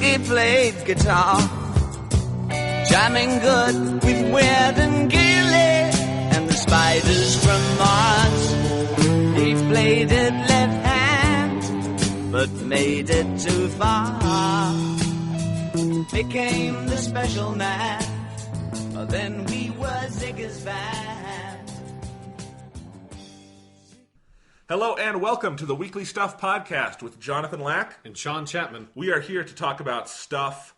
he played guitar, jamming good with Weird and Gilly and the Spiders from Mars. He played it left hand, but made it too far. Became the special man, then we were Ziggy's band. Hello and welcome to the Weekly Stuff Podcast with Jonathan Lack and Sean Chapman. We are here to talk about stuff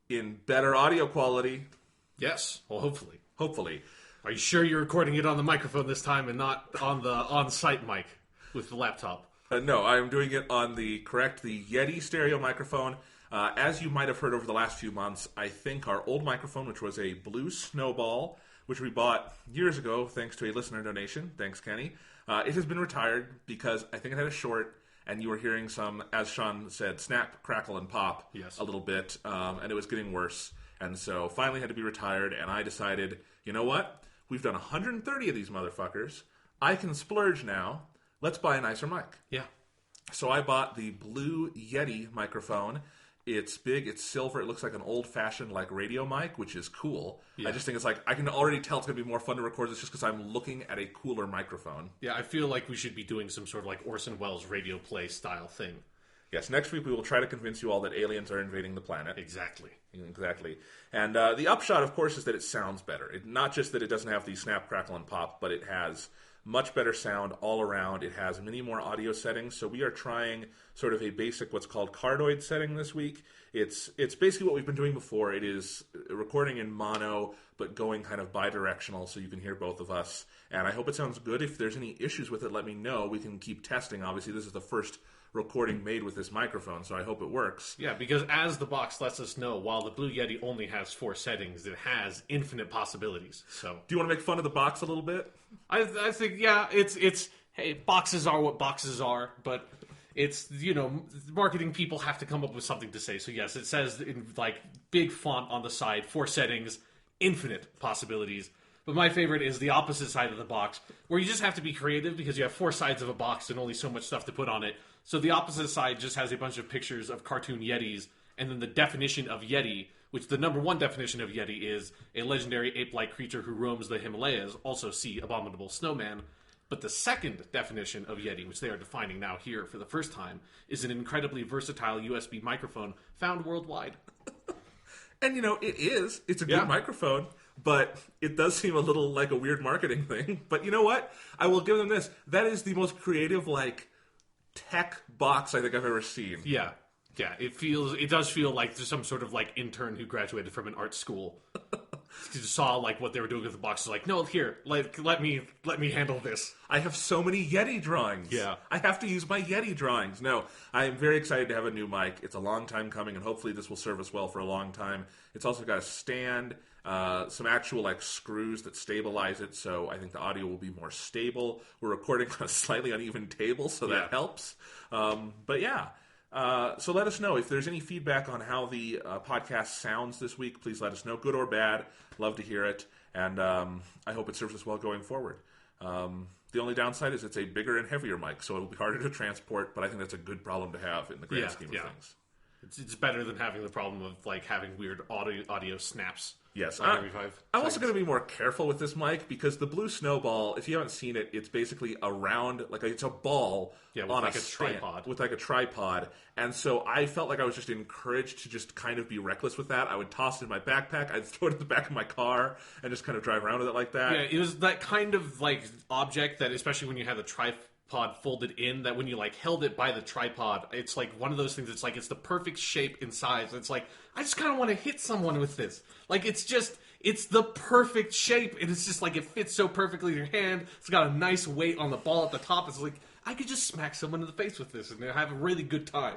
in better audio quality. Yes, well, hopefully. Hopefully. Are you sure you're recording it on the microphone this time and not on the on-site mic with the laptop? No, I am doing it on the Yeti stereo microphone. As you might have heard over the last few months, I think our old microphone, which was a Blue Snowball, which we bought years ago thanks to a listener donation, thanks Kenny, it has been retired because I think it had a short, and you were hearing some, as Sean said, snap, crackle, and pop a little bit, and it was getting worse. And so finally had to be retired, and I decided, you know what? We've done 130 of these motherfuckers. I can splurge now. Let's buy a nicer mic. Yeah. So I bought the Blue Yeti microphone. It's big, it's silver, it looks like an old-fashioned radio mic, which is cool. Yeah. I just think it's I can already tell it's going to be more fun to record this just because I'm looking at a cooler microphone. Yeah, I feel like we should be doing some sort of Orson Welles radio play style thing. Yes, next week we will try to convince you all that aliens are invading the planet. Exactly. And the upshot, of course, is that it sounds better. Not just that it doesn't have the snap, crackle, and pop, but it has much better sound all around. It has many more audio settings. So we are trying sort of a basic what's called cardioid setting this week. It's basically what we've been doing before. It is recording in mono, but going kind of bidirectional so you can hear both of us. And I hope it sounds good. If there's any issues with it, let me know. We can keep testing. Obviously, this is the first recording made with this microphone, so I hope it works. Yeah, because as the box lets us know, while the Blue Yeti only has 4 settings, it has infinite possibilities. So, do you want to make fun of the box a little bit? I think, yeah, it's hey, boxes are what boxes are, but it's, marketing people have to come up with something to say. So yes, it says in big font on the side, 4 settings, infinite possibilities. But my favorite is the opposite side of the box, where you just have to be creative because you have 4 sides of a box and only so much stuff to put on it. So the opposite side just has a bunch of pictures of cartoon Yetis, and then the definition of Yeti, which the number 1 definition of Yeti is a legendary ape-like creature who roams the Himalayas, also see abominable snowman. But the second definition of Yeti, which they are defining now here for the first time, is an incredibly versatile USB microphone found worldwide. And it is. It's a good microphone. But it does seem a little like a weird marketing thing. But you know what? I will give them this. That is the most creative, tech box I think I've ever seen. Yeah. Yeah, it does feel like there's some sort of intern who graduated from an art school. Just saw what they were doing with the box. No, here, let me handle this. I have so many Yeti drawings. Yeah. I have to use my Yeti drawings. No, I am very excited to have a new mic. It's a long time coming, and hopefully this will serve us well for a long time. It's also got a stand, some actual screws that stabilize it, so I think the audio will be more stable. We're recording on a slightly uneven table, so that helps. But yeah. So let us know if there's any feedback on how the podcast sounds this week. Please let us know, good or bad. Love to hear it, and I hope it serves us well going forward. The only downside is it's a bigger and heavier mic, so it'll be harder to transport, but I think that's a good problem to have in the grand scheme of things. It's better than having the problem of having weird audio snaps. Yes, I'm also going to be more careful with this mic because the Blue Snowball, if you haven't seen it, it's basically a round, it's a ball on a tripod. With a tripod. And so I felt like I was just encouraged to just kind of be reckless with that. I would toss it in my backpack, I'd throw it in the back of my car, and just kind of drive around with it like that. Yeah, it was that kind of object that, especially when you have the tripod folded in, that when you held it by the tripod, it's one of those things that's it's the perfect shape and size. It's I just kind of want to hit someone with this. It's the perfect shape, and it's just it fits so perfectly in your hand. It's got a nice weight on the ball at the top. It's I could just smack someone in the face with this and have a really good time.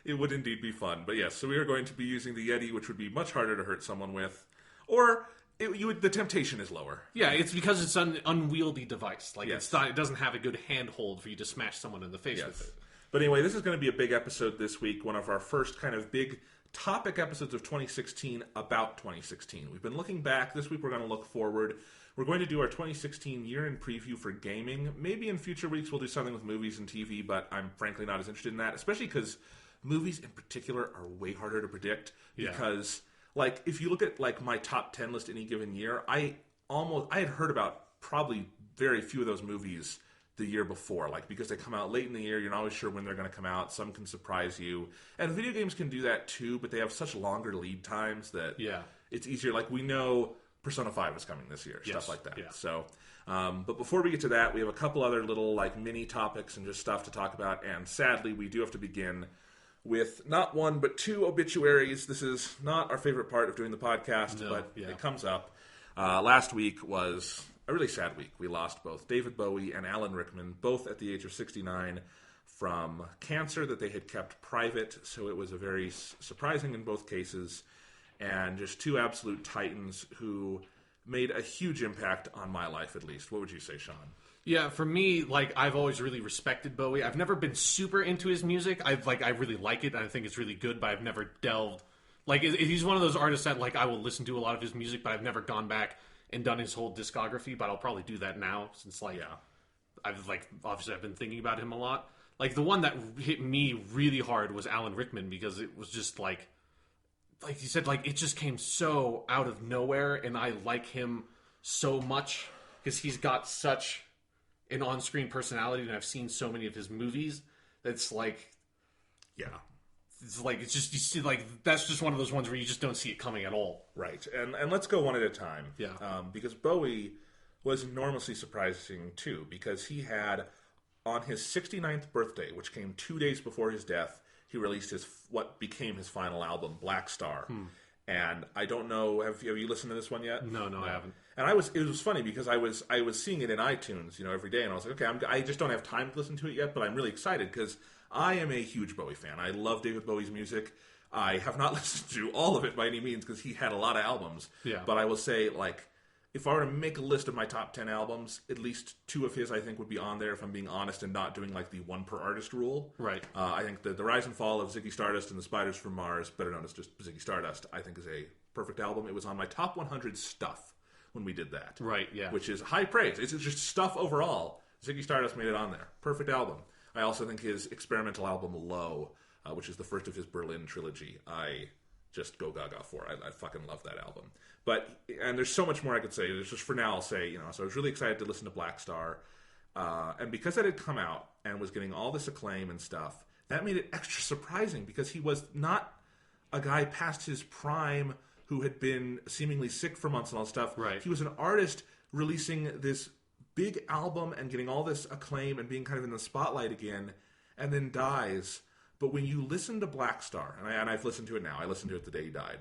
It would indeed be fun. But yes, so we are going to be using the Yeti, which would be much harder to hurt someone with. Or the temptation is lower. Yeah, it's because it's an unwieldy device. It doesn't have a good handhold for you to smash someone in the face with it. But anyway, this is going to be a big episode this week, one of our first kind of big topic episodes of 2016 about 2016. We've been looking back. This week we're going to look forward. We're going to do our 2016 year-end preview for gaming. Maybe in future weeks we'll do something with movies and TV, but I'm frankly not as interested in that, especially because movies in particular are way harder to predict because, like, if you look at like my top 10 list any given year, I had heard about probably very few of those movies the year before, like, because they come out late in the year, you're not always sure when they're going to come out. Some can surprise you, and video games can do that too, but they have such longer lead times that it's easier. Like, we know Persona 5 is coming this year, stuff like that. So, but before we get to that, we have a couple other little like mini topics and just stuff to talk about, and sadly, we do have to begin with not one but two obituaries. This is not our favorite part of doing the podcast, but it comes up. Last week was a really sad week. We lost both David Bowie and Alan Rickman, both at the age of 69, from cancer that they had kept private. So it was a very surprising in both cases, and just two absolute titans who made a huge impact on my life, at least. What would you say, Sean? Yeah, for me, like, I've always really respected Bowie. I've never been super into his music. I really like it, and I think it's really good, but I've never delved. Like, he's one of those artists that, like, I will listen to a lot of his music, but I've never gone back and done his whole discography, but I'll probably do that now since, like, obviously I've been thinking about him a lot. Like, the one that hit me really hard was Alan Rickman, because it was just, like you said, like, it just came so out of nowhere, and I like him so much because he's got such an on-screen personality, and I've seen so many of his movies that's, like... Yeah. It's like, it's just, you see, like, that's just one of those ones where you just don't see it coming at all. Right. And let's go one at a time. Yeah. Because Bowie was enormously surprising, too, because he had, on his 69th birthday, which came 2 days before his death, he released what became his final album, Black Star. And I don't know, have you listened to this one yet? No, I haven't. And it was funny because I was seeing it in iTunes, every day, and I was like, okay, I just don't have time to listen to it yet, but I'm really excited because I am a huge Bowie fan. I love David Bowie's music. I have not listened to all of it by any means because he had a lot of albums. Yeah. But I will say, like, if I were to make a list of my top 10 albums, at least two of his I think would be on there if I'm being honest and not doing like the one per artist rule. Right. I think the Rise and Fall of Ziggy Stardust and the Spiders from Mars, better known as just Ziggy Stardust, I think is a perfect album. It was on my top 100 stuff when we did that. Right, yeah. Which is high praise. It's just stuff overall. Ziggy Stardust made it on there. Perfect album. I also think his experimental album Low, which is the first of his Berlin trilogy, I just go gaga for. I fucking love that album. And there's so much more I could say. There's just for now I'll say, so I was really excited to listen to Black Star. And because that had come out and was getting all this acclaim and stuff, that made it extra surprising because he was not a guy past his prime who had been seemingly sick for months and all stuff. Right. He was an artist releasing this big album and getting all this acclaim and being kind of in the spotlight again, and then dies. But when you listen to Black Star, and I've listened to it now, I listened to it the day he died,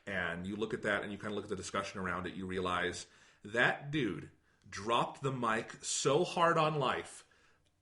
and you look at that and you kind of look at the discussion around it, you realize that dude dropped the mic so hard on life.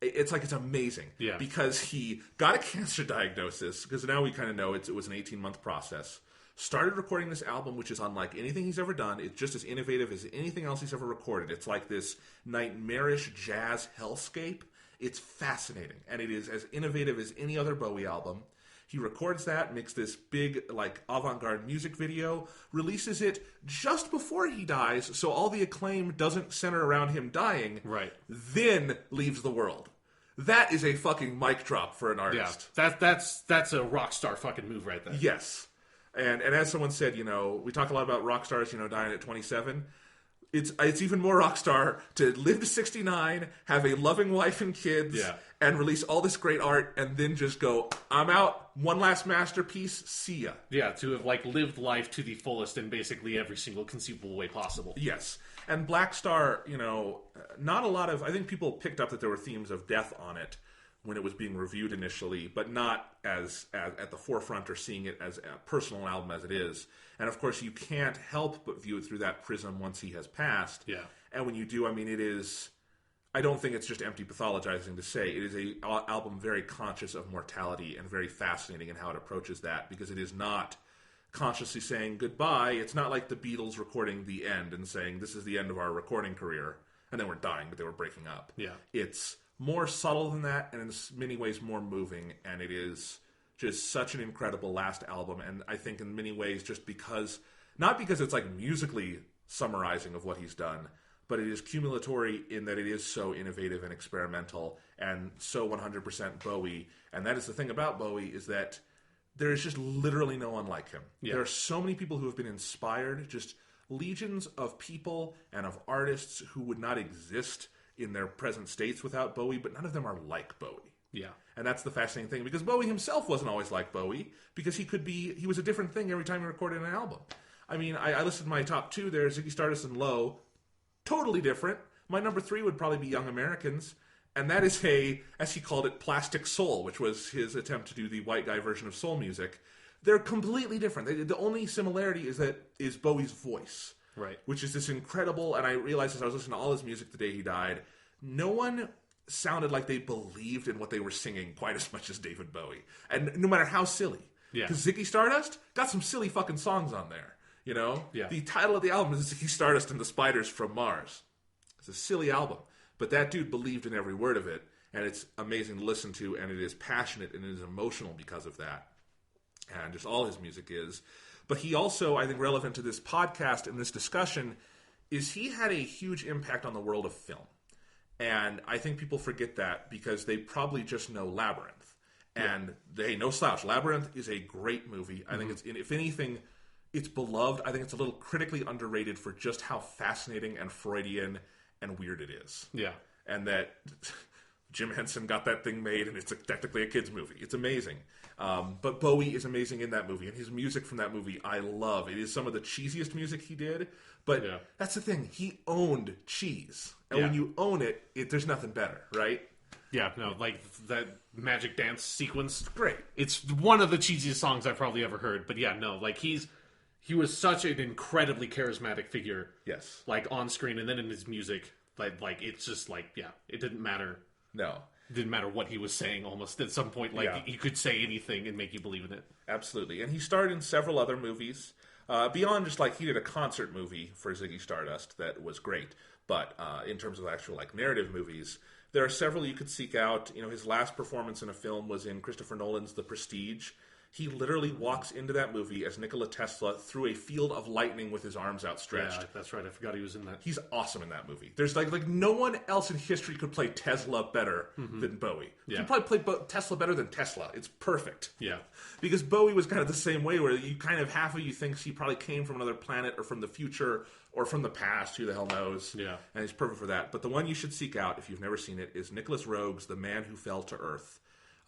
It's like, it's amazing. Yeah. Because he got a cancer diagnosis, because now we kind of know it was an 18-month process. Started recording this album, which is unlike anything he's ever done. It's just as innovative as anything else he's ever recorded. It's like this nightmarish jazz hellscape. It's fascinating, and it is as innovative as any other Bowie album. He records that, makes this big, like, avant-garde music video, releases it just before he dies, so all the acclaim doesn't center around him dying. Right. Then leaves the world. That is a fucking mic drop for an artist. Yeah, that's a rock star fucking move right there. Yes. And as someone said, we talk a lot about rock stars, dying at 27. It's even more rock star to live to 69, have a loving wife and kids, and release all this great art, and then just go, I'm out, one last masterpiece, see ya. Yeah, to have like lived life to the fullest in basically every single conceivable way possible. Yes. And Black Star, not a lot of, I think people picked up that there were themes of death on it when it was being reviewed initially, but not as at the forefront or seeing it as a personal album as it is. And of course, you can't help but view it through that prism once he has passed. Yeah. And when you do, I mean, it is, I don't think it's just empty pathologizing to say. It is an album very conscious of mortality and very fascinating in how it approaches that, because it is not consciously saying goodbye. It's not like the Beatles recording the end and saying, this is the end of our recording career, and then we're dying, but they were breaking up. Yeah. It's more subtle than that, and in many ways more moving, and it is just such an incredible last album. And I think in many ways just because, not because it's like musically summarizing of what he's done, but it is cumulatory in that it is so innovative and experimental and so 100% Bowie. And that is the thing about Bowie, is that there is just literally no one like him. Yeah. There are so many people who have been inspired, just legions of people and of artists who would not exist in their present states without Bowie, but none of them are like Bowie. Yeah. And that's the fascinating thing, because Bowie himself wasn't always like Bowie, because he was a different thing every time he recorded an album. I mean, I listed my top 2 there, Ziggy Stardust and Low, totally different. My number 3 would probably be Young Americans, and that is as he called it, plastic soul, which was his attempt to do the white guy version of soul music. They're completely different. The only similarity is Bowie's voice, right? Which is this incredible, and I realized as I was listening to all his music the day he died, no one sounded like they believed in what they were singing quite as much as David Bowie. And no matter how silly. Yeah. Because Ziggy Stardust got some silly fucking songs on there, you know? Yeah. The title of the album is Ziggy Stardust and the Spiders from Mars. It's a silly album. But that dude believed in every word of it, and it's amazing to listen to, and it is passionate, and it is emotional because of that. And just all his music is. But he also, I think relevant to this podcast and this discussion, is he had a huge impact on the world of film. And I think people forget that because they probably just know Labyrinth. And hey, no slouch, Labyrinth is a great movie. I think it's, if anything, it's beloved. I think it's a little critically underrated for just how fascinating and Freudian and weird it is. Yeah. And that Jim Henson got that thing made, and it's technically a kid's movie. It's amazing. But Bowie is amazing in that movie, and his music from that movie I love. It is some of the cheesiest music he did, but that's the thing. He owned cheese. And when you own it, there's nothing better, right? Yeah, no, like that magic dance sequence. Great. It's one of the cheesiest songs I've probably ever heard. But yeah, no, like he was such an incredibly charismatic figure. Yes. Like on screen and then in his music. Like it's just like, it didn't matter. No. It didn't matter what he was saying almost at some point. Like he could say anything and make you believe in it. Absolutely. And he starred in several other movies. Beyond just like he did a concert movie for Ziggy Stardust that was great. But in terms of actual like narrative movies, there are several you could seek out. You know, his last performance in a film was in Christopher Nolan's The Prestige. He literally walks into that movie as Nikola Tesla through a field of lightning with his arms outstretched. Yeah, that's right. I forgot he was in that. He's awesome in that movie. There's like no one else in history could play Tesla better than Bowie. Yeah. He could probably play Tesla better than Tesla. It's perfect. Yeah. Because Bowie was kind of the same way, where you kind of half of you thinks he probably came from another planet or from the future or from the past. Who the hell knows? Yeah. And he's perfect for that. But the one you should seek out, if you've never seen it, is Nicholas Roeg's The Man Who Fell to Earth.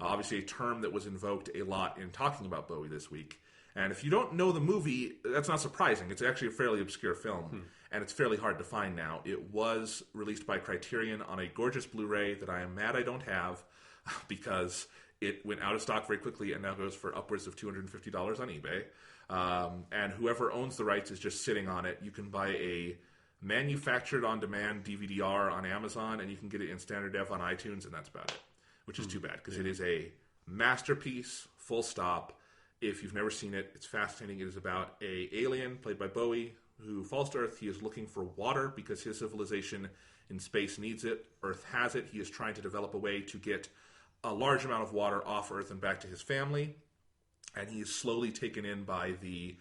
Obviously a term that was invoked a lot in talking about Bowie this week. And if you don't know the movie, that's not surprising. It's actually a fairly obscure film, and it's fairly hard to find now. It was released by Criterion on a gorgeous Blu-ray that I am mad I don't have, because it went out of stock very quickly and now goes for upwards of $250 on eBay. And whoever owns the rights is just sitting on it. You can buy a manufactured on-demand DVD-R on Amazon, and you can get it in standard def on iTunes, and that's about it. Which is too bad, because it is a masterpiece, full stop. If you've never seen it, it's fascinating. It is about an alien played by Bowie who falls to Earth. He is looking for water because his civilization in space needs it. Earth has it. He is trying to develop a way to get a large amount of water off Earth and back to his family. And he is slowly taken in by the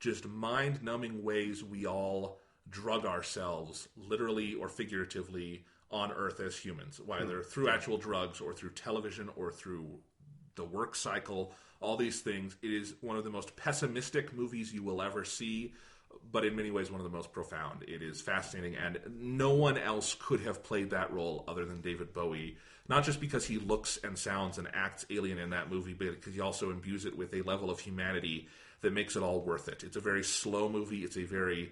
just mind-numbing ways we all drug ourselves, literally or figuratively, on Earth as humans, whether through actual drugs or through television or through the work cycle, all these things. It is one of the most pessimistic movies you will ever see, but in many ways one of the most profound. It is fascinating, and no one else could have played that role other than David Bowie, not just because he looks and sounds and acts alien in that movie, but because he also imbues it with a level of humanity that makes it all worth it. It's a very slow movie. It's a very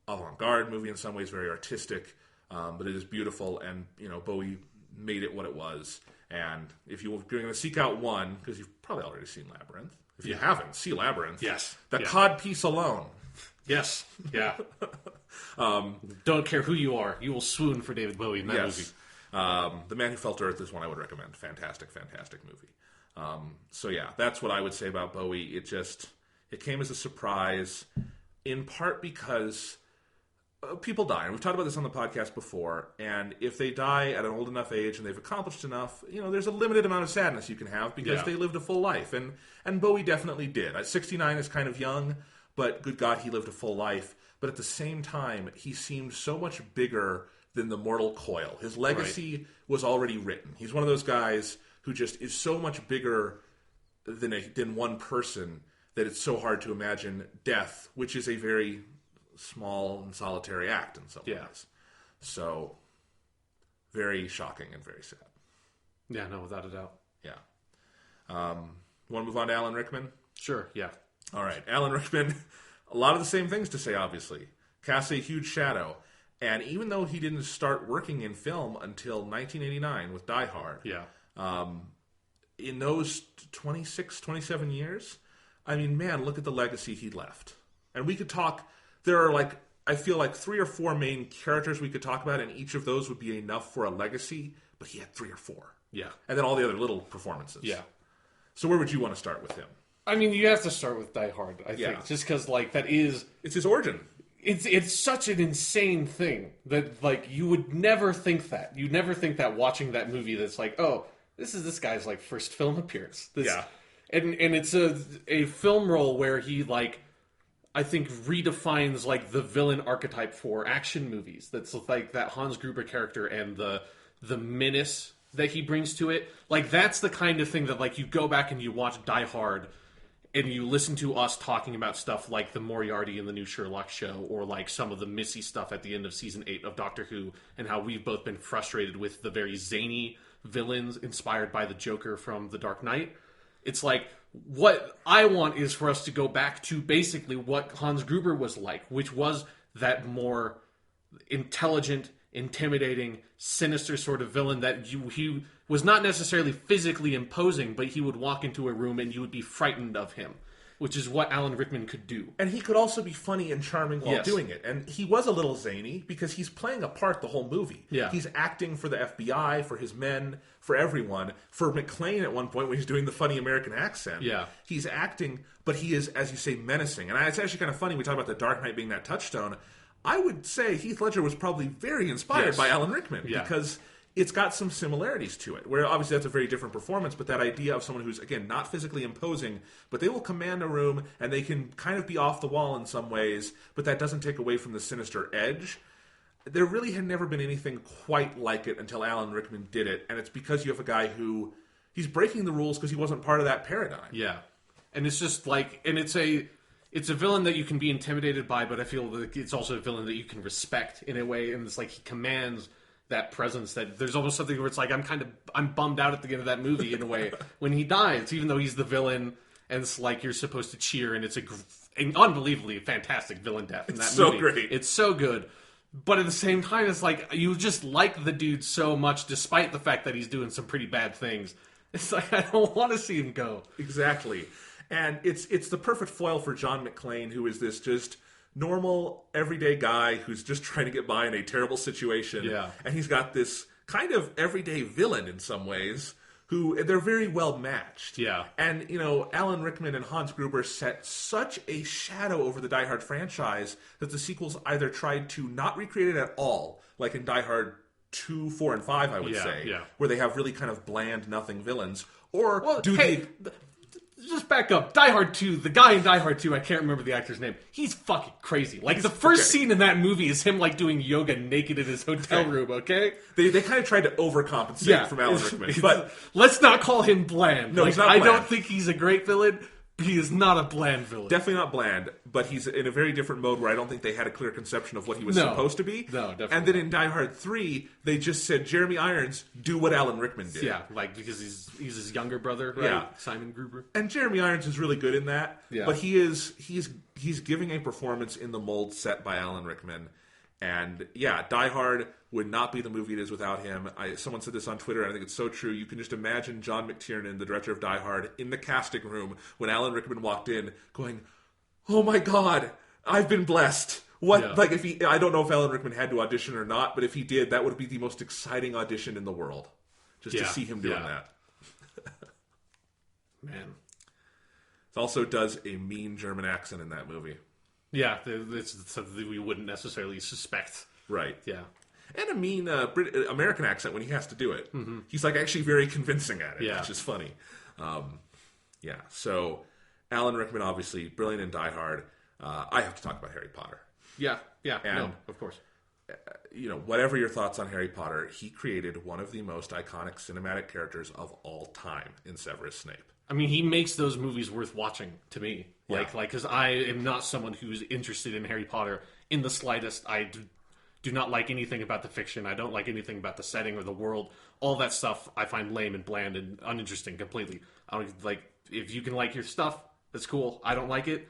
avant-garde movie in some ways, very artistic. But it is beautiful, and Bowie made it what it was. And if you're going to seek out one, because you've probably already seen Labyrinth. If you haven't, see Labyrinth. Yes. The cod piece alone. Yes. Yeah. Don't care who you are. You will swoon for David Bowie in that movie. The Man Who Fell to Earth is one I would recommend. Fantastic, fantastic movie. So yeah, that's what I would say about Bowie. It came as a surprise, in part because people die, and we've talked about this on the podcast before, and if they die at an old enough age and they've accomplished enough, there's a limited amount of sadness you can have because they lived a full life, and Bowie definitely did. 69 is kind of young, but good God, he lived a full life. But at the same time, he seemed so much bigger than the mortal coil. His legacy was already written. He's one of those guys who just is so much bigger than one person that it's so hard to imagine death, which is a very small and solitary act in some ways. So, very shocking and very sad. Yeah, no, without a doubt. Yeah. Want to move on to Alan Rickman? Sure, yeah. All right. Alan Rickman, a lot of the same things to say, obviously. Casts a huge shadow. And even though he didn't start working in film until 1989 with Die Hard, in those 26, 27 years, I mean, man, look at the legacy he left. And we could talk, there are I feel like 3 or 4 main characters we could talk about, and each of those would be enough for a legacy, but he had 3 or 4. Yeah. And then all the other little performances. Yeah. So where would you want to start with him? I mean, you have to start with Die Hard, I think. Just because, that is... It's his origin. It's such an insane thing that, you would never think that. You'd never think that watching that movie that's like, oh, this is this guy's, first film appearance. And it's a film role where he, I think redefines, the villain archetype for action movies. That's, that Hans Gruber character and the menace that he brings to it. That's the kind of thing that, you go back and you watch Die Hard and you listen to us talking about stuff like the Moriarty in the new Sherlock show, or some of the Missy stuff at the end of season 8 of Doctor Who, and how we've both been frustrated with the very zany villains inspired by the Joker from The Dark Knight. It's what I want is for us to go back to basically what Hans Gruber was like, which was that more intelligent, intimidating, sinister sort of villain that he was not necessarily physically imposing, but he would walk into a room and you would be frightened of him, which is what Alan Rickman could do. And he could also be funny and charming while doing it. And he was a little zany because he's playing a part the whole movie. Yeah. He's acting for the FBI, for his men, for everyone. For McClane at one point when he's doing the funny American accent. Yeah. He's acting, but he is, as you say, menacing. And it's actually kind of funny, we talk about the Dark Knight being that touchstone. I would say Heath Ledger was probably very inspired by Alan Rickman because it's got some similarities to it, where obviously that's a very different performance, but that idea of someone who's, again, not physically imposing, but they will command a room and they can kind of be off the wall in some ways, but that doesn't take away from the sinister edge. There really had never been anything quite like it until Alan Rickman did it, and it's because you have a guy who, he's breaking the rules because he wasn't part of that paradigm. Yeah. And it's just and it's a villain that you can be intimidated by, but I feel that it's also a villain that you can respect in a way, and it's he commands that presence that there's almost something where it's I'm bummed out at the end of that movie in a way when he dies, even though he's the villain, and it's you're supposed to cheer, and it's an unbelievably fantastic villain death in that movie. It's so great. It's so good. But at the same time, it's you just like the dude so much, despite the fact that he's doing some pretty bad things. It's I don't want to see him go. Exactly. And it's the perfect foil for John McClane, who is this just normal, everyday guy who's just trying to get by in a terrible situation. Yeah. And he's got this kind of everyday villain in some ways, who they're very well matched. Yeah. And, Alan Rickman and Hans Gruber set such a shadow over the Die Hard franchise that the sequels either tried to not recreate it at all, like in Die Hard 2, 4, and 5, I would say, where they have really kind of bland, nothing villains, or just back up. Die Hard 2, the guy in Die Hard 2, I can't remember the actor's name. He's fucking crazy. The first scene in that movie is him doing yoga naked in his hotel room, okay? They kind of tried to overcompensate from Alan Rickman. But let's not call him bland. No, he's not bland. I don't think he's a great villain. He is not a bland villain. Definitely not bland, but he's in a very different mode where I don't think they had a clear conception of what he was supposed to be. No, definitely. And then in Die Hard 3, they just said, Jeremy Irons, do what Alan Rickman did. Yeah, because he's his younger brother, right? Yeah. Simon Gruber. And Jeremy Irons is really good in that. Yeah. But he's giving a performance in the mold set by Alan Rickman. And Die Hard would not be the movie it is without him. Someone said this on Twitter, and I think it's so true. You can just imagine John McTiernan, the director of Die Hard, in the casting room when Alan Rickman walked in, going, "Oh my God, I've been blessed." What? Yeah. I don't know if Alan Rickman had to audition or not, but if he did, that would be the most exciting audition in the world, just to see him doing that. Man, it also does a mean German accent in that movie. Yeah, it's something that we wouldn't necessarily suspect. Right. Yeah. And a mean American accent when he has to do it. Mm-hmm. He's actually very convincing at it, which is funny. So Alan Rickman, obviously, brilliant in Die Hard. I have to talk about Harry Potter. Yeah, And, no, of course. Whatever your thoughts on Harry Potter, he created one of the most iconic cinematic characters of all time in Severus Snape. I mean, he makes those movies worth watching to me. Yeah. Because I am not someone who's interested in Harry Potter in the slightest. I do not like anything about the fiction. I don't like anything about the setting or the world. All that stuff I find lame and bland and uninteresting completely. I don't like. If you can like your stuff, that's cool. I don't like it.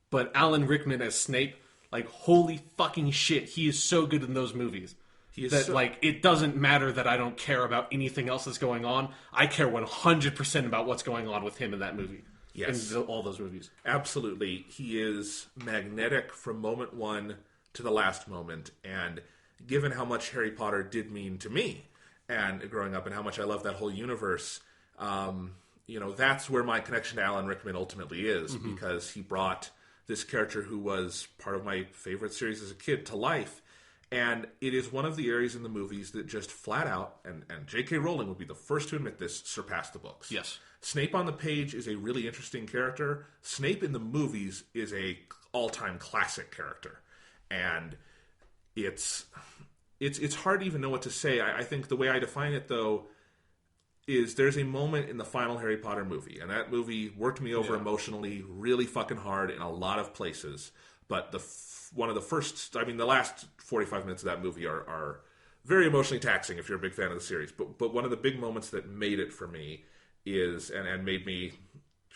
But Alan Rickman as Snape, like, holy fucking shit, he is so good in those movies. He is that, so... like, it doesn't matter that I don't care about anything else that's going on. I care 100% about what's going on with him in that movie. Yes. In all those movies. Absolutely. He is magnetic from moment one to the last moment. And given how much Harry Potter did mean to me and growing up and how much I love that whole universe, that's where my connection to Alan Rickman ultimately is, because he brought this character who was part of my favorite series as a kid to life. And it is one of the areas in the movies that just flat out, and J.K. Rowling would be the first to admit this, surpassed the books. Yes. Snape on the page is a really interesting character. Snape in the movies is a all-time classic character. And it's hard to even know what to say. I think the way I define it, though, is there's a moment in the final Harry Potter movie, and that movie worked me over emotionally really fucking hard in a lot of places. But the last 45 minutes of that movie are very emotionally taxing if you're a big fan of the series. But one of the big moments that made it for me is, and made me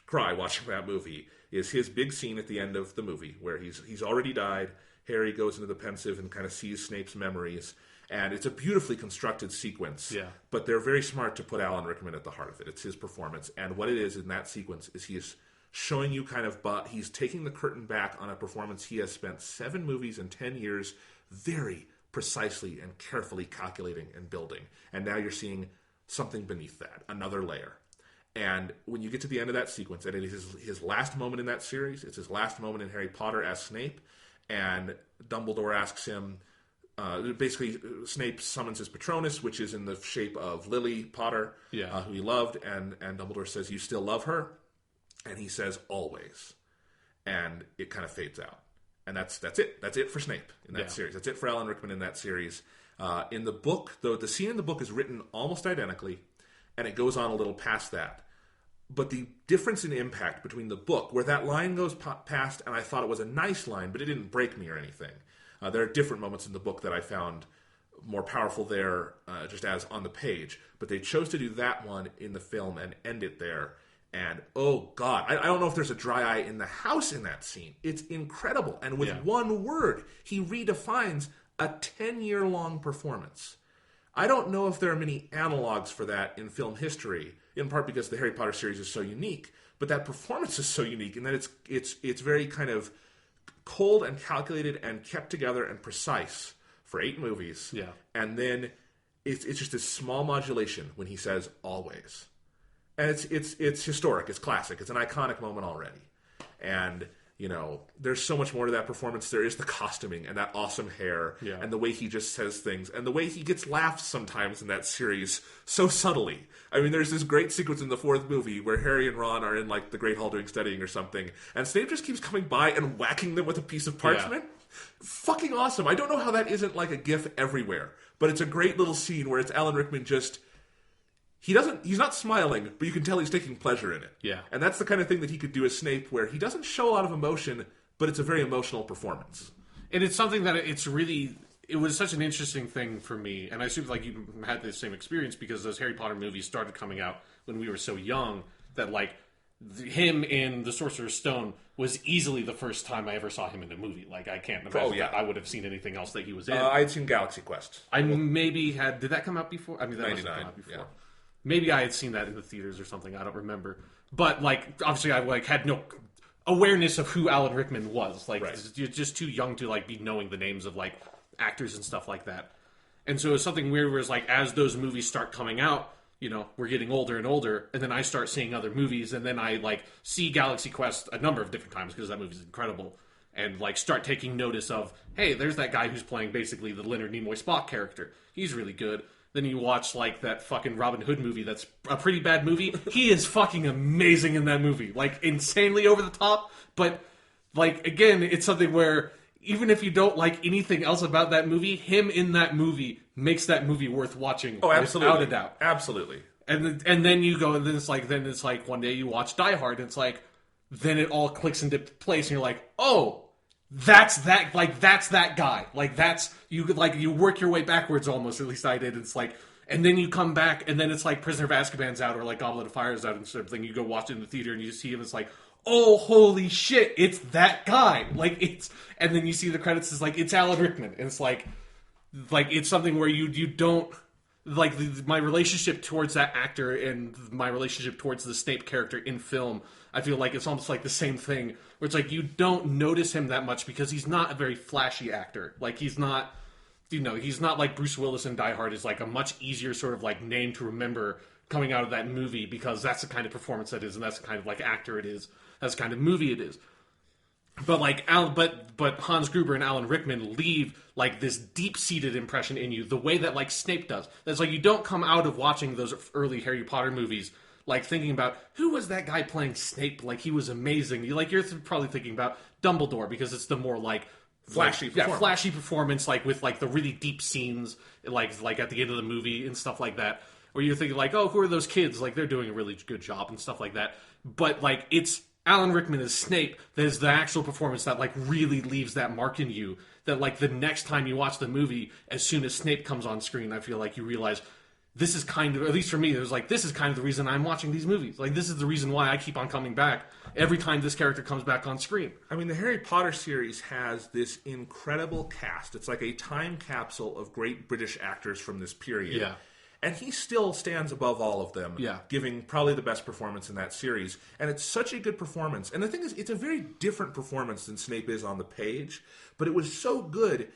cry watching that movie, is his big scene at the end of the movie where he's already died. Harry goes into the pensive and kind of sees Snape's memories. And it's a beautifully constructed sequence. Yeah. But they're very smart to put Alan Rickman at the heart of it. It's his performance. And what it is in that sequence is he is showing you he's taking the curtain back on a performance he has spent 7 movies and 10 years very precisely and carefully calculating and building. And now you're seeing something beneath that, another layer. And when you get to the end of that sequence, and it is his last moment in that series, it's his last moment in Harry Potter as Snape, and Dumbledore asks him, basically, Snape summons his Patronus, which is in the shape of Lily Potter, who he loved, and Dumbledore says, "You still love her?" And he says, "Always." And it kind of fades out. And that's it. That's it for Snape in that series. That's it for Alan Rickman in that series. In the book, though, the scene in the book is written almost identically, and it goes on a little past that. But the difference in impact between the book, where that line goes past, and I thought it was a nice line, but it didn't break me or anything. There are different moments in the book that I found more powerful there, just as on the page. But they chose to do that one in the film and end it there. And, oh, God, I don't know if there's a dry eye in the house in that scene. It's incredible. And with one word, he redefines a 10-year-long performance. I don't know if there are many analogs for that in film history, in part because the Harry Potter series is so unique, but that performance is so unique in that it's very kind of cold and calculated and kept together and precise for 8 movies. Yeah. And then it's just this small modulation when he says "always." And it's historic, it's classic, it's an iconic moment already. And there's so much more to that performance. There is the costuming and that awesome hair and the way he just says things and the way he gets laughs sometimes in that series so subtly. I mean, there's this great sequence in the 4th movie where Harry and Ron are in like the Great Hall doing studying or something, and Snape just keeps coming by and whacking them with a piece of parchment. Fucking awesome. I don't know how that isn't like a gif everywhere, but it's a great little scene where it's Alan Rickman just... He's not smiling, but you can tell he's taking pleasure in it. Yeah. And that's the kind of thing that he could do as Snape, where he doesn't show a lot of emotion, but it's a very emotional performance. And it's something that it was such an interesting thing for me, and I assume like you had the same experience because those Harry Potter movies started coming out when we were so young that like him in The Sorcerer's Stone was easily the first time I ever saw him in a movie. Like I can't imagine that I would have seen anything else that he was in. I'd seen Galaxy Quest. I maybe had... Did that come out before? I mean, that must have come out before. Yeah. Maybe I had seen that in the theaters or something. I don't remember. But, like, obviously I, like, had no awareness of who Alan Rickman was. Like, you're just too young to, like, be knowing the names of, like, actors and stuff like that. And so it's something weird where it's, like, as those movies start coming out, we're getting older and older, and then I start seeing other movies, and then I, like, see Galaxy Quest a number of different times because that movie's incredible. And, like, start taking notice of, hey, there's that guy who's playing basically the Leonard Nimoy Spock character. He's really good. Then you watch, like, that fucking Robin Hood movie that's a pretty bad movie. He is fucking amazing in that movie. Like, insanely over the top, but like, again, it's something where even if you don't like anything else about that movie, him in that movie makes that movie worth watching. Oh, absolutely. Without a doubt. Absolutely. And then you go, and then it's like one day you watch Die Hard, and it's like, then it all clicks into place, and you're like, oh, that's that guy. Like, that's, you work your way backwards almost, at least I did. It's like, and then you come back, and then it's like Prisoner of Azkaban's out, or like Goblet of Fire's out, and sort of thing. You go watch it in the theater, and you see him, it's like, oh, holy shit, it's that guy. Like, it's, and then you see the credits, it's like, it's Alan Rickman. And it's like it's something where you don't, like, my relationship towards that actor and my relationship towards the Snape character in film, I feel like it's almost like the same thing, where it's like, you don't notice him that much because he's not a very flashy actor. Like, he's not, he's not like Bruce Willis in Die Hard is like a much easier sort of like name to remember coming out of that movie, because that's the kind of performance that is, and that's the kind of like actor it is, that's the kind of movie it is. But like but Hans Gruber and Alan Rickman leave like this deep-seated impression in you, the way that like Snape does. That's like, you don't come out of watching those early Harry Potter movies like thinking about, who was that guy playing Snape? Like, he was amazing. You're probably thinking about Dumbledore, because it's the more like Flashy performance, like with like the really deep scenes, like at the end of the movie and stuff like that. Where you're thinking like, oh, who are those kids? Like, they're doing a really good job and stuff like that. But like, it's Alan Rickman as Snape that is the actual performance that like really leaves that mark in you. That like the next time you watch the movie, as soon as Snape comes on screen, I feel like you realize, this is kind of, at least for me, it was like, this is kind of the reason I'm watching these movies. Like, this is the reason why I keep on coming back every time this character comes back on screen. I mean, the Harry Potter series has this incredible cast. It's like a time capsule of great British actors from this period. Yeah. And he still stands above all of them, yeah, giving probably the best performance in that series. And it's such a good performance. And the thing is, it's a very different performance than Snape is on the page. But it was so good.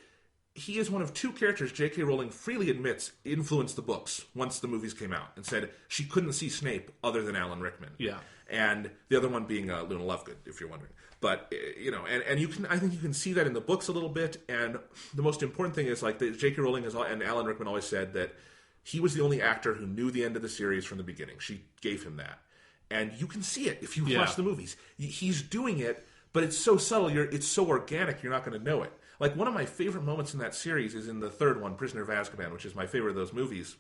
He is one of two characters J.K. Rowling freely admits influenced the books once the movies came out, and said she couldn't see Snape other than Alan Rickman. Yeah. And the other one being Luna Lovegood, if you're wondering. But, and you can, I think you can see that in the books a little bit. And the most important thing is, like, J.K. Rowling and Alan Rickman always said that he was the only actor who knew the end of the series from the beginning. She gave him that. And you can see it if you watch the movies. He's doing it, but it's so subtle, it's so organic, you're not going to know it. Like, one of my favorite moments in that series is in the third one, Prisoner of Azkaban, which is my favorite of those movies.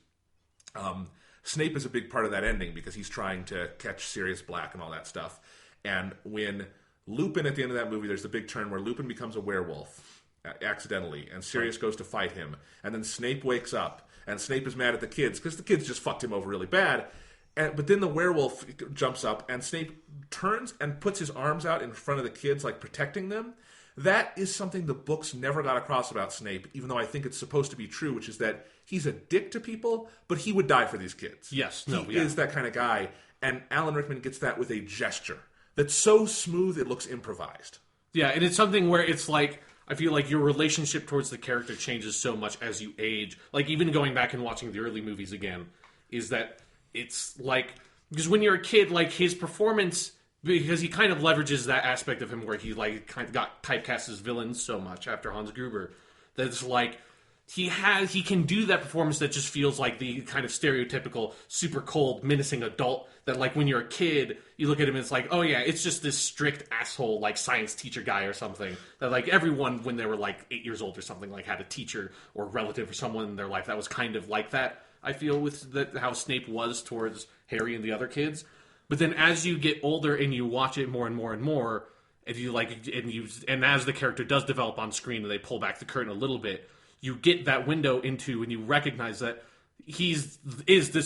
Snape is a big part of that ending because he's trying to catch Sirius Black and all that stuff. And when Lupin, at the end of that movie, there's the big turn where Lupin becomes a werewolf accidentally, and Sirius goes to fight him. And then Snape wakes up, and Snape is mad at the kids because the kids just fucked him over really bad. But then the werewolf jumps up, and Snape turns and puts his arms out in front of the kids, like protecting them. That is something the books never got across about Snape, even though I think it's supposed to be true, which is that he's a dick to people, but he would die for these kids. Yes. He is that kind of guy, and Alan Rickman gets that with a gesture that's so smooth it looks improvised. Yeah, and it's something where it's like, I feel like your relationship towards the character changes so much as you age. Like, even going back and watching the early movies again, is that it's like, because when you're a kid, like, his performance, because he kind of leverages that aspect of him where he like kind of got typecast as villains so much after Hans Gruber, that it's like he can do that performance that just feels like the kind of stereotypical super cold menacing adult that, like, when you're a kid you look at him and it's like, oh yeah, it's just this strict asshole like science teacher guy or something, that like everyone when they were like 8 years old or something like had a teacher or relative or someone in their life that was kind of like that. I feel with how Snape was towards Harry and the other kids. But then as you get older and you watch it more and more and more, and as the character does develop on screen and they pull back the curtain a little bit, you get that window into, and you recognize that he's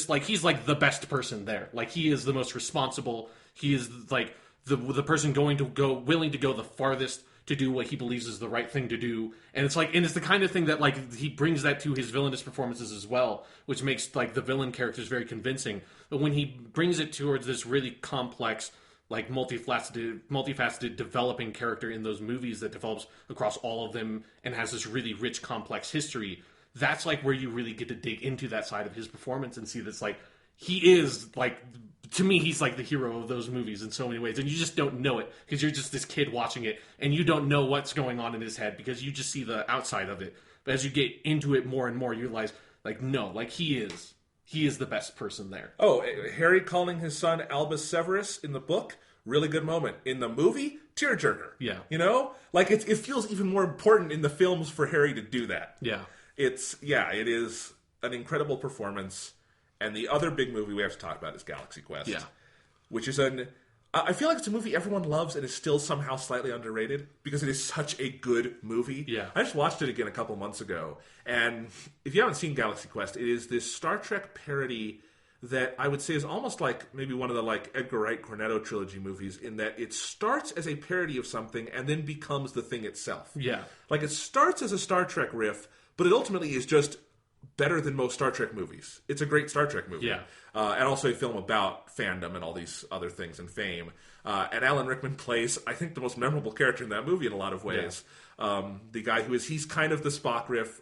like the best person there. Like, he is the most responsible. He is like the person willing to go the farthest to do what he believes is the right thing to do. And it's the kind of thing that, like, he brings that to his villainous performances as well, which makes, like, the villain characters very convincing. But when he brings it towards this really complex, like, multifaceted developing character in those movies that develops across all of them and has this really rich, complex history, that's, like, where you really get to dig into that side of his performance and see that's, like, he is, like, to me, he's like the hero of those movies in so many ways, and you just don't know it because you're just this kid watching it, and you don't know what's going on in his head because you just see the outside of it. But as you get into it more and more, you realize, like, no, like, he is the best person there. Oh, Harry calling his son Albus Severus in the book really good moment. In the movie, tearjerker. Yeah. You know? Like, it feels even more important in the films for Harry to do that. Yeah. It is an incredible performance. And the other big movie we have to talk about is Galaxy Quest. Yeah. Which is I feel like it's a movie everyone loves and is still somehow slightly underrated because it is such a good movie. Yeah. I just watched it again a couple months ago. And if you haven't seen Galaxy Quest, it is this Star Trek parody that I would say is almost like maybe one of the like Edgar Wright Cornetto trilogy movies in that it starts as a parody of something and then becomes the thing itself. Yeah. Like it starts as a Star Trek riff, but it ultimately is just better than most Star Trek movies. It's a great Star Trek movie. Yeah. And also a film about fandom and all these other things and fame. And Alan Rickman plays, I think, the most memorable character in that movie in a lot of ways. Yeah. The guy he's kind of the Spock riff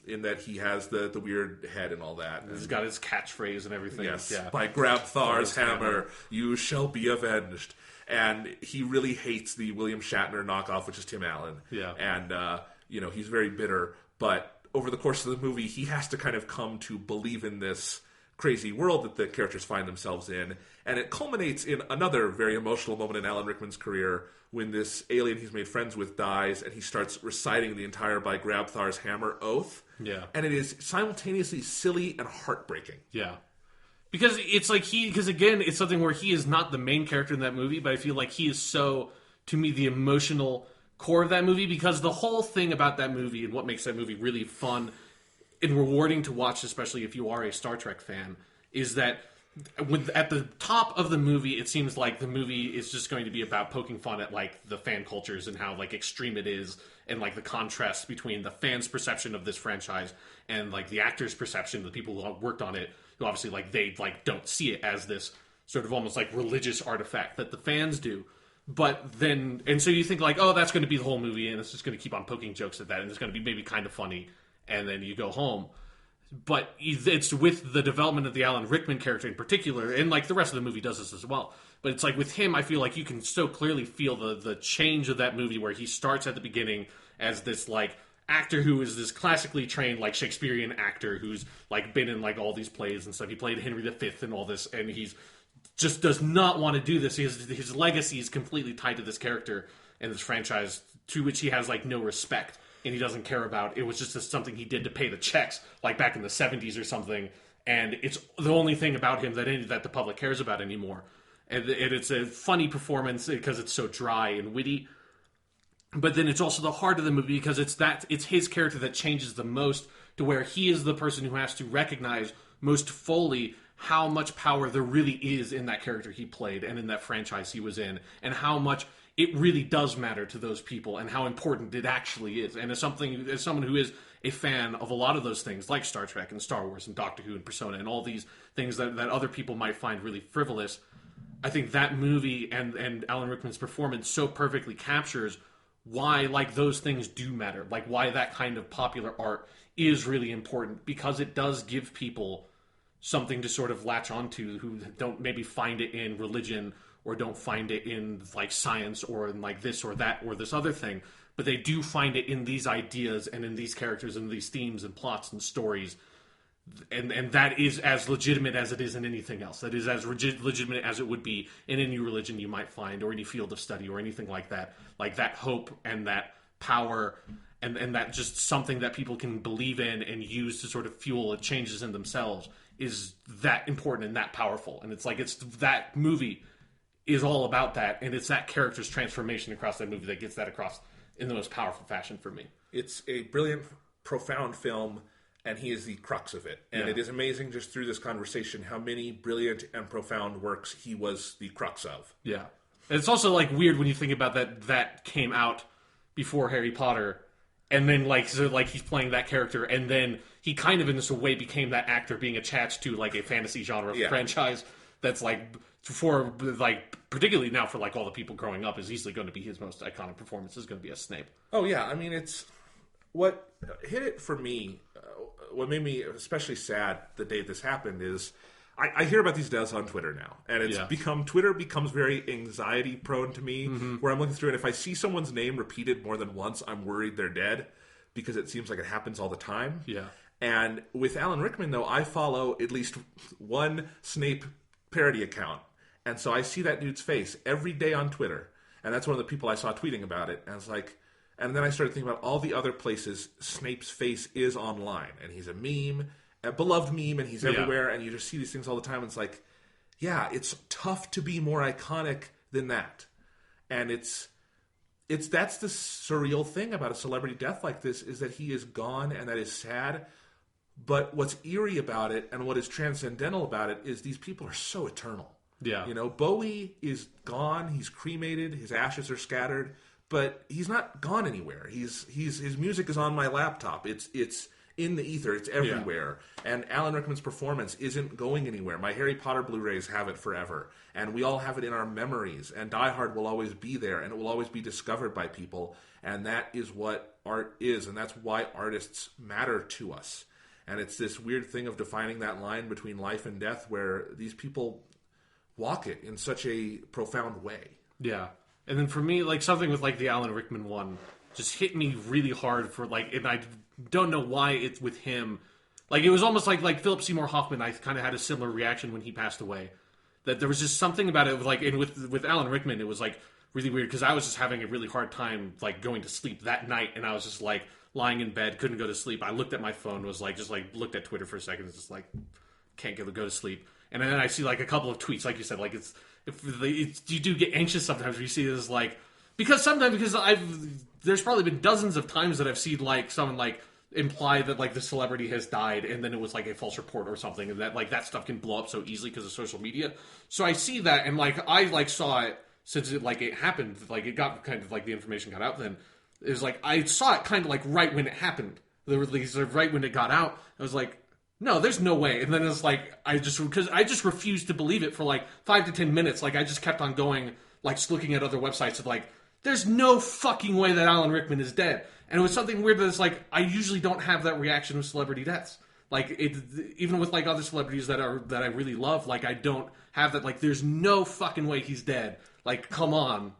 in that he has the weird head and all that. He's got his catchphrase and everything. Yes. Yeah. By Grabthar's hammer, you shall be avenged. And he really hates the William Shatner knockoff, which is Tim Allen. Yeah. And, he's very bitter. But over the course of the movie, he has to kind of come to believe in this crazy world that the characters find themselves in. And it culminates in another very emotional moment in Alan Rickman's career when this alien he's made friends with dies and he starts reciting the entire by Grabthar's hammer oath. Yeah. And it is simultaneously silly and heartbreaking. Yeah. Because it's like again, it's something where he is not the main character in that movie, but I feel like he is so, to me, the emotional core of that movie, because the whole thing about that movie and what makes that movie really fun and rewarding to watch, especially if you are a Star Trek fan, is that at the top of the movie, it seems like the movie is just going to be about poking fun at like the fan cultures and how like extreme it is, and like the contrast between the fans' perception of this franchise and like the actors' perception, the people who worked on it, who obviously like they like don't see it as this sort of almost like religious artifact that the fans do. But then, and so you think like, oh, that's going to be the whole movie, and it's just going to keep on poking jokes at that, and it's going to be maybe kind of funny, and then you go home. But it's with the development of the Alan Rickman character in particular, and like the rest of the movie does this as well. But it's like with him, I feel like you can so clearly feel the change of that movie, where he starts at the beginning as this like actor who is this classically trained like Shakespearean actor who's like been in like all these plays and stuff. He played Henry V and all this, and he's just does not want to do this. His legacy is completely tied to this character and this franchise, to which he has like no respect, and he doesn't care about. It was just something he did to pay the checks, like back in the 70s or something, and it's the only thing about him that the public cares about anymore. And it's a funny performance because it's so dry and witty, but then it's also the heart of the movie because it's his character that changes the most, to where he is the person who has to recognize most fully how much power there really is in that character he played and in that franchise he was in, and how much it really does matter to those people and how important it actually is. And as someone who is a fan of a lot of those things, like Star Trek and Star Wars and Doctor Who and Persona and all these things that other people might find really frivolous, I think that movie and Alan Rickman's performance so perfectly captures why like those things do matter, like why that kind of popular art is really important, because it does give people something to sort of latch onto who don't maybe find it in religion or don't find it in like science or in like this or that or this other thing, but they do find it in these ideas and in these characters and these themes and plots and stories, and that is as legitimate as it is in anything else. That is as legitimate as it would be in any religion you might find or any field of study or anything like that hope and that power and that just something that people can believe in and use to sort of fuel changes in themselves is that important and that powerful. And it's like, it's that movie is all about that, and it's that character's transformation across that movie that gets that across in the most powerful fashion for me. It's a brilliant, profound film, and he is the crux of it. And it is amazing just through this conversation how many brilliant and profound works he was the crux of. Yeah. And it's also like weird when you think about that came out before Harry Potter, and then like he's playing that character, and then he kind of in this way became that actor being attached to like a fantasy genre franchise that's like, for like particularly now for like all the people growing up, is easily going to be his most iconic performance is going to be as Snape. Oh yeah, I mean, it's what hit it for me. What made me especially sad the day this happened is I hear about these deaths on Twitter now, and it's Twitter becomes very anxiety prone to me, where I'm looking through, and if I see someone's name repeated more than once, I'm worried they're dead, because it seems like it happens all the time. Yeah. And with Alan Rickman, though, I follow at least one Snape parody account, And so I see that dude's face every day on Twitter. And that's one of the people I saw tweeting about it. And I was like, and then I started thinking about all the other places Snape's face is online. And he's a meme, a beloved meme, and he's everywhere. And you just see these things all the time. And it's like, yeah, it's tough to be more iconic than that. And that's the surreal thing about a celebrity death like this, is that he is gone, and that is sad. But what's eerie about it and what is transcendental about it is these people are so eternal. Yeah. You know, Bowie is gone. He's cremated. His ashes are scattered. But he's not gone anywhere. His music is on my laptop. It's in the ether. It's everywhere. Yeah. And Alan Rickman's performance isn't going anywhere. My Harry Potter Blu-rays have it forever. And we all have it in our memories. And Die Hard will always be there. And it will always be discovered by people. And that is what art is. And that's why artists matter to us. And it's this weird thing of defining that line between life and death, where these people walk it in such a profound way. Yeah. And then for me, like, something with, like, the Alan Rickman one just hit me really hard for, like, and I don't know why it's with him. Like, it was almost like Philip Seymour Hoffman, I kind of had a similar reaction when he passed away. That there was just something about it, like, and with Alan Rickman, it was, like, really weird, because I was just having a really hard time, like, going to sleep that night, and I was just, like, lying in bed, couldn't go to sleep. I looked at my phone, was, like, just, like, looked at Twitter for a second, it's just, like, can't go to sleep. And then I see, like, a couple of tweets, like you said, like, you do get anxious sometimes when you see this, like, because there's probably been dozens of times that I've seen, like, someone, like, imply that, like, the celebrity has died, and then it was, like, a false report or something, and that, like, that stuff can blow up so easily because of social media. So I see that, and, like, I, like, saw it since it, like, it happened, like, it got kind of, like, the information got out then. It was, like, I saw it kind of, like, right when it happened. The release, right when it got out. I was like, no, there's no way. And then it's like, because I just refused to believe it for like 5 to 10 minutes. Like, I just kept on going, like, looking at other websites of like, there's no fucking way that Alan Rickman is dead. And it was something weird that it's like, I usually don't have that reaction with celebrity deaths. Like, even with like other celebrities that I really love, like, I don't have that, like, there's no fucking way he's dead. Like, come on.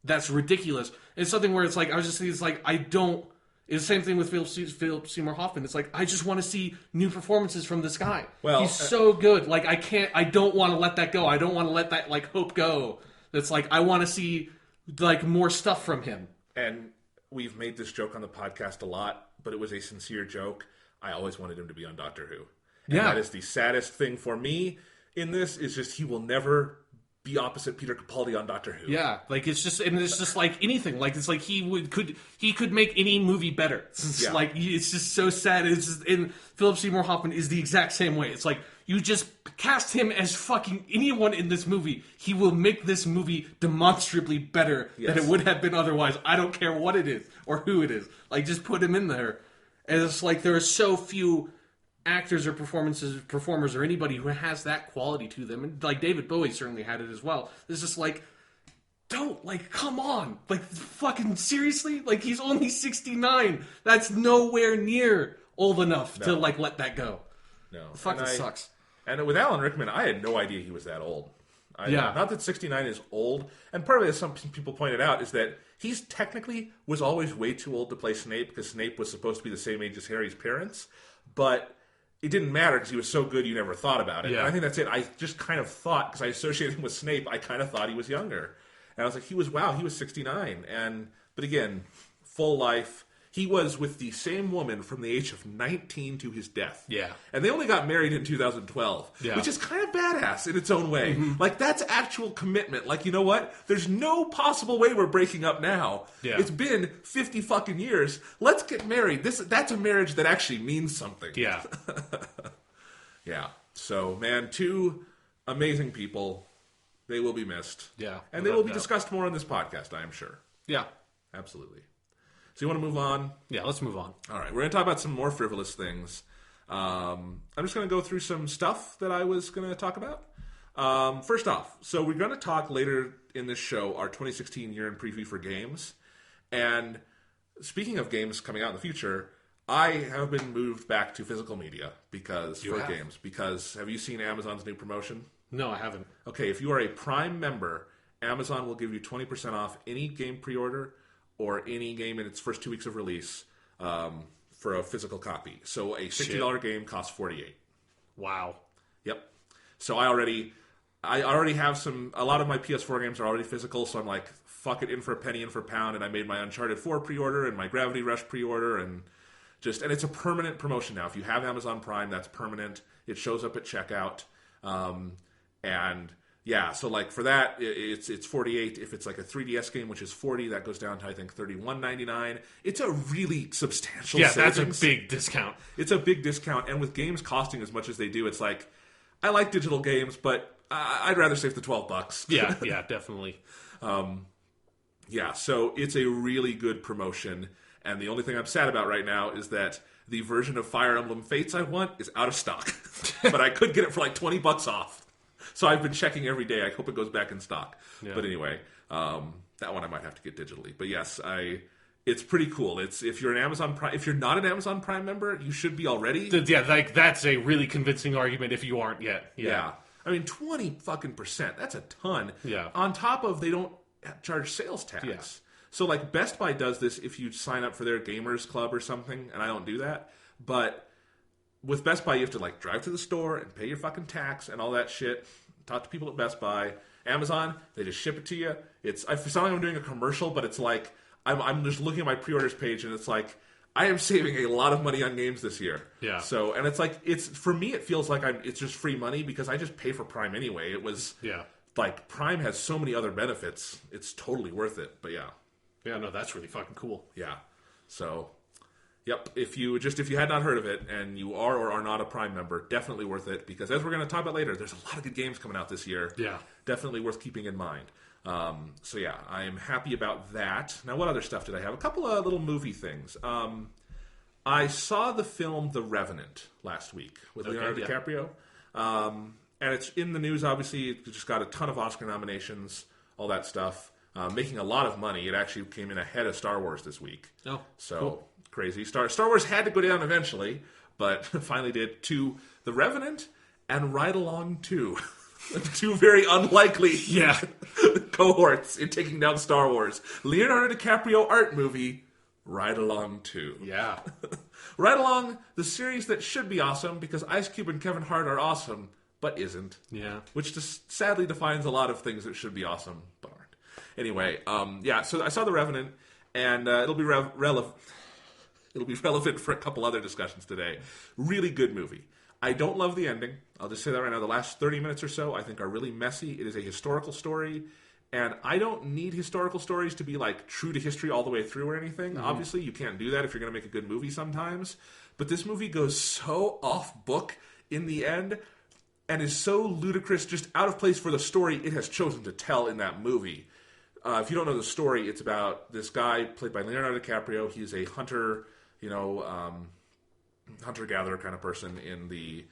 That's ridiculous. And it's something where it's like, I was just thinking, it's like, it's the same thing with Philip Seymour Hoffman. It's like, I just want to see new performances from this guy. Well, he's so good. Like, I don't want to let that go. I don't want to let that, like, hope go. It's like, I want to see, like, more stuff from him. And we've made this joke on the podcast a lot, but it was a sincere joke. I always wanted him to be on Doctor Who. And that is the saddest thing for me in this, is just he will never be opposite Peter Capaldi on Doctor Who. Yeah, like, it's just like anything. Like, it's like he could make any movie better. It's like, it's just so sad. It's just, and Philip Seymour Hoffman is the exact same way. It's like, you just cast him as fucking anyone in this movie, he will make this movie demonstrably better than it would have been otherwise. I don't care what it is or who it is. Like, just put him in there. And it's like, there are so few actors or performers or anybody who has that quality to them. And like, David Bowie certainly had it as well. It's just like, come on. Like, fucking seriously? Like, he's only 69. That's nowhere near old enough to, like, let that go. No. It fucking sucks. And with Alan Rickman, I had no idea he was that old. Not that 69 is old. And part of it, as some people pointed out, is that he's technically was always way too old to play Snape, because Snape was supposed to be the same age as Harry's parents. But it didn't matter because he was so good you never thought about it. Yeah. And I think that's it. I just kind of thought, because I associated him with Snape, I kind of thought he was younger. And I was like, he was 69. But again, full life. He was with the same woman from the age of 19 to his death. Yeah. And they only got married in 2012, which is kind of badass in its own way. Mm-hmm. Like, that's actual commitment. Like, you know what? There's no possible way we're breaking up now. Yeah. It's been 50 fucking years. Let's get married. That's a marriage that actually means something. Yeah. Yeah. So, man, two amazing people. They will be missed. Yeah. And they will be discussed more on this podcast, I am sure. Yeah. Absolutely. So you want to move on? Yeah, let's move on. All right, we're going to talk about some more frivolous things. I'm just going to go through some stuff that I was going to talk about. First off, so we're going to talk later in this show our 2016 year in preview for games. And speaking of games coming out in the future, I have been moved back to physical media games. Because have you seen Amazon's new promotion? No, I haven't. Okay, if you are a Prime member, Amazon will give you 20% off any game pre-order or any game in its first 2 weeks of release for a physical copy. So a $60 game costs $48. Wow. Yep. So I I already have a lot of my PS4 games are already physical, so I'm like, fuck it, in for a penny, in for a pound, and I made my Uncharted 4 pre-order and my Gravity Rush pre-order, and it's a permanent promotion now. If you have Amazon Prime, that's permanent. It shows up at checkout, and yeah, so like for that, it's $48. If it's like a 3DS game, which is $40, that goes down to I think $31.99. It's a really substantial savings. That's a big discount. It's a big discount, and with games costing as much as they do, it's like, I like digital games, but I'd rather save the $12. Yeah, definitely. Yeah, so it's a really good promotion, and the only thing I'm sad about right now is that the version of Fire Emblem Fates I want is out of stock. But I could get it for like $20 off. So I've been checking every day. I hope it goes back in stock. Yeah. But anyway, that one I might have to get digitally. But yes, it's pretty cool. If you're not an Amazon Prime member, you should be already. Yeah, like that's a really convincing argument if you aren't yet. Yeah. I mean, 20%. That's a ton. Yeah. On top of they don't charge sales tax. Yeah. So like Best Buy does this if you sign up for their gamers club or something, and I don't do that. But with Best Buy, you have to like drive to the store and pay your fucking tax and all that shit. Talk to people at Best Buy. Amazon, they just ship it to you. I sound like I'm doing a commercial, but it's like I'm just looking at my pre-orders page and it's like I am saving a lot of money on games this year. Yeah. So, and it's like for me it feels like it's just free money because I just pay for Prime anyway. It was like Prime has so many other benefits. It's totally worth it. But yeah. Yeah, no, that's really fucking cool. Yeah. So, yep. If you had not heard of it and you are or are not a Prime member, definitely worth it because as we're going to talk about later, there's a lot of good games coming out this year. Yeah. Definitely worth keeping in mind. So yeah, I am happy about that. Now, what other stuff did I have? A couple of little movie things. I saw the film The Revenant last week with Leonardo DiCaprio. And it's in the news, obviously. It just got a ton of Oscar nominations, all that stuff. Making a lot of money. It actually came in ahead of Star Wars this week. Oh, so cool. Crazy. Star Wars had to go down eventually, but finally did. To The Revenant and Ride Along 2. Two very unlikely cohorts in taking down Star Wars. Leonardo DiCaprio art movie, Ride Along 2. Yeah. Ride Along, the series that should be awesome because Ice Cube and Kevin Hart are awesome, but isn't. Yeah. Which just sadly defines a lot of things that should be awesome, but aren't. Anyway, so I saw The Revenant, and it'll be relevant for a couple other discussions today. Really good movie. I don't love the ending. I'll just say that right now. The last 30 minutes or so I think are really messy. It is a historical story, and I don't need historical stories to be like true to history all the way through or anything. Mm-hmm. Obviously, you can't do that if you're going to make a good movie sometimes. But this movie goes so off book in the end and is so ludicrous, just out of place for the story it has chosen to tell in that movie. If you don't know the story, it's about this guy played by Leonardo DiCaprio. He's a hunter, hunter-gatherer kind of person in the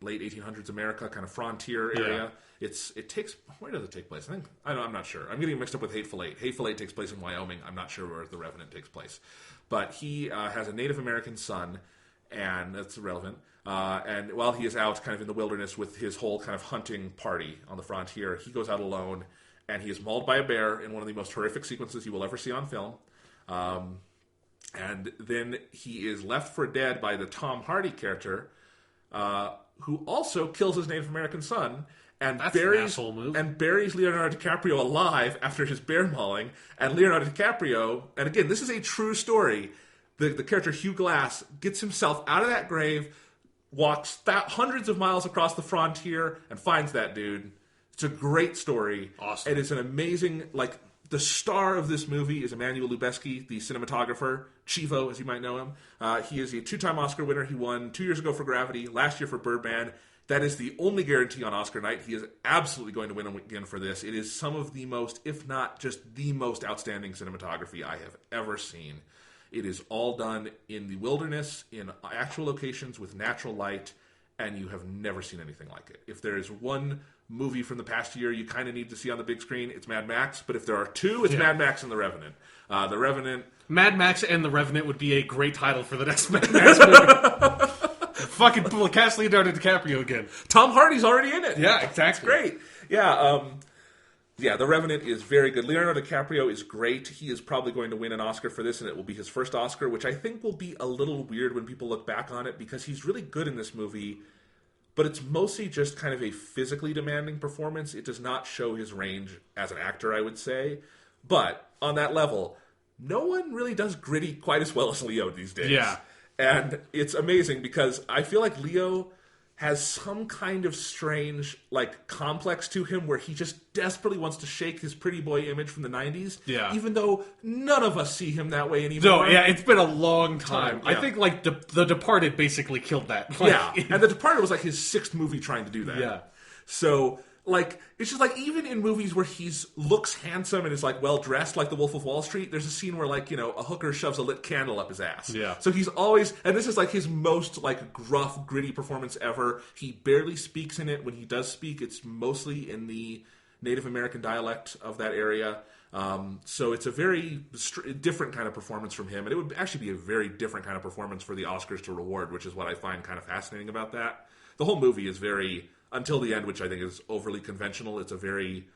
late 1800s America, kind of frontier area. Yeah. Where does it take place? I'm not sure. I'm getting mixed up with Hateful Eight. Hateful Eight takes place in Wyoming. I'm not sure where The Revenant takes place. But he has a Native American son, and that's irrelevant. And while he is out kind of in the wilderness with his whole kind of hunting party on the frontier, he goes out alone, and he is mauled by a bear in one of the most horrific sequences you will ever see on film. And then he is left for dead by the Tom Hardy character, who also kills his Native American son and buries Leonardo DiCaprio alive after his bear mauling. And Leonardo DiCaprio, and again, this is a true story, the character Hugh Glass gets himself out of that grave, walks hundreds of miles across the frontier, and finds that dude. It's a great story. Awesome. And it's an amazing, the star of this movie is Emmanuel Lubezki, the cinematographer, Chivo, as you might know him. He is a 2-time Oscar winner. He won 2 years ago for Gravity, last year for Birdman. That is the only guarantee on Oscar night. He is absolutely going to win again for this. It is some of the most, if not just the most outstanding cinematography I have ever seen. It is all done in the wilderness, in actual locations with natural light, and you have never seen anything like it. If there is one movie from the past year you kind of need to see on the big screen, it's Mad Max. But if there are two, it's Mad Max and The Revenant. The Revenant... Mad Max and The Revenant would be a great title for the next Mad Max movie. Fucking cast Leonardo DiCaprio again. Tom Hardy's already in it. Yeah, exactly. It's great. Yeah, The Revenant is very good. Leonardo DiCaprio is great. He is probably going to win an Oscar for this, and it will be his first Oscar, which I think will be a little weird when people look back on it, because he's really good in this movie, but it's mostly just kind of a physically demanding performance. It does not show his range as an actor, I would say. But on that level, no one really does gritty quite as well as Leo these days. Yeah. And it's amazing because I feel like Leo has some kind of strange, like, complex to him where he just desperately wants to shake his pretty boy image from the 90s. Yeah. Even though none of us see him that way anymore. No, yeah, it's been a long time. Yeah. I think, like, The Departed basically killed that. Like, Yeah, and The Departed was like his 6th movie trying to do that. Yeah. So, like, it's just like, even in movies where looks handsome and is, like, well-dressed, like The Wolf of Wall Street, there's a scene where, like, a hooker shoves a lit candle up his ass. Yeah. So he's always, and this is, like, his most, like, gruff, gritty performance ever. He barely speaks in it. When he does speak, it's mostly in the Native American dialect of that area. So it's a very different kind of performance from him, and it would actually be a very different kind of performance for the Oscars to reward, which is what I find kind of fascinating about that. The whole movie is very, until the end, which I think is overly conventional, it's a very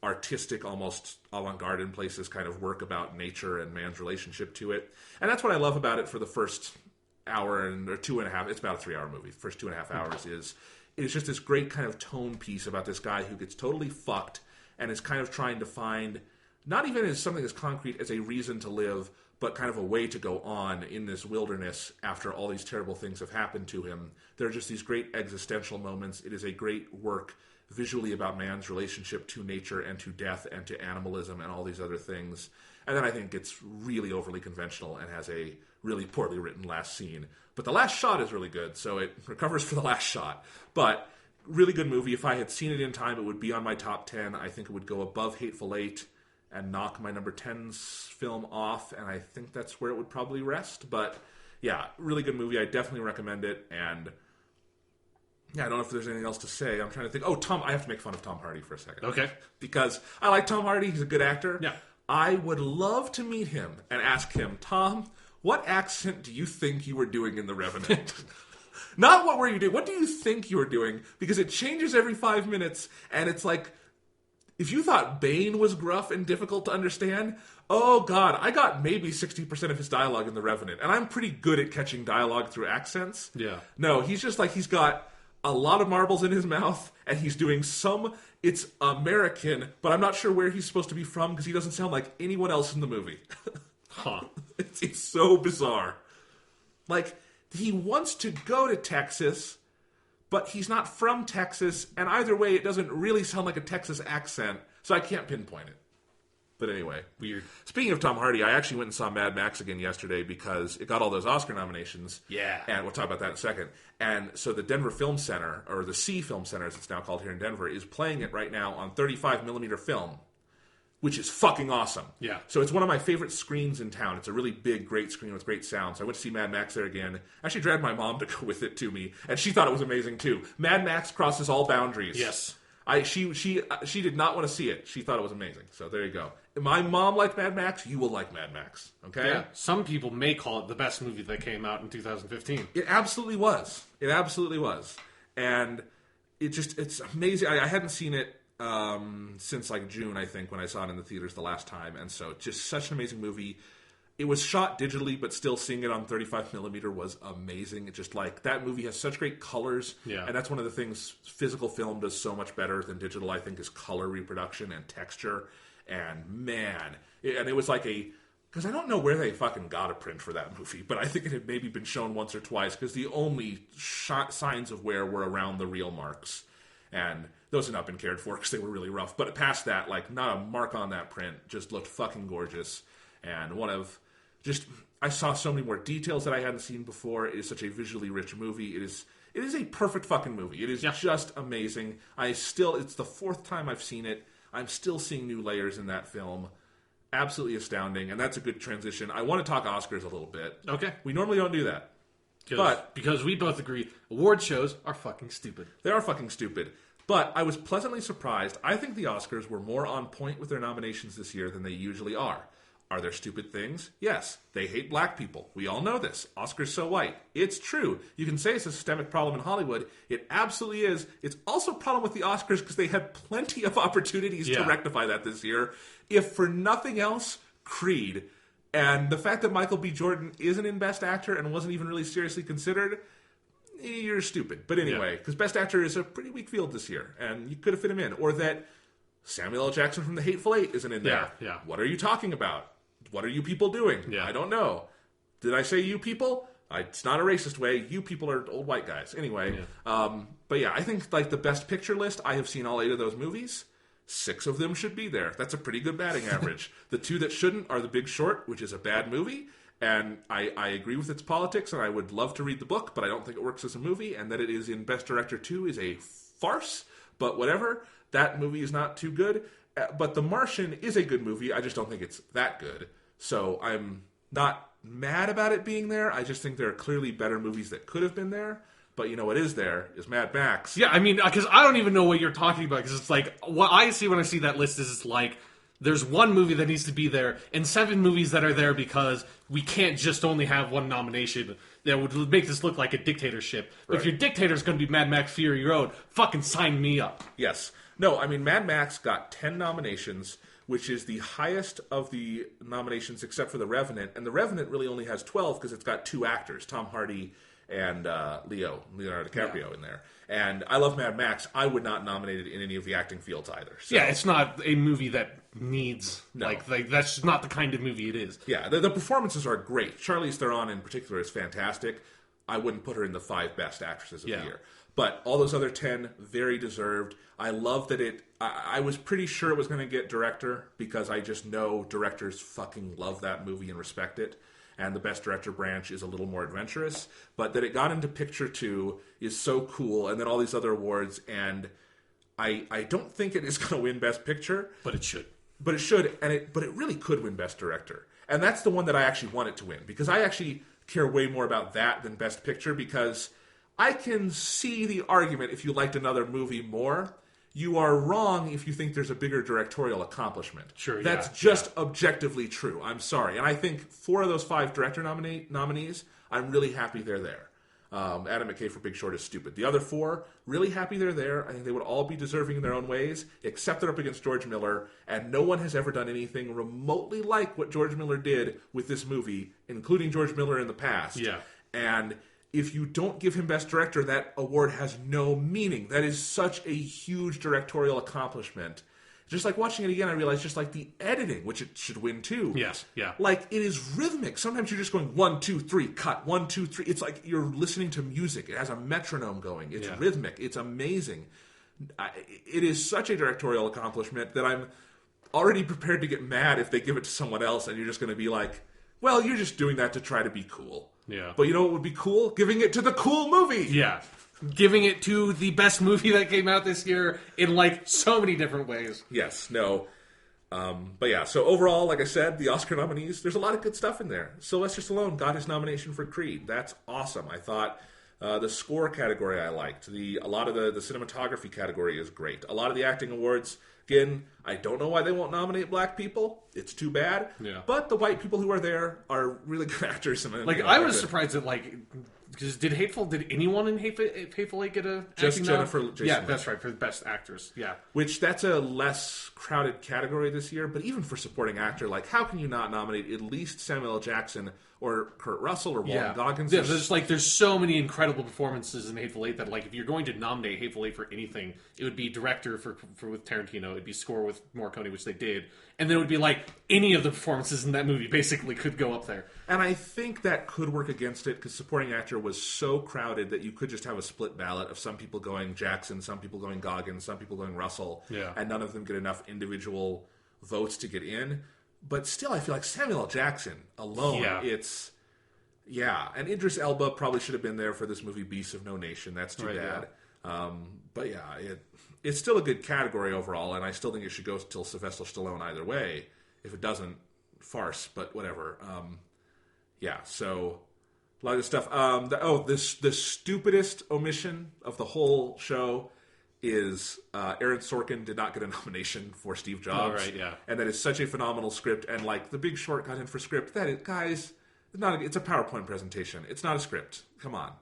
artistic, almost avant-garde in places kind of work about nature and man's relationship to it. And that's what I love about it for the first hour or 2.5, it's about a 3-hour movie. The first 2.5 hours is just this great kind of tone piece about this guy who gets totally fucked and is kind of trying to find, not even as something as concrete as a reason to live, but kind of a way to go on in this wilderness after all these terrible things have happened to him. There are just these great existential moments. It is a great work visually about man's relationship to nature and to death and to animalism and all these other things. And then I think it's really overly conventional and has a really poorly written last scene. But the last shot is really good, so it recovers for the last shot. But really good movie. If I had seen it in time, it would be on my top 10. I think it would go above Hateful Eight and knock my number 10's film off, and I think that's where it would probably rest. But yeah, really good movie. I definitely recommend it, and yeah, I don't know if there's anything else to say. I'm trying to think. Oh, I have to make fun of Tom Hardy for a second. Okay. Because I like Tom Hardy. He's a good actor. Yeah. I would love to meet him and ask him, Tom, what accent do you think you were doing in The Revenant? Not what were you doing. What do you think you were doing? Because it changes every 5 minutes, and it's like, if you thought Bane was gruff and difficult to understand, oh God, I got maybe 60% of his dialogue in The Revenant, and I'm pretty good at catching dialogue through accents. Yeah. No, he's just like, he's got a lot of marbles in his mouth, and he's doing it's American, but I'm not sure where he's supposed to be from because he doesn't sound like anyone else in the movie. Huh. It's so bizarre. Like, he wants to go to Texas, but he's not from Texas, and either way, it doesn't really sound like a Texas accent, so I can't pinpoint it. But anyway. Weird. Speaking of Tom Hardy, I actually went and saw Mad Max again yesterday because it got all those Oscar nominations. Yeah. And we'll talk about that in a second. And so the Denver Film Center, or the C Film Center as it's now called here in Denver, is playing it right now on 35mm film, which is fucking awesome. Yeah. So it's one of my favorite screens in town. It's a really big, great screen with great sound. So I went to see Mad Max there again. Actually dragged my mom to go with it to me, and she thought it was amazing too. Mad Max crosses all boundaries. Yes. She did not want to see it. She thought it was amazing. So there you go. My mom liked Mad Max. You will like Mad Max. Okay? Yeah. Some people may call it the best movie that came out in 2015. It absolutely was. It absolutely was. And it's amazing. I hadn't seen it since like June, I think, when I saw it in the theaters the last time. And so just such an amazing movie. It was shot digitally, but still seeing it on 35mm was amazing. It just like, that movie has such great colors. Yeah. And that's one of the things physical film does so much better than digital, I think, is color reproduction and texture. And man, and it was like because I don't know where they fucking got a print for that movie, but I think it had maybe been shown once or twice because the only signs of wear were around the real marks. And those had not been cared for because they were really rough. But past that, like, not a mark on that print. Just looked fucking gorgeous. And I saw so many more details that I hadn't seen before. It is such a visually rich movie. It is a perfect fucking movie. It is just amazing. It's the 4th time I've seen it. I'm still seeing new layers in that film. Absolutely astounding. And that's a good transition. I want to talk Oscars a little bit. Okay. We normally don't do that. Because we both agree, award shows are fucking stupid. They are fucking stupid. But I was pleasantly surprised. I think the Oscars were more on point with their nominations this year than they usually are. Are there stupid things? Yes. They hate black people. We all know this. Oscars so white. It's true. You can say it's a systemic problem in Hollywood. It absolutely is. It's also a problem with the Oscars because they had plenty of opportunities to rectify that this year. If for nothing else, Creed. And the fact that Michael B. Jordan isn't in Best Actor and wasn't even really seriously considered, you're stupid. But anyway, because Best Actor is a pretty weak field this year, and you could have fit him in. Or that Samuel L. Jackson from The Hateful Eight isn't in there. Yeah. What are you talking about? What are you people doing? Yeah. I don't know. Did I say you people? It's not a racist way. You people are old white guys. Anyway, but yeah, I think like the Best Picture list, I have seen all 8 of those movies. 6 of them should be there. That's a pretty good batting average. The 2 that shouldn't are The Big Short, which is a bad movie, and I agree with its politics, and I would love to read the book, but I don't think it works as a movie, and that it is in Best Director 2 is a farce, but whatever. That movie is not too good. But The Martian is a good movie. I just don't think it's that good. So I'm not mad about it being there. I just think there are clearly better movies that could have been there. But you know what is there is Mad Max. Yeah, I mean, because I don't even know what you're talking about. Because it's like, what I see when I see that list is it's like, there's one movie that needs to be there, and 7 movies that are there because we can't just only have one nomination that would make this look like a dictatorship. But if your dictator is going to be Mad Max Fury Road, fucking sign me up. Yes. No, I mean, Mad Max got 10 nominations, which is the highest of the nominations except for The Revenant. And The Revenant really only has 12 because it's got 2 actors, Tom Hardy and Leonardo DiCaprio in there. And I love Mad Max. I would not nominate it in any of the acting fields either. So. Yeah, it's not a movie that needs, like that's just not the kind of movie it is. Yeah, the performances are great. Charlize Theron in particular is fantastic. I wouldn't put her in the 5 best actresses of the year. But all those other 10, very deserved. I love that I was pretty sure it was going to get director because I just know directors fucking love that movie and respect it. And the Best Director branch is a little more adventurous. But that it got into Picture 2 is so cool. And then all these other awards. And I don't think it is going to win Best Picture. But it should. But it should. But it really could win Best Director. And that's the one that I actually want it to win. Because I actually care way more about that than Best Picture. Because I can see the argument if you liked another movie more. You are wrong if you think there's a bigger directorial accomplishment. Sure, That's just objectively true. I'm sorry. And I think 4 of those 5 director nominees, I'm really happy they're there. Adam McKay for Big Short is stupid. The other 4, really happy they're there. I think they would all be deserving in their own ways, except they're up against George Miller, and no one has ever done anything remotely like what George Miller did with this movie, including George Miller in the past. Yeah. And if you don't give him Best Director, that award has no meaning. That is such a huge directorial accomplishment. Just like watching it again, I realized just like the editing, which it should win too. Yes, yeah. Like, it is rhythmic. Sometimes you're just going 1, 2, 3, cut, 1, 2, 3. It's like you're listening to music. It has a metronome going. It's rhythmic. It's amazing. It is such a directorial accomplishment that I'm already prepared to get mad if they give it to someone else and you're just going to be like, well, you're just doing that to try to be cool. Yeah. But you know what would be cool? Giving it to the cool movie. Yeah. Giving it to the best movie that came out this year in, like, so many different ways. Yes, no. But yeah, so overall, like I said, the Oscar nominees, there's a lot of good stuff in there. Sylvester Stallone got his nomination for Creed. That's awesome. I thought the score category I liked. A lot of the cinematography category is great. A lot of the acting awards, again, I don't know why they won't nominate black people. It's too bad. Yeah. But the white people who are there are really good actors. And like, I was surprised that, like, because did anyone in Hateful Eight get a just acting Jennifer nom? Jason Yeah, Leigh. that's right, for the best actress. Yeah. Which, that's a less crowded category this year, but even for supporting actor, like, how can you not nominate at least Samuel L. Jackson or Kurt Russell or Walton Goggins? Yeah, there's so many incredible performances in Hateful Eight that, like, if you're going to nominate Hateful Eight for anything, it would be director for with Tarantino, it'd be score with Morricone, which they did, and then it would be like any of the performances in that movie basically could go up there. And I think that could work against it because supporting actor was so crowded that you could just have a split ballot of some people going Jackson, some people going Goggins, some people going Russell, and none of them get enough individual votes to get in. But still, I feel like Samuel L. Jackson alone, and Idris Elba probably should have been there for this movie Beasts of No Nation. That's too bad. Yeah. But yeah, it's still a good category overall, and I still think it should go till Sylvester Stallone either way. If it doesn't, farce, but whatever. Yeah, so a lot of good stuff. The stupidest omission of the whole show is Aaron Sorkin did not get a nomination for Steve Jobs. Oh, right, yeah. And that is such a phenomenal script. And, like, The Big Short got in for script. That is, guys, it's a PowerPoint presentation. It's not a script. Come on.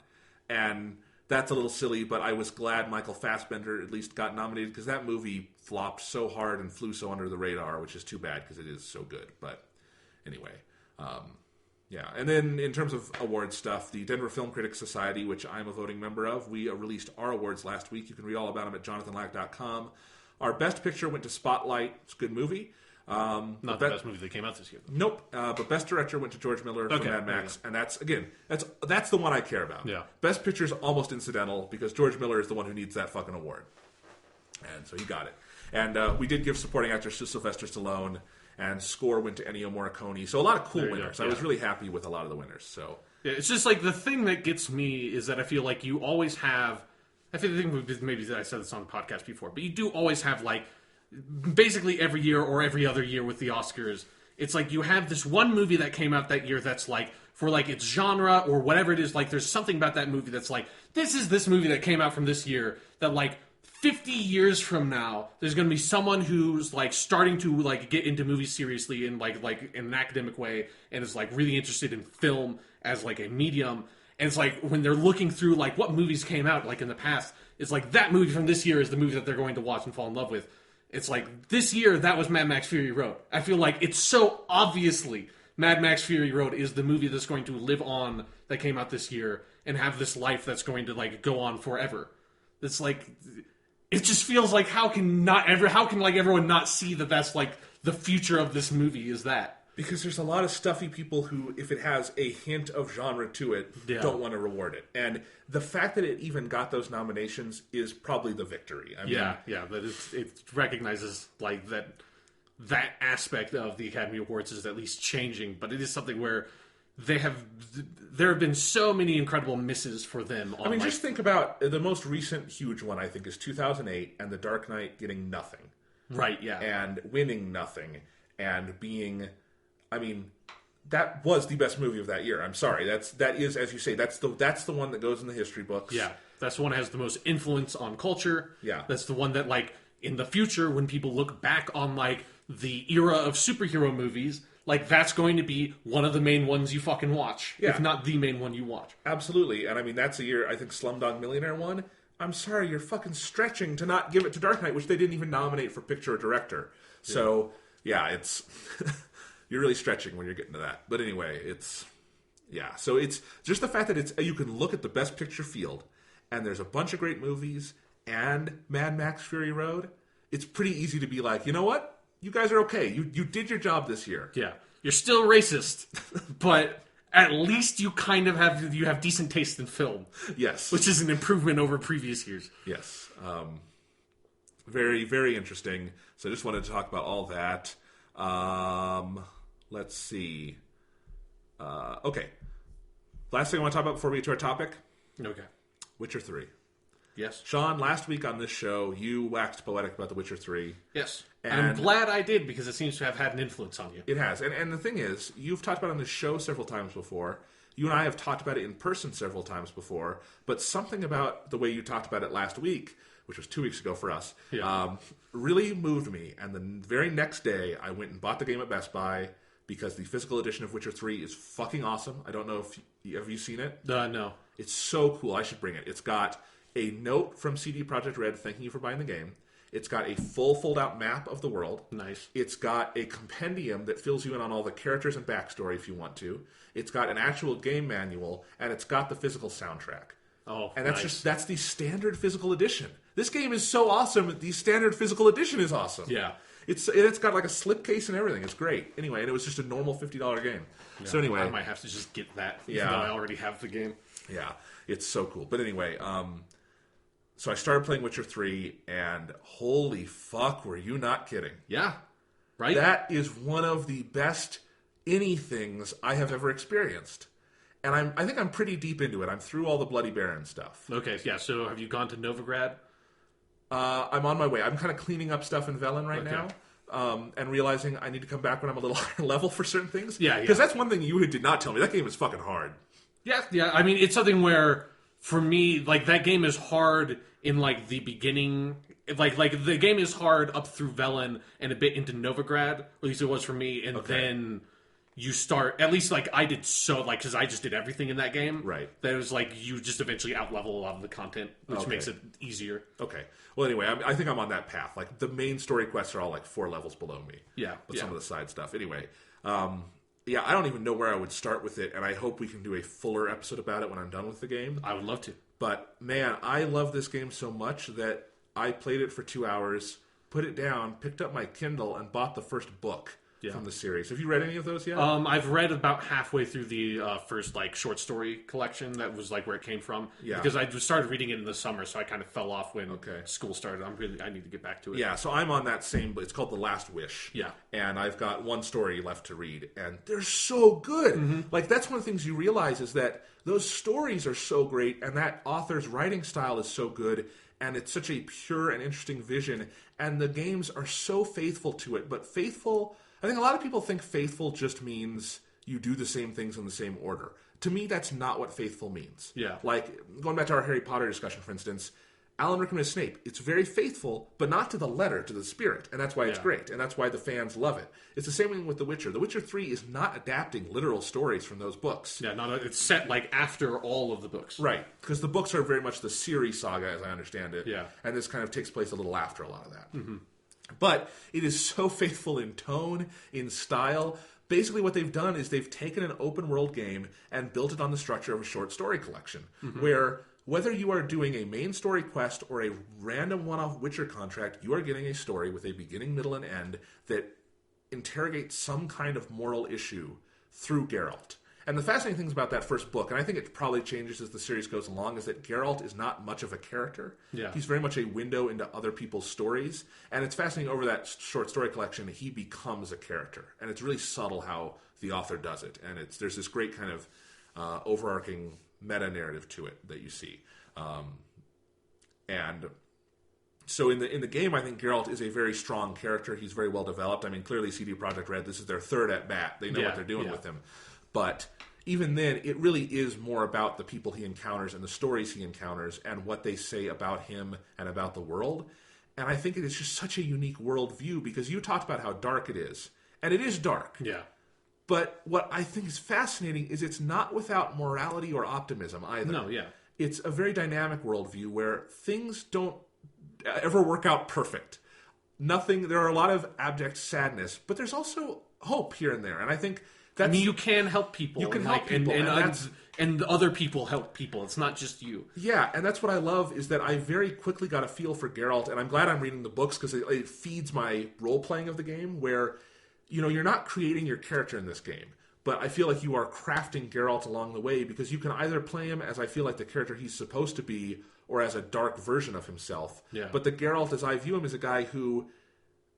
And that's a little silly, but I was glad Michael Fassbender at least got nominated because that movie flopped so hard and flew so under the radar, which is too bad because it is so good. But anyway, Yeah, and then in terms of award stuff, the Denver Film Critics Society, which I'm a voting member of, we released our awards last week. You can read all about them at jonathanlack.com. Our best picture went to Spotlight. It's a good movie. Not the best movie that came out this year. Nope. But best director went to George Miller for Mad Max, and that's the one I care about. Yeah. Best picture is almost incidental because George Miller is the one who needs that fucking award, and so he got it. And we did give supporting actors to Sylvester Stallone. And score went to Ennio Morricone. So a lot of cool winners. I was really happy with a lot of the winners. So yeah, it's just like the thing that gets me is that I feel like you always have. I think maybe I said this on the podcast before, but you do always have like basically every year or every other year with the Oscars. It's like you have this one movie that came out that year that's like for like its genre or whatever it is. Like there's something about that movie that's like this movie that came out from this year that like 50 years from now, there's going to be someone who's like starting to like get into movies seriously in like in an academic way and is like really interested in film as like a medium. And it's like when they're looking through like what movies came out like in the past, it's like that movie from this year is the movie that they're going to watch and fall in love with. It's like this year that was Mad Max Fury Road. I feel like it's so obviously Mad Max Fury Road is the movie that's going to live on that came out this year and have this life that's going to like go on forever. It's like it just feels like how can like everyone not see that that's like the future of this movie is that? Because there's a lot of stuffy people who, if it has a hint of genre to it, don't want to reward it. And the fact that it even got those nominations is probably the victory. I mean, that it recognizes like that aspect of the Academy Awards is at least changing, but it is something where there have been so many incredible misses for them. I mean, just think about the most recent huge one, I think, is 2008 and The Dark Knight getting nothing. Right, yeah. And winning nothing and being... I mean, that was the best movie of that year. I'm sorry. That is, as you say, that's the one that goes in the history books. Yeah, that's the one that has the most influence on culture. Yeah. That's the one that, like, in the future, when people look back on, like, the era of superhero movies... Like, that's going to be one of the main ones you fucking watch. Yeah. If not the main one you watch. Absolutely. And I mean, that's a year, I think Slumdog Millionaire won. I'm sorry, you're fucking stretching to not give it to Dark Knight, which they didn't even nominate for picture or director. So, yeah, it's... you're really stretching when you're getting to that. But anyway, it's... Yeah, so it's just the fact that you can look at the Best Picture field, and there's a bunch of great movies, and Mad Max Fury Road. It's pretty easy to be like, you know what? You guys are okay. You did your job this year. Yeah. You're still racist, but at least you kind of have decent taste in film. Yes. Which is an improvement over previous years. Yes. Very, very interesting. So I just wanted to talk about all that. Let's see. Okay. Last thing I want to talk about before we get to our topic. Okay. Witcher 3. Yes. Sean, last week on this show, you waxed poetic about The Witcher 3. Yes. And I'm glad I did, because it seems to have had an influence on you. It has. And the thing is, you've talked about it on this show several times before. You and I have talked about it in person several times before. But something about the way you talked about it last week, which was 2 weeks ago for us, really moved me. And the very next day, I went and bought the game at Best Buy, because the physical edition of Witcher 3 is fucking awesome. I don't know if have you seen it? No. It's so cool. I should bring it. It's got a note from CD Projekt Red thanking you for buying the game. It's got a full fold-out map of the world. Nice. It's got a compendium that fills you in on all the characters and backstory if you want to. It's got an actual game manual, and it's got the physical soundtrack. Oh, and that's the standard physical edition. This game is so awesome. The standard physical edition is awesome. Yeah. It's got like a slipcase and everything. It's great. Anyway, and it was just a normal $50 game. Yeah, so anyway, I might have to just get that, even though I already have the game. Yeah, it's so cool. But anyway, so I started playing Witcher 3, and holy fuck, were you not kidding? Yeah, right? That is one of the best anythings I have ever experienced. And I think I'm pretty deep into it. I'm through all the Bloody Baron stuff. Okay, yeah, so have you gone to Novigrad? I'm on my way. I'm kind of cleaning up stuff in Velen right now. And realizing I need to come back when I'm a little higher level for certain things. Yeah. Because that's one thing you did not tell me. That game is fucking hard. Yeah. I mean, it's something where, for me, like, that game is hard in, like, the beginning. Like the game is hard up through Velen and a bit into Novigrad, at least it was for me. And then you start, at least, like, I did because I just did everything in that game. Right. That it was, like, you just eventually out-level a lot of the content, which makes it easier. Okay. Well, anyway, I think I'm on that path. Like, the main story quests are all, like, 4 levels below me. Yeah. But some of the side stuff. Anyway, yeah, I don't even know where I would start with it, and I hope we can do a fuller episode about it when I'm done with the game. I would love to. But, man, I love this game so much that I played it for 2 hours, put it down, picked up my Kindle, and bought the first book from the series. Have you read any of those yet? I've read about halfway through the first short story collection. That was where it came from. Yeah. Because I just started reading it in the summer, so I kind of fell off when school started. I need to get back to it. Yeah, so I'm on that same, but it's called The Last Wish. Yeah. And I've got one story left to read, and they're so good. Mm-hmm. That's one of the things you realize is that those stories are so great, and that author's writing style is so good, and it's such a pure and interesting vision, and the games are so faithful to it. But faithful, I think a lot of people think faithful just means you do the same things in the same order. To me, that's not what faithful means. Yeah. Going back to our Harry Potter discussion, for instance, Alan Rickman as Snape, it's very faithful, but not to the letter, to the spirit, and that's why it's great, and that's why the fans love it. It's the same thing with The Witcher. The Witcher 3 is not adapting literal stories from those books. Yeah, it's set after all of the books. Right, because the books are very much the Ciri saga, as I understand it. Yeah. And this kind of takes place a little after a lot of that. Mm-hmm. But it is so faithful in tone, in style. Basically what they've done is they've taken an open world game and built it on the structure of a short story collection, where whether you are doing a main story quest or a random one-off Witcher contract, you are getting a story with a beginning, middle, and end that interrogates some kind of moral issue through Geralt. And the fascinating things about that first book, and I think it probably changes as the series goes along, is that Geralt is not much of a character. Yeah. He's very much a window into other people's stories. And it's fascinating over that short story collection, he becomes a character. And it's really subtle how the author does it. And there's this great kind of overarching meta-narrative to it that you see. And so in the game, I think Geralt is a very strong character. He's very well developed. I mean, clearly CD Projekt Red, this is their third at bat. They know what they're doing with him. But even then, it really is more about the people he encounters and the stories he encounters and what they say about him and about the world. And I think it is just such a unique worldview because you talked about how dark it is. And it is dark. Yeah. But what I think is fascinating is it's not without morality or optimism either. No, yeah. It's a very dynamic worldview where things don't ever work out perfect. There are a lot of abject sadness, but there's also hope here and there. And I think you can help people. You can help people. And other people help people. It's not just you. Yeah, and that's what I love is that I very quickly got a feel for Geralt, and I'm glad I'm reading the books because it feeds my role-playing of the game where, you're not creating your character in this game, but I feel like you are crafting Geralt along the way because you can either play him as I feel like the character he's supposed to be or as a dark version of himself. Yeah. But the Geralt, as I view him, is a guy who,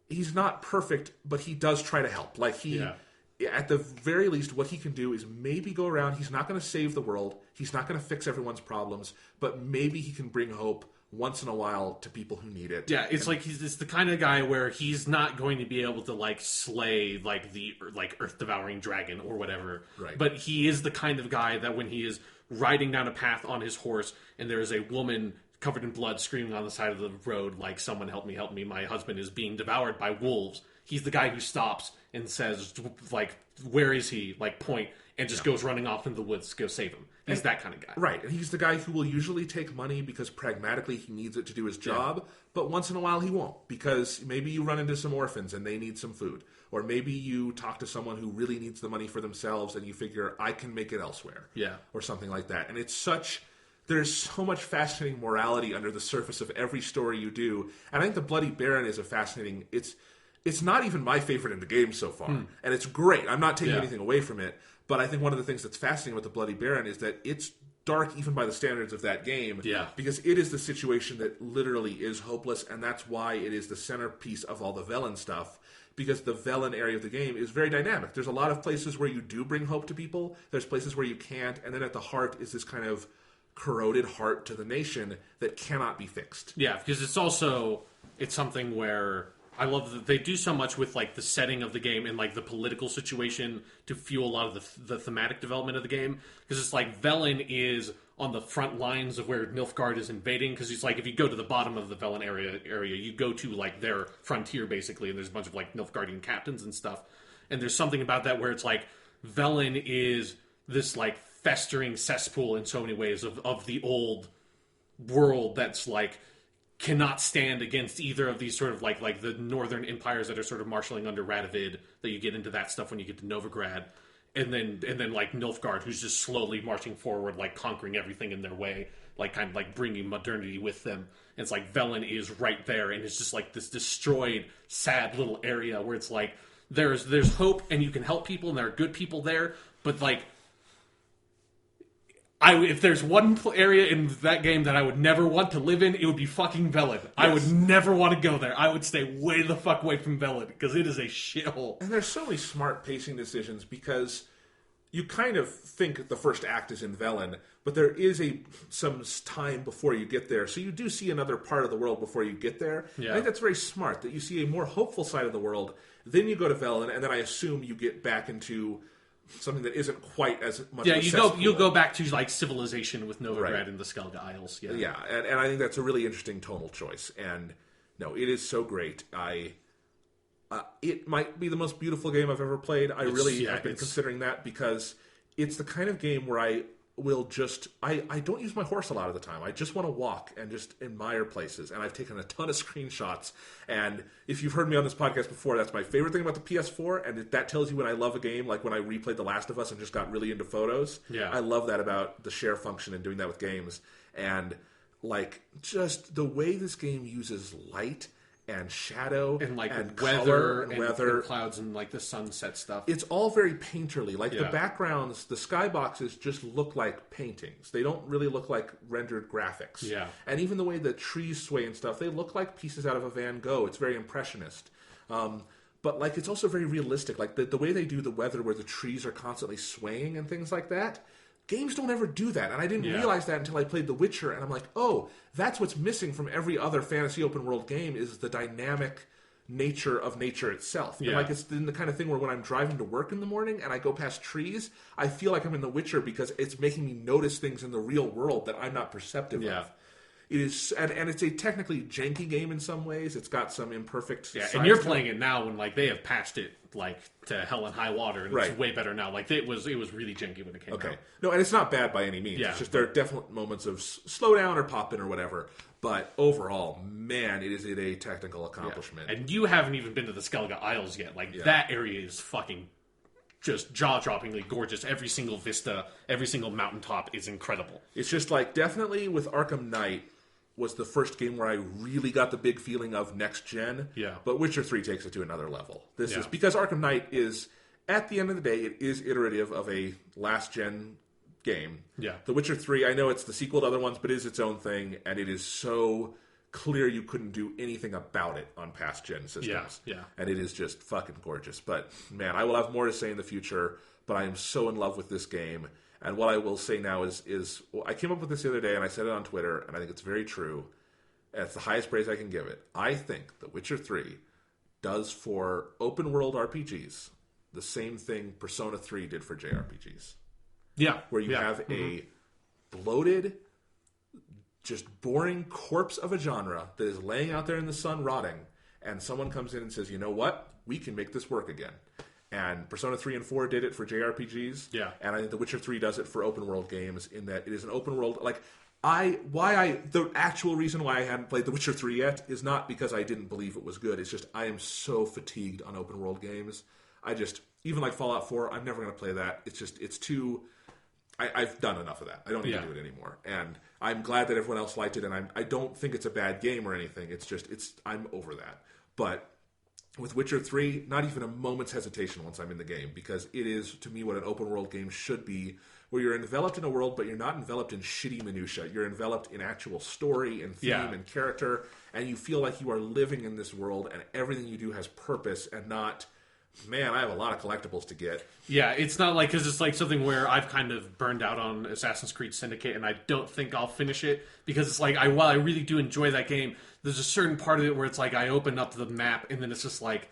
he's not perfect, but he does try to help. At the very least, what he can do is maybe go around. He's not going to save the world. He's not going to fix everyone's problems. But maybe he can bring hope once in a while to people who need it. Yeah, it's the kind of guy where he's not going to be able to slay the earth-devouring dragon or whatever. Right. But he is the kind of guy that when he is riding down a path on his horse and there is a woman covered in blood screaming on the side of the road someone help me, my husband is being devoured by wolves. He's the guy who stops and says, where is he? Point, and just goes running off into the woods to go save him. He's that kind of guy. Right, and he's the guy who will usually take money because pragmatically he needs it to do his job, but once in a while he won't, because maybe you run into some orphans and they need some food. Or maybe you talk to someone who really needs the money for themselves and you figure, I can make it elsewhere. Yeah. Or something like that. And there's so much fascinating morality under the surface of every story you do. And I think the Bloody Baron is a fascinating... It's not even my favorite in the game so far. And it's great. I'm not taking anything away from it. But I think one of the things that's fascinating with the Bloody Baron is that it's dark even by the standards of that game. Yeah. Because it is the situation that literally is hopeless. And that's why it is the centerpiece of all the Velen stuff. Because the Velen area of the game is very dynamic. There's a lot of places where you do bring hope to people. There's places where you can't. And then at the heart is this kind of corroded heart to the nation that cannot be fixed. Yeah, because it's something where... I love that they do so much with the setting of the game and the political situation to fuel a lot of the thematic development of the game. Because it's Velen is on the front lines of where Nilfgaard is invading. Because it's if you go to the bottom of the Velen area, you go to their frontier basically, and there's a bunch of Nilfgaardian captains and stuff. And there's something about that where it's Velen is this festering cesspool in so many ways of the old world that's cannot stand against either of these sort of the northern empires that are sort of marshaling under Radovid, that you get into that stuff when you get to Novigrad. and then like Nilfgaard, who's just slowly marching forward, like conquering everything in their way, like kind of like bringing modernity with them. And it's like Velen is right there, and it's just like this destroyed, sad little area where it's like there's hope, and you can help people, and there are good people there, but like. If there's one area in that game that I would never want to live in, it would be fucking Velen. Yes. I would never want to go there. I would stay way the fuck away from Velen, because it is a shithole. And there's so many smart pacing decisions, because you kind of think the first act is in Velen, but there is some time before you get there. So you do see another part of the world before you get there. Yeah. I think that's very smart, that you see a more hopeful side of the world, then you go to Velen, and then I assume you get back into something that isn't quite as much. Yeah, you go back to like civilization with Novigrad and the Skellige Isles. Yeah, and I think that's a really interesting tonal choice. And no, it is so great. It might be the most beautiful game I've ever played. I really have been considering that, because it's the kind of game where I will just... I don't use my horse a lot of the time. I just want to walk and just admire places. And I've taken a ton of screenshots. And if you've heard me on this podcast before, that's my favorite thing about the PS4. And that tells you when I love a game, like when I replayed The Last of Us and just got really into photos. Yeah. I love that about the share function and doing that with games. And like just the way this game uses light and shadow and like and weather and clouds and like the sunset stuff. It's all very painterly. Like the backgrounds, the skyboxes just look like paintings. They don't really look like rendered graphics. Yeah. And even the way the trees sway and stuff, they look like pieces out of a Van Gogh. It's very impressionist. But like it's also very realistic. Like the way they do the weather, where the trees are constantly swaying and things like that. Games don't ever do that, and I didn't realize that until I played The Witcher, and I'm like, oh, that's what's missing from every other fantasy open world game, is the dynamic nature of nature itself. Yeah. And like it's the kind of thing where when I'm driving to work in the morning and I go past trees, I feel like I'm in The Witcher, because it's making me notice things in the real world that I'm not perceptive of. It is, and it's a technically janky game in some ways. It's got some imperfect. Yeah, and you're playing it now when like they have patched it like to hell and high water, and it's way better now. Like it was really janky when it came out. No, and it's not bad by any means. Yeah. It's just there are definite moments of slow down or pop in or whatever. But overall, man, it is a technical accomplishment. Yeah. And you haven't even been to the Skellige Isles yet. Like that area is fucking just jaw-droppingly gorgeous. Every single vista, every single mountaintop is incredible. It's just like definitely with Arkham Knight was the first game where I really got the big feeling of next gen. Yeah. But Witcher 3 takes it to another level. This is because Arkham Knight is, at the end of the day, it is iterative of a last gen game. Yeah. The Witcher 3, I know it's the sequel to other ones, but it is its own thing, and it is so clear you couldn't do anything about it on past gen systems. Yeah. And it is just fucking gorgeous. But man, I will have more to say in the future, but I am so in love with this game. And what I will say now is well, I came up with this the other day, and I said it on Twitter, and I think it's very true. It's the highest praise I can give it. I think The Witcher 3 does for open-world RPGs the same thing Persona 3 did for JRPGs. Yeah. Where you have a bloated, just boring corpse of a genre that is laying out there in the sun rotting, and someone comes in and says, you know what? We can make this work again. And Persona 3 and 4 did it for JRPGs. Yeah. And I think The Witcher 3 does it for open world games, in that it is an open world. Like, the actual reason why I hadn't played The Witcher 3 yet is not because I didn't believe it was good. It's just I am so fatigued on open world games. Even like Fallout 4, I'm never going to play that. It's too. I've done enough of that. I don't need to do it anymore. And I'm glad that everyone else liked it, and I don't think it's a bad game or anything. I'm over that. But with Witcher 3, not even a moment's hesitation once I'm in the game, because it is, to me, what an open-world game should be, where you're enveloped in a world, but you're not enveloped in shitty minutia. You're enveloped in actual story and theme and character, and you feel like you are living in this world, and everything you do has purpose, and not, man, I have a lot of collectibles to get. Yeah, it's not like, because it's like something where I've kind of burned out on Assassin's Creed Syndicate, and I don't think I'll finish it, because it's like, while I really do enjoy that game, there's a certain part of it where it's like I open up the map and then it's just like,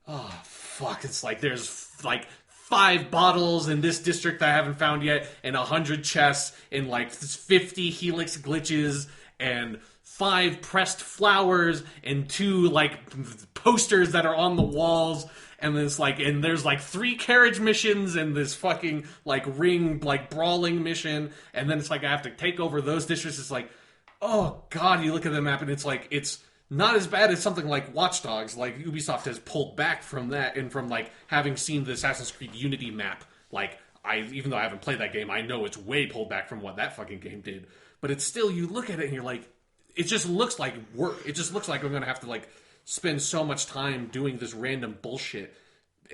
oh, fuck. It's like there's like 5 bottles in this district that I haven't found yet, and 100 chests, and like 50 helix glitches, and 5 pressed flowers, and 2 like posters that are on the walls. And there's like 3 carriage missions and this fucking like ring like brawling mission, and then it's like I have to take over those districts. It's like, oh god, you look at the map and it's like it's not as bad as something like Watch Dogs. Like Ubisoft has pulled back from that, and from like having seen the Assassin's Creed Unity map like, even though I haven't played that game, I know it's way pulled back from what that fucking game did. But it's still, you look at it and you're like, it just looks like work. It just looks like I'm going to have to, like, spend so much time doing this random bullshit.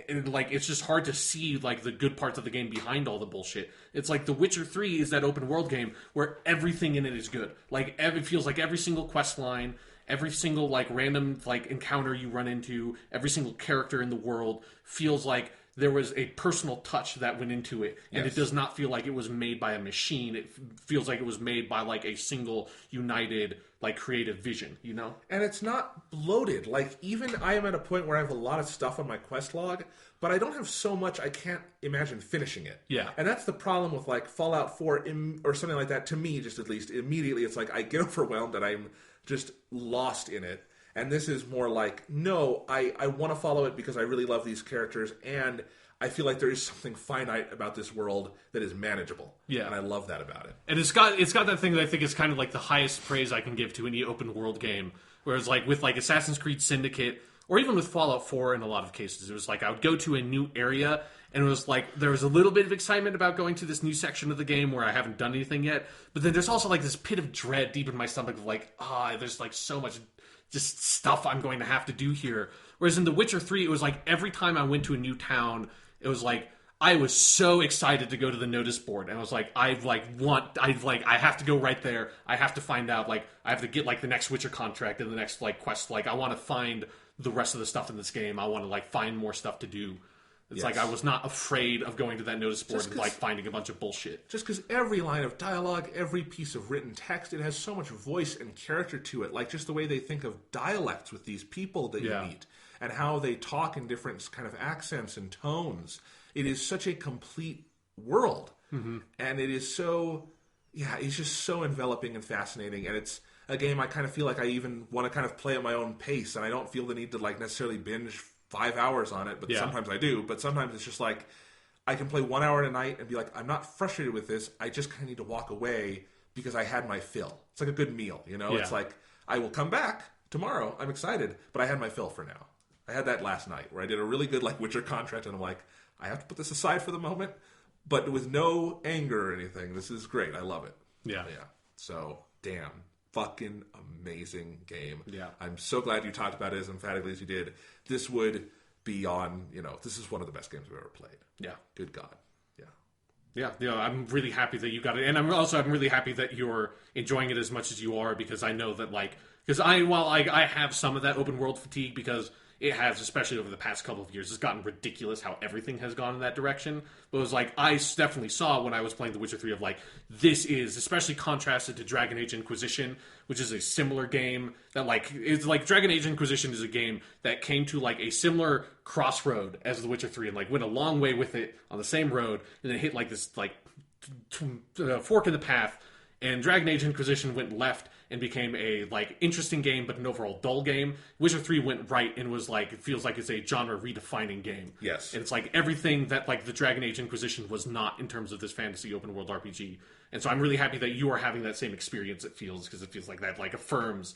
And, like, it's just hard to see, like, the good parts of the game behind all the bullshit. It's like The Witcher 3 is that open world game where everything in it is good. Like, it feels like every single quest line, every single, like, random, like, encounter you run into, every single character in the world feels like there was a personal touch that went into it, and It does not feel like it was made by a machine. It feels like it was made by, like, a single, united, like, creative vision, you know? And it's not bloated. Like, even I am at a point where I have a lot of stuff on my quest log, but I don't have so much I can't imagine finishing it. Yeah. And that's the problem with, like, Fallout 4 or something like that, to me, just at least, immediately it's like I get overwhelmed and I'm just lost in it. And this is more like, no, I want to follow it because I really love these characters, and I feel like there is something finite about this world that is manageable. Yeah. And I love that about it. And it's got that thing that I think is kind of like the highest praise I can give to any open world game. Whereas, like, with, like, Assassin's Creed Syndicate, or even with Fallout 4 in a lot of cases, it was like I would go to a new area, and it was like there was a little bit of excitement about going to this new section of the game where I haven't done anything yet. But then there's also, like, this pit of dread deep in my stomach of, like, there's, like, so much just stuff I'm going to have to do here. Whereas in The Witcher 3, it was like every time I went to a new town, it was like I was so excited to go to the notice board, and I was like, I have to go right there. I have to find out, like, I have to get, like, the next Witcher contract and the next, like, quest. Like, I want to find the rest of the stuff in this game. I want to, like, find more stuff to do. It's like I was not afraid of going to that notice board and, like, finding a bunch of bullshit. Just because every line of dialogue, every piece of written text, it has so much voice and character to it. Like, just the way they think of dialects with these people that you meet, and how they talk in different kind of accents and tones. It is such a complete world. Mm-hmm. And it is so, it's just so enveloping and fascinating. And it's a game I kind of feel like I even want to kind of play at my own pace, and I don't feel the need to, like, necessarily binge 5 hours on it, but sometimes I do. But sometimes it's just like I can play 1 hour at a night and be like, I'm not frustrated with this. I just kind of need to walk away because I had my fill. It's like a good meal, you know? Yeah. It's like I will come back tomorrow. I'm excited, but I had my fill for now. I had that last night where I did a really good, like, Witcher contract, and I'm like, I have to put this aside for the moment, but with no anger or anything. This is great. I love it. Yeah. So, damn. Fucking amazing game. Yeah. I'm so glad you talked about it as emphatically as you did. This would be on, this is one of the best games I've ever played. Yeah. Good God. Yeah, I'm really happy that you got it. And I'm really happy that you're enjoying it as much as you are, because I know that, like, while I have some of that open world fatigue, because it has, especially over the past couple of years, it's gotten ridiculous how everything has gone in that direction. But it was like, I definitely saw when I was playing The Witcher 3 of, like, this is, especially contrasted to Dragon Age Inquisition, which is a similar game that, like, it's like Dragon Age Inquisition is a game that came to, like, a similar crossroad as The Witcher 3 and, like, went a long way with it on the same road, and then hit, like, this, like, fork in the path, and Dragon Age Inquisition went left and became a, like, interesting game, but an overall dull game. Witcher 3 went right and was, like, it feels like it's a genre redefining game. Yes. And it's, like, everything that, like, the Dragon Age Inquisition was not in terms of this fantasy open world RPG. And so I'm really happy that you are having that same experience, it feels, because it feels like that, like, affirms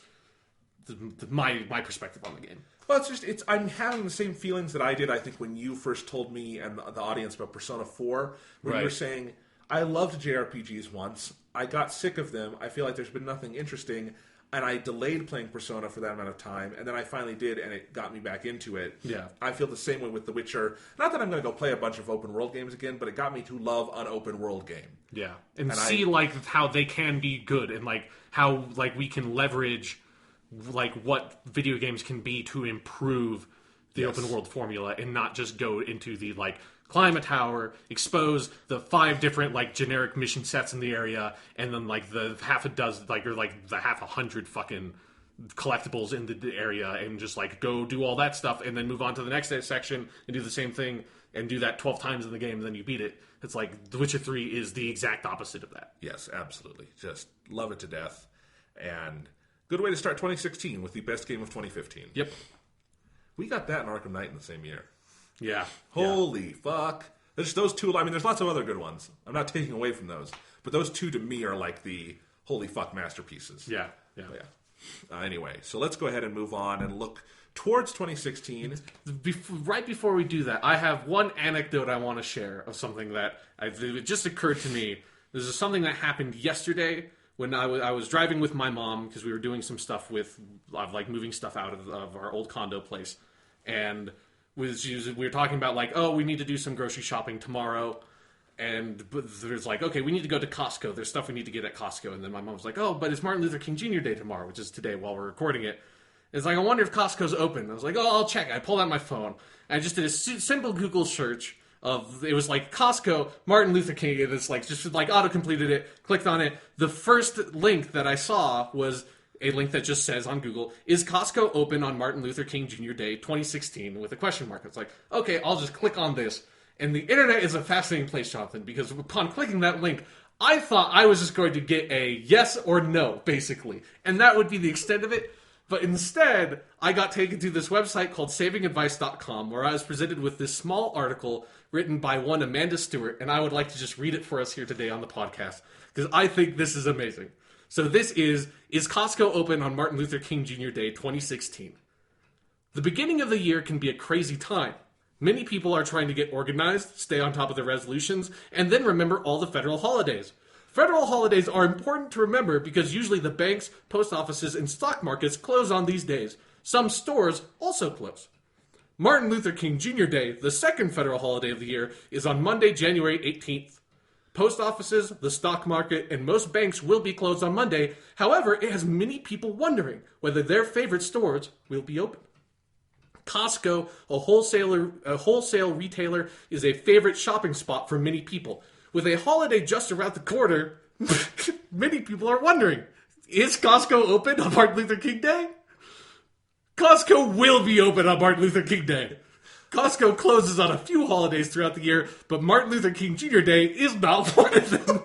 my perspective on the game. Well, I'm having the same feelings that I did, I think, when you first told me and the audience about Persona 4, where you were saying, I loved JRPGs once. I got sick of them. I feel like there's been nothing interesting, and I delayed playing Persona for that amount of time, and then I finally did, and it got me back into it. Yeah. I feel the same way with The Witcher. Not that I'm going to go play a bunch of open world games again, but it got me to love an open world game. Yeah. And see, like, how they can be good, and, like, how, like, we can leverage, like, what video games can be to improve the open world formula, and not just go into the, like, climb a tower, expose the 5 different, like, generic mission sets in the area, and then, like, the half a dozen, like, or, like, the half 100 fucking collectibles in the area, and just, like, go do all that stuff, and then move on to the next section and do the same thing, and do that 12 times in the game, and then you beat it. It's like, The Witcher 3 is the exact opposite of that. Yes, absolutely. Just love it to death. And good way to start 2016 with the best game of 2015. Yep. We got that in Arkham Knight in the same year. Yeah. Holy fuck. There's those two. I mean, there's lots of other good ones. I'm not taking away from those. But those two, to me, are like the holy fuck masterpieces. Yeah. But Anyway, so let's go ahead and move on and look towards 2016. Right before we do that, I have one anecdote I want to share of something that it just occurred to me. This is something that happened yesterday when I was driving with my mom because we were doing some stuff with like moving stuff out of our old condo place, and we were talking about like, oh, we need to do some grocery shopping tomorrow. And there's like, okay, we need to go to Costco. There's stuff we need to get at Costco. And then my mom's like, oh, but it's Martin Luther King Jr. Day tomorrow, which is today while we're recording it. It's like, I wonder if Costco's open. I was like, oh, I'll check. I pulled out my phone. And I just did a simple Google search of, it was like Costco, Martin Luther King. And it's like, just like auto-completed it, clicked on it. The first link that I saw was a link that just says on Google, is Costco open on Martin Luther King Jr. Day 2016 with a question mark. It's like, okay, I'll just click on this. And the internet is a fascinating place, Jonathan, because upon clicking that link, I thought I was just going to get a yes or no, basically. And that would be the extent of it. But instead, I got taken to this website called savingadvice.com, where I was presented with this small article written by one Amanda Stewart, and I would like to just read it for us here today on the podcast, because I think this is amazing. So this is Costco open on Martin Luther King Jr. Day 2016? The beginning of the year can be a crazy time. Many people are trying to get organized, stay on top of their resolutions, and then remember all the federal holidays. Federal holidays are important to remember because usually the banks, post offices, and stock markets close on these days. Some stores also close. Martin Luther King Jr. Day, the second federal holiday of the year, is on Monday, January 18th. Post offices, the stock market, and most banks will be closed on Monday. However, it has many people wondering whether their favorite stores will be open. Costco, a wholesale retailer, is a favorite shopping spot for many people. With a holiday just around the corner, many people are wondering, is Costco open on Martin Luther King Day? Costco will be open on Martin Luther King Day. Costco closes on a few holidays throughout the year, but Martin Luther King Jr. Day is not one of them.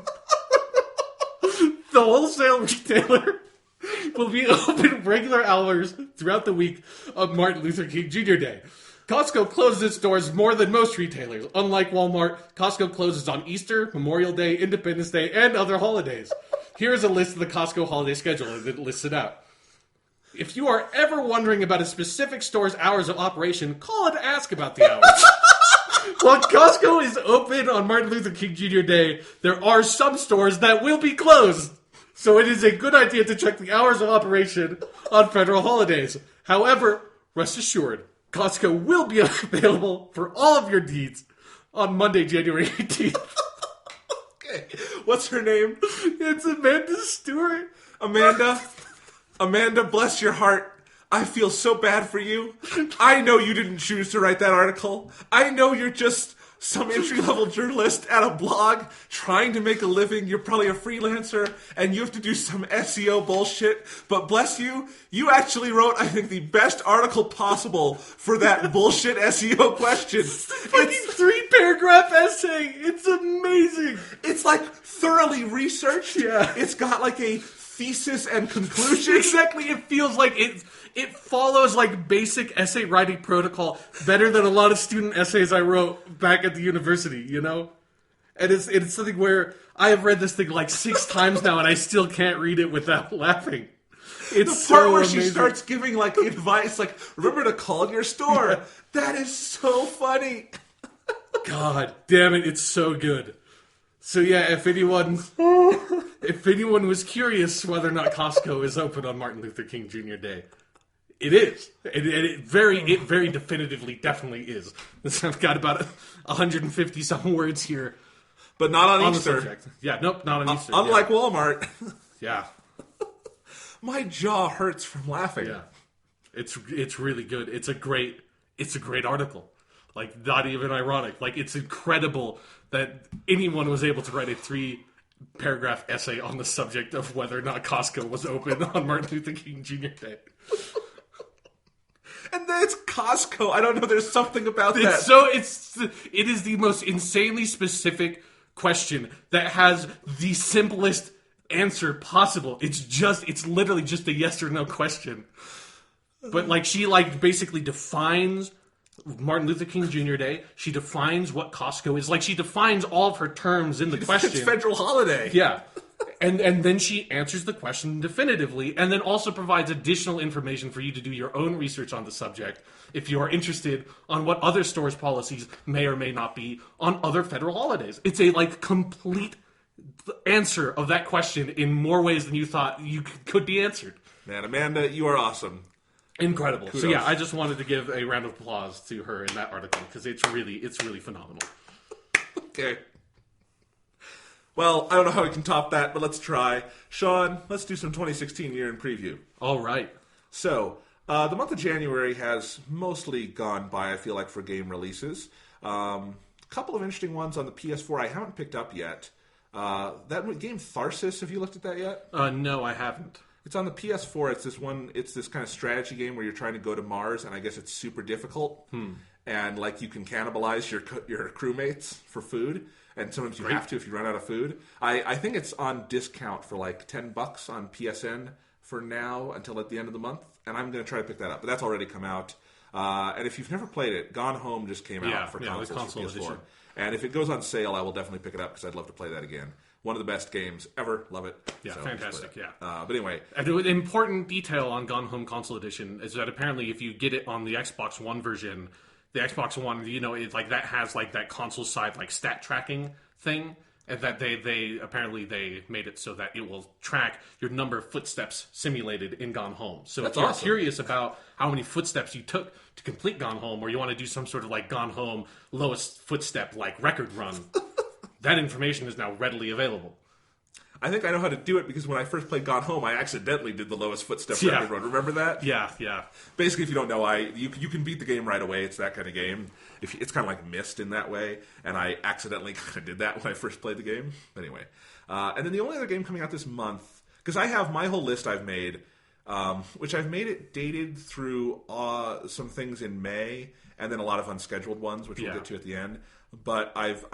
The wholesale retailer will be open regular hours throughout the week of Martin Luther King Jr. Day. Costco closes its doors more than most retailers. Unlike Walmart, Costco closes on Easter, Memorial Day, Independence Day, and other holidays. Here is a list of the Costco holiday schedule that lists it out. If you are ever wondering about a specific store's hours of operation, call and ask about the hours. While Costco is open on Martin Luther King Jr. Day, there are some stores that will be closed. So it is a good idea to check the hours of operation on federal holidays. However, rest assured, Costco will be available for all of your needs on Monday, January 18th. Okay, what's her name? It's Amanda Stewart. Amanda, bless your heart. I feel so bad for you. I know you didn't choose to write that article. I know you're just some entry-level journalist at a blog trying to make a living. You're probably a freelancer, and you have to do some SEO bullshit. But bless you, you actually wrote, I think, the best article possible for that bullshit SEO question. It's a fucking 3-paragraph essay. It's amazing. It's like thoroughly researched. Yeah. It's got like a thesis and conclusion. Exactly. It feels like it follows like basic essay writing protocol better than a lot of student essays I wrote back at the university, you know? And it's something where I have read this thing like 6 times now and I still can't read it without laughing. It's the part so where amazing. She starts giving like advice, like, remember to call your store. Yeah. That is so funny. God damn it, it's so good. So yeah, if anyone was curious whether or not Costco is open on Martin Luther King Jr. Day, it is. It very definitively definitely is. I've got about 150 some words here. But not on the Easter. subject. Yeah, nope, not on Easter. Unlike Walmart. Yeah. My jaw hurts from laughing. Yeah. It's really good. It's a great article. Like, not even ironic. Like, it's incredible that anyone was able to write a 3-paragraph essay on the subject of whether or not Costco was open on Martin Luther King Jr. Day. And then it's Costco. I don't know. There's something about that. It is the most insanely specific question that has the simplest answer possible. It's literally just a yes or no question. But like, she like basically defines Martin Luther King Jr. Day. She defines what Costco is. Like, she defines all of her terms in the question. It's federal holiday. Yeah. And then she answers the question definitively, and then also provides additional information for you to do your own research on the subject if you are interested on what other stores' policies may or may not be on other federal holidays. It's a complete answer of that question in more ways than you thought you could be answered. Man, Amanda, you are awesome. Incredible. Kudos. So yeah, I just wanted to give a round of applause to her in that article because it's really phenomenal. Okay. Well, I don't know how we can top that, but let's try. Sean, let's do some 2016 year in preview. All right. So, the month of January has mostly gone by, I feel like, for game releases. A couple of interesting ones on the PS4 I haven't picked up yet. That game Tharsis, have you looked at that yet? No, I haven't. It's on the PS4. It's this kind of strategy game where you're trying to go to Mars, and I guess it's super difficult. And you can cannibalize your crewmates for food. And sometimes you have to if you run out of food. I think it's on discount for $10 on PSN for now until at the end of the month. And I'm going to try to pick that up. But that's already come out. And if you've never played it, Gone Home just came out for consoles for PS4. Edition. And if it goes on sale, I will definitely pick it up because I'd love to play that again. One of the best games ever. Love it. Yeah, so fantastic. Yeah. But anyway. An important detail on Gone Home Console Edition is that apparently if you get it on the Xbox One version, the Xbox One, it's that has that console side stat tracking thing, and that they apparently they made it so that it will track your number of footsteps simulated in Gone Home. So That's if you're awesome. Curious about how many footsteps you took to complete Gone Home, or you want to do some sort of Gone Home lowest footstep record run, that information is now readily available. I think I know how to do it because when I first played Gone Home, I accidentally did the lowest footstep record run. Remember that? Yeah. Basically, if you don't know, you can beat the game right away. It's that kind of game. It's kind of like Myst in that way, and I accidentally kind of did that when I first played the game. Anyway, and then the only other game coming out this month, because I have my whole list I've made, which I've made it dated through some things in May, and then a lot of unscheduled ones, which we'll get to at the end. But I've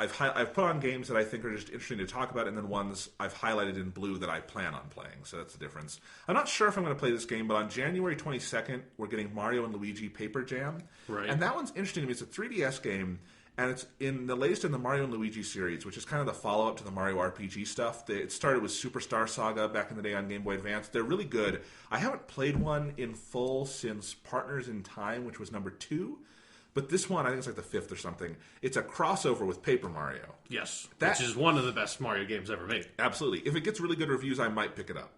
put on games that I think are just interesting to talk about, and then ones I've highlighted in blue that I plan on playing. So that's the difference. I'm not sure if I'm going to play this game, but on January 22nd, we're getting Mario and Luigi Paper Jam. Right. And that one's interesting to me. It's a 3DS game, and it's in the latest in the Mario and Luigi series, which is kind of the follow-up to the Mario RPG stuff. It started with Superstar Saga back in the day on Game Boy Advance. They're really good. I haven't played one in full since Partners in Time, which was number 2. But this one, I think it's the 5th or something. It's a crossover with Paper Mario. Yes, which is one of the best Mario games ever made. Absolutely. If it gets really good reviews, I might pick it up.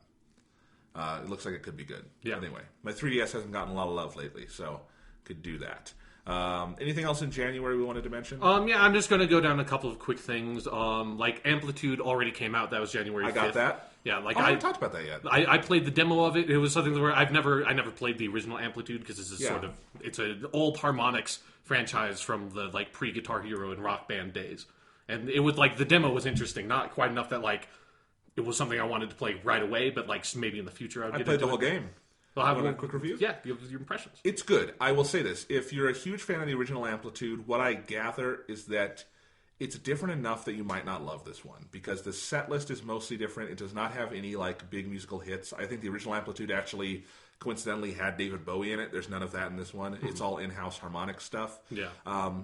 It looks like it could be good. Yeah. Anyway, my 3DS hasn't gotten a lot of love lately, so could do that. Anything else in January we wanted to mention? Yeah, I'm just going to go down a couple of quick things. Amplitude already came out. That was January 5th. I got that. Yeah, I haven't talked about that yet. I played the demo of it. It was something where I never played the original Amplitude because this is it's an old Harmonix franchise from the pre-Guitar Hero and Rock Band days, and it was the demo was interesting, not quite enough that it was something I wanted to play right away, but maybe in the future I played the whole game. I'll have a quick review. Yeah, give your impressions. It's good. I will say this: if you're a huge fan of the original Amplitude, what I gather is that it's different enough that you might not love this one because the set list is mostly different. It does not have any big musical hits. I think the original Amplitude actually coincidentally had David Bowie in it. There's none of that in this one. It's all in-house harmonic stuff. Yeah.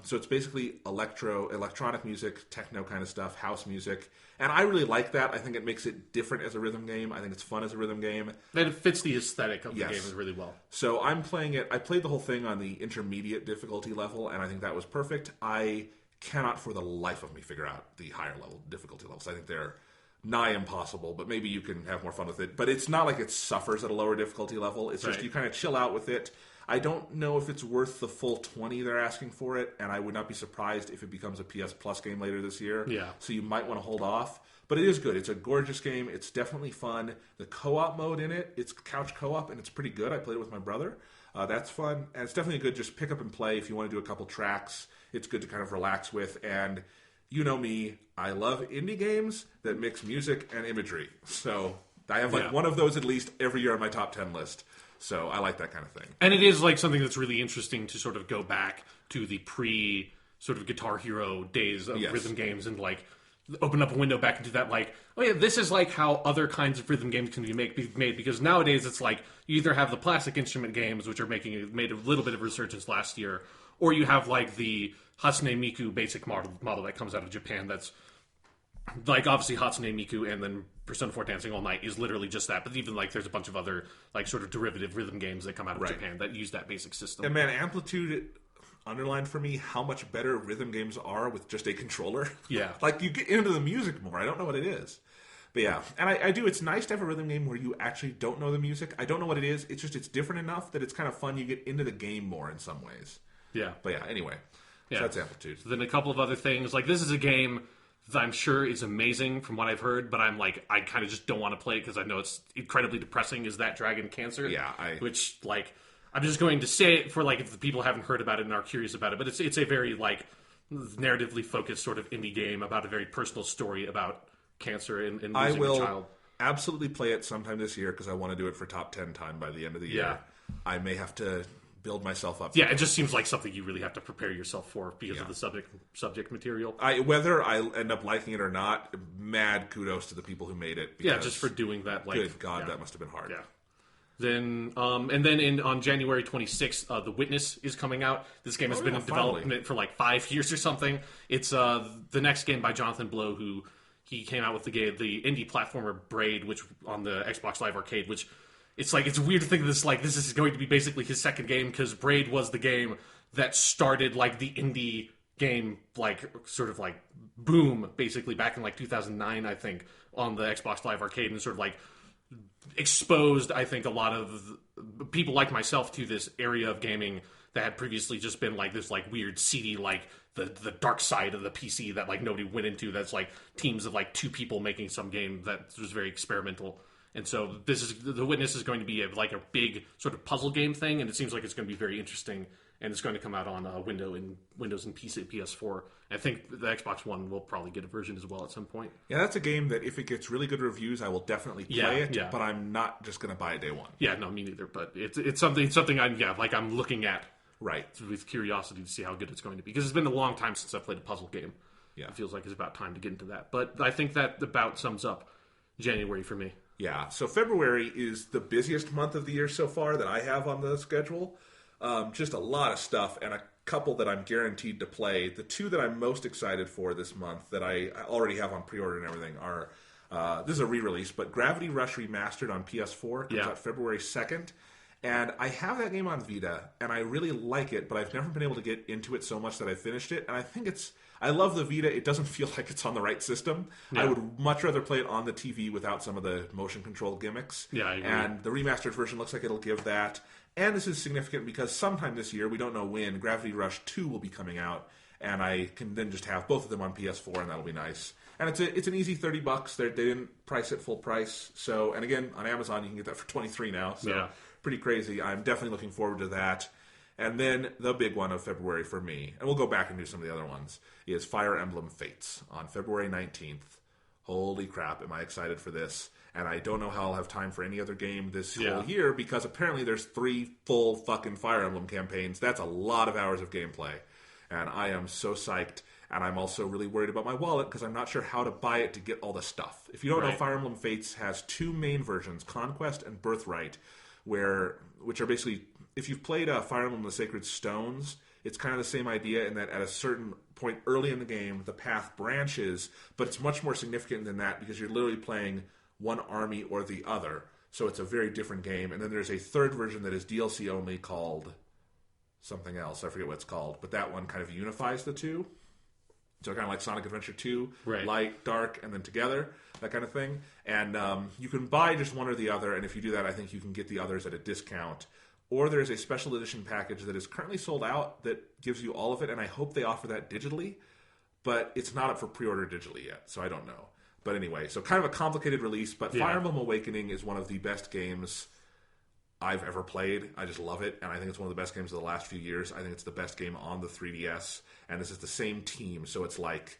So it's basically electronic music, techno kind of stuff, house music. And I really like that. I think it makes it different as a rhythm game. I think it's fun as a rhythm game. And it fits the aesthetic of the game really well. So I'm playing it. I played the whole thing on the intermediate difficulty level, and I think that was perfect. I cannot for the life of me figure out the higher level difficulty levels. I think they're nigh impossible, but maybe you can have more fun with it. But it's not like it suffers at a lower difficulty level. It's just you kind of chill out with it. I don't know if it's worth the full 20 they're asking for it, and I would not be surprised if it becomes a PS Plus game later this year. Yeah. So you might want to hold off. But it is good. It's a gorgeous game. It's definitely fun. The co-op mode in it, it's couch co-op, and it's pretty good. I played it with my brother. That's fun. And it's definitely good just pick up and play if you want to do a couple tracks. It's good to kind of relax with. And you know me, I love indie games that mix music and imagery. So I have one of those at least every year on my top 10 list. So I like that kind of thing. And it is something that's really interesting to sort of go back to the pre sort of Guitar Hero days of rhythm games and open up a window back into that this is how other kinds of rhythm games can be made, because nowadays it's you either have the plastic instrument games, which are made a little bit of resurgence last year, or you have the Hatsune Miku basic model that comes out of Japan that's like obviously Hatsune Miku and then Persona 4 Dancing All Night is literally just that. But even like there's a bunch of other like sort of derivative rhythm games that come out of Japan that use that basic system. And man, Amplitude underlined for me how much better rhythm games are with just a controller. Yeah. Like you get into the music more. I don't know what it is. But yeah, and I do. It's nice to have a rhythm game where you actually don't know the music. I don't know what it is. It's just it's different enough that it's kind of fun. You get into the game more in some ways. Yeah. But yeah, anyway. Yeah. So that's Amplitude. So then a couple of other things. Like this is a game that I'm sure is amazing from what I've heard, but I'm like, I kind of just don't want to play it because I know it's incredibly depressing. Is that Dragon Cancer? Yeah. Which like I'm just going to say it for like if the people haven't heard about it and are curious about it, but it's a very like narratively focused sort of indie game about a very personal story about cancer and losing I will a child. Absolutely play it sometime this year because I want to do it for top 10 time by the end of the year. I may have to build myself up. Yeah, it just seems like something you really have to prepare yourself for because of the subject material. Whether I end up liking it or not, mad kudos to the people who made it. Yeah, just for doing that. Like, good God, that must have been hard. Yeah. Then, and then on January 26th, The Witness is coming out. This game has been in development for like 5 years or something. It's the next game by Jonathan Blow, who he came out with the indie platformer Braid, which on the Xbox Live Arcade, which it's like it's weird to think of this like this is going to be basically his second game because Braid was the game that started like the indie game like sort of like boom basically back in like 2009 I think on the Xbox Live Arcade and sort of like exposed I think a lot of people like myself to this area of gaming that had previously just been like this like weird seedy like the dark side of the PC that like nobody went into. That's like teams of like 2 people making some game that was very experimental. And so The Witness is going to be like a big sort of puzzle game thing, and it seems like it's going to be very interesting. And it's going to come out on Windows and PC, PS4. I think the Xbox One will probably get a version as well at some point. Yeah, that's a game that if it gets really good reviews, I will definitely play it. But I'm not just going to buy it day one. Yeah, no, me neither. But it's something I'm looking at with curiosity to see how good it's going to be because it's been a long time since I played a puzzle game. Yeah, it feels like it's about time to get into that. But I think that about sums up January for me. Yeah, so February is the busiest month of the year so far that I have on the schedule. Just a lot of stuff and a couple that I'm guaranteed to play. The 2 that I'm most excited for this month that I already have on pre-order and everything are, this is a re-release, but Gravity Rush Remastered on PS4 comes out February 2nd. And I have that game on Vita, and I really like it, but I've never been able to get into it so much that I finished it. And I think I love the Vita. It doesn't feel like it's on the right system. Yeah. I would much rather play it on the TV without some of the motion control gimmicks. Yeah, I agree. And the remastered version looks like it'll give that. And this is significant because sometime this year, we don't know when, Gravity Rush 2 will be coming out, and I can then just have both of them on PS4, and that'll be nice. And it's an easy $30. They didn't price it full price. So, and again, on Amazon, you can get that for $23 now. So pretty crazy. I'm definitely looking forward to that. And then the big one of February for me, and we'll go back and do some of the other ones, is Fire Emblem Fates on February 19th. Holy crap, am I excited for this. And I don't know how I'll have time for any other game this whole year because apparently there's 3 full fucking Fire Emblem campaigns. That's a lot of hours of gameplay. And I am so psyched. And I'm also really worried about my wallet because I'm not sure how to buy it to get all the stuff. If you don't know, Fire Emblem Fates has 2 main versions, Conquest and Birthright, which are basically, if you've played Fire Emblem the Sacred Stones, it's kind of the same idea in that at a certain point early in the game, the path branches, but it's much more significant than that because you're literally playing one army or the other. So it's a very different game. And then there's a 3rd version that is DLC only called something else. I forget what it's called. But that one kind of unifies the 2. So kind of like Sonic Adventure 2, light, dark, and then together, that kind of thing. And you can buy just one or the other, and if you do that, I think you can get the others at a discount. Or there's a special edition package that is currently sold out that gives you all of it, and I hope they offer that digitally, but it's not up for pre-order digitally yet, so I don't know. But anyway, so kind of a complicated release, but Fire Emblem Awakening is one of the best games I've ever played. I just love it, and I think it's one of the best games of the last few years. I think it's the best game on the 3DS, and this is the same team, so it's like,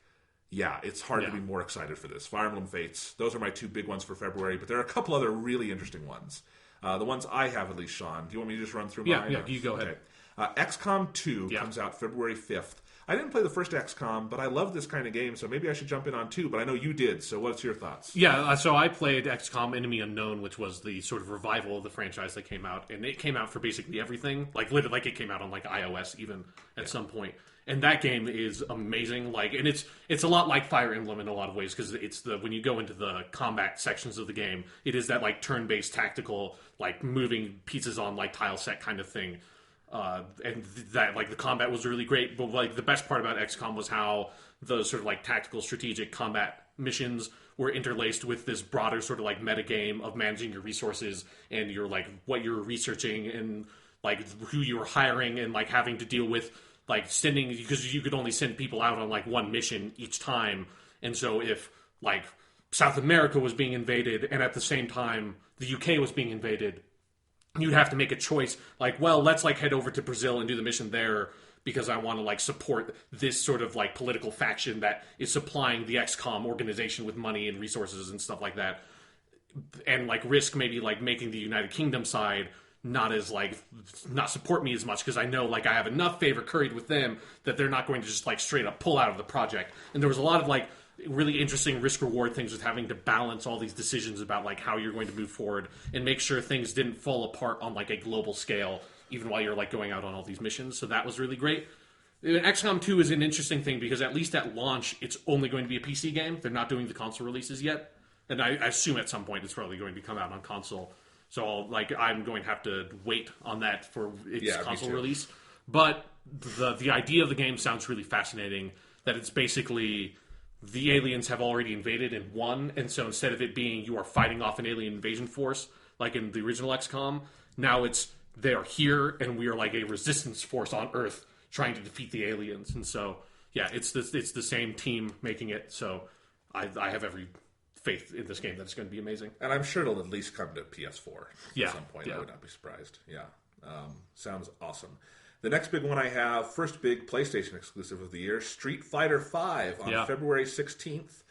it's hard to be more excited for this. Fire Emblem Fates, those are my 2 big ones for February, but there are a couple other really interesting ones. The ones I have, at least, Sean. Do you want me to just run through mine? Yeah, you go ahead. XCOM 2 comes out February 5th. I didn't play the first XCOM, but I love this kind of game, so maybe I should jump in on 2, but I know you did, so what's your thoughts? Yeah, so I played XCOM Enemy Unknown, which was the sort of revival of the franchise that came out, and it came out for basically everything, like literally, like it came out on like iOS even at some point. And that game is amazing, like, and it's a lot like Fire Emblem in a lot of ways, because it's when you go into the combat sections of the game, it is that like turn-based tactical, like moving pieces on like tile set kind of thing. And that like the combat was really great, but like the best part about XCOM was how the sort of like tactical strategic combat missions were interlaced with this broader sort of like meta game of managing your resources and your like what you're researching and like who you're hiring and like having to deal with like sending, because you could only send people out on like one mission each time. And so if like South America was being invaded and at the same time the UK was being invaded, you'd have to make a choice, like, well, let's like head over to Brazil and do the mission there because I want to like support this sort of like political faction that is supplying the XCOM organization with money and resources and stuff like that, and like risk maybe like making the United Kingdom side not support me as much because I know like I have enough favor curried with them that they're not going to just like straight up pull out of the project. And there was a lot of like really interesting risk reward things with having to balance all these decisions about like how you're going to move forward and make sure things didn't fall apart on like a global scale even while you're like going out on all these missions. So that was really great. And XCOM 2 is an interesting thing because at least at launch it's only going to be a PC game. They're not doing the console releases yet, and I assume at some point it's probably going to come out on console. So I'm going to have to wait on that for its console release. But the idea of the game sounds really fascinating, that it's basically the aliens have already invaded and won, and so instead of it being you are fighting off an alien invasion force like in the original XCOM, now it's they're here and we are like a resistance force on Earth trying to defeat the aliens. And so it's the same team making it, so I have every faith in this game that it's going to be amazing. And I'm sure it'll at least come to PS4 at some point. Yeah. I would not be surprised. Sounds awesome. The next big one I have, first big PlayStation exclusive of the year, Street Fighter V on February 16th.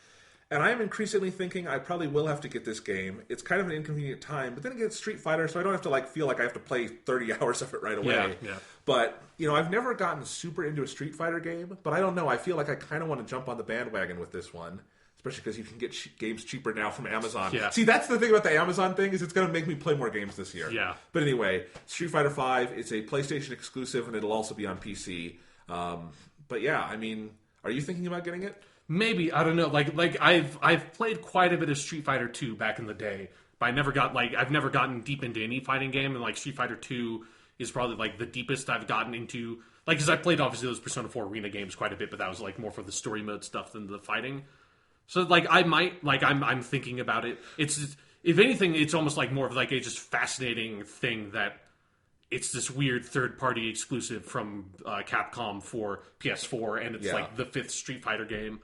And I am increasingly thinking I probably will have to get this game. It's kind of an inconvenient time, but then again, it's Street Fighter, so I don't have to feel like I have to play 30 hours of it right away. Yeah. But, I've never gotten super into a Street Fighter game, but I don't know. I feel like I kind of want to jump on the bandwagon with this one. Especially because you can get games cheaper now from Amazon. Yeah. See, that's the thing about the Amazon thing, is it's going to make me play more games this year. Yeah. But anyway, Street Fighter V, it's a PlayStation exclusive, and it'll also be on PC. But yeah, I mean, are you thinking about getting it? Maybe, I don't know. Like I've played quite a bit of Street Fighter 2 back in the day, but I've never gotten deep into any fighting game, and like Street Fighter 2 is probably like the deepest I've gotten into. Like, because I played obviously those Persona 4 Arena games quite a bit, but that was like more for the story mode stuff than the fighting. So, like, I might, like, I'm thinking about it. It's, if anything, it's almost like more of like a just fascinating thing that it's this weird third-party exclusive from Capcom for PS4, and it's like the fifth Street Fighter game.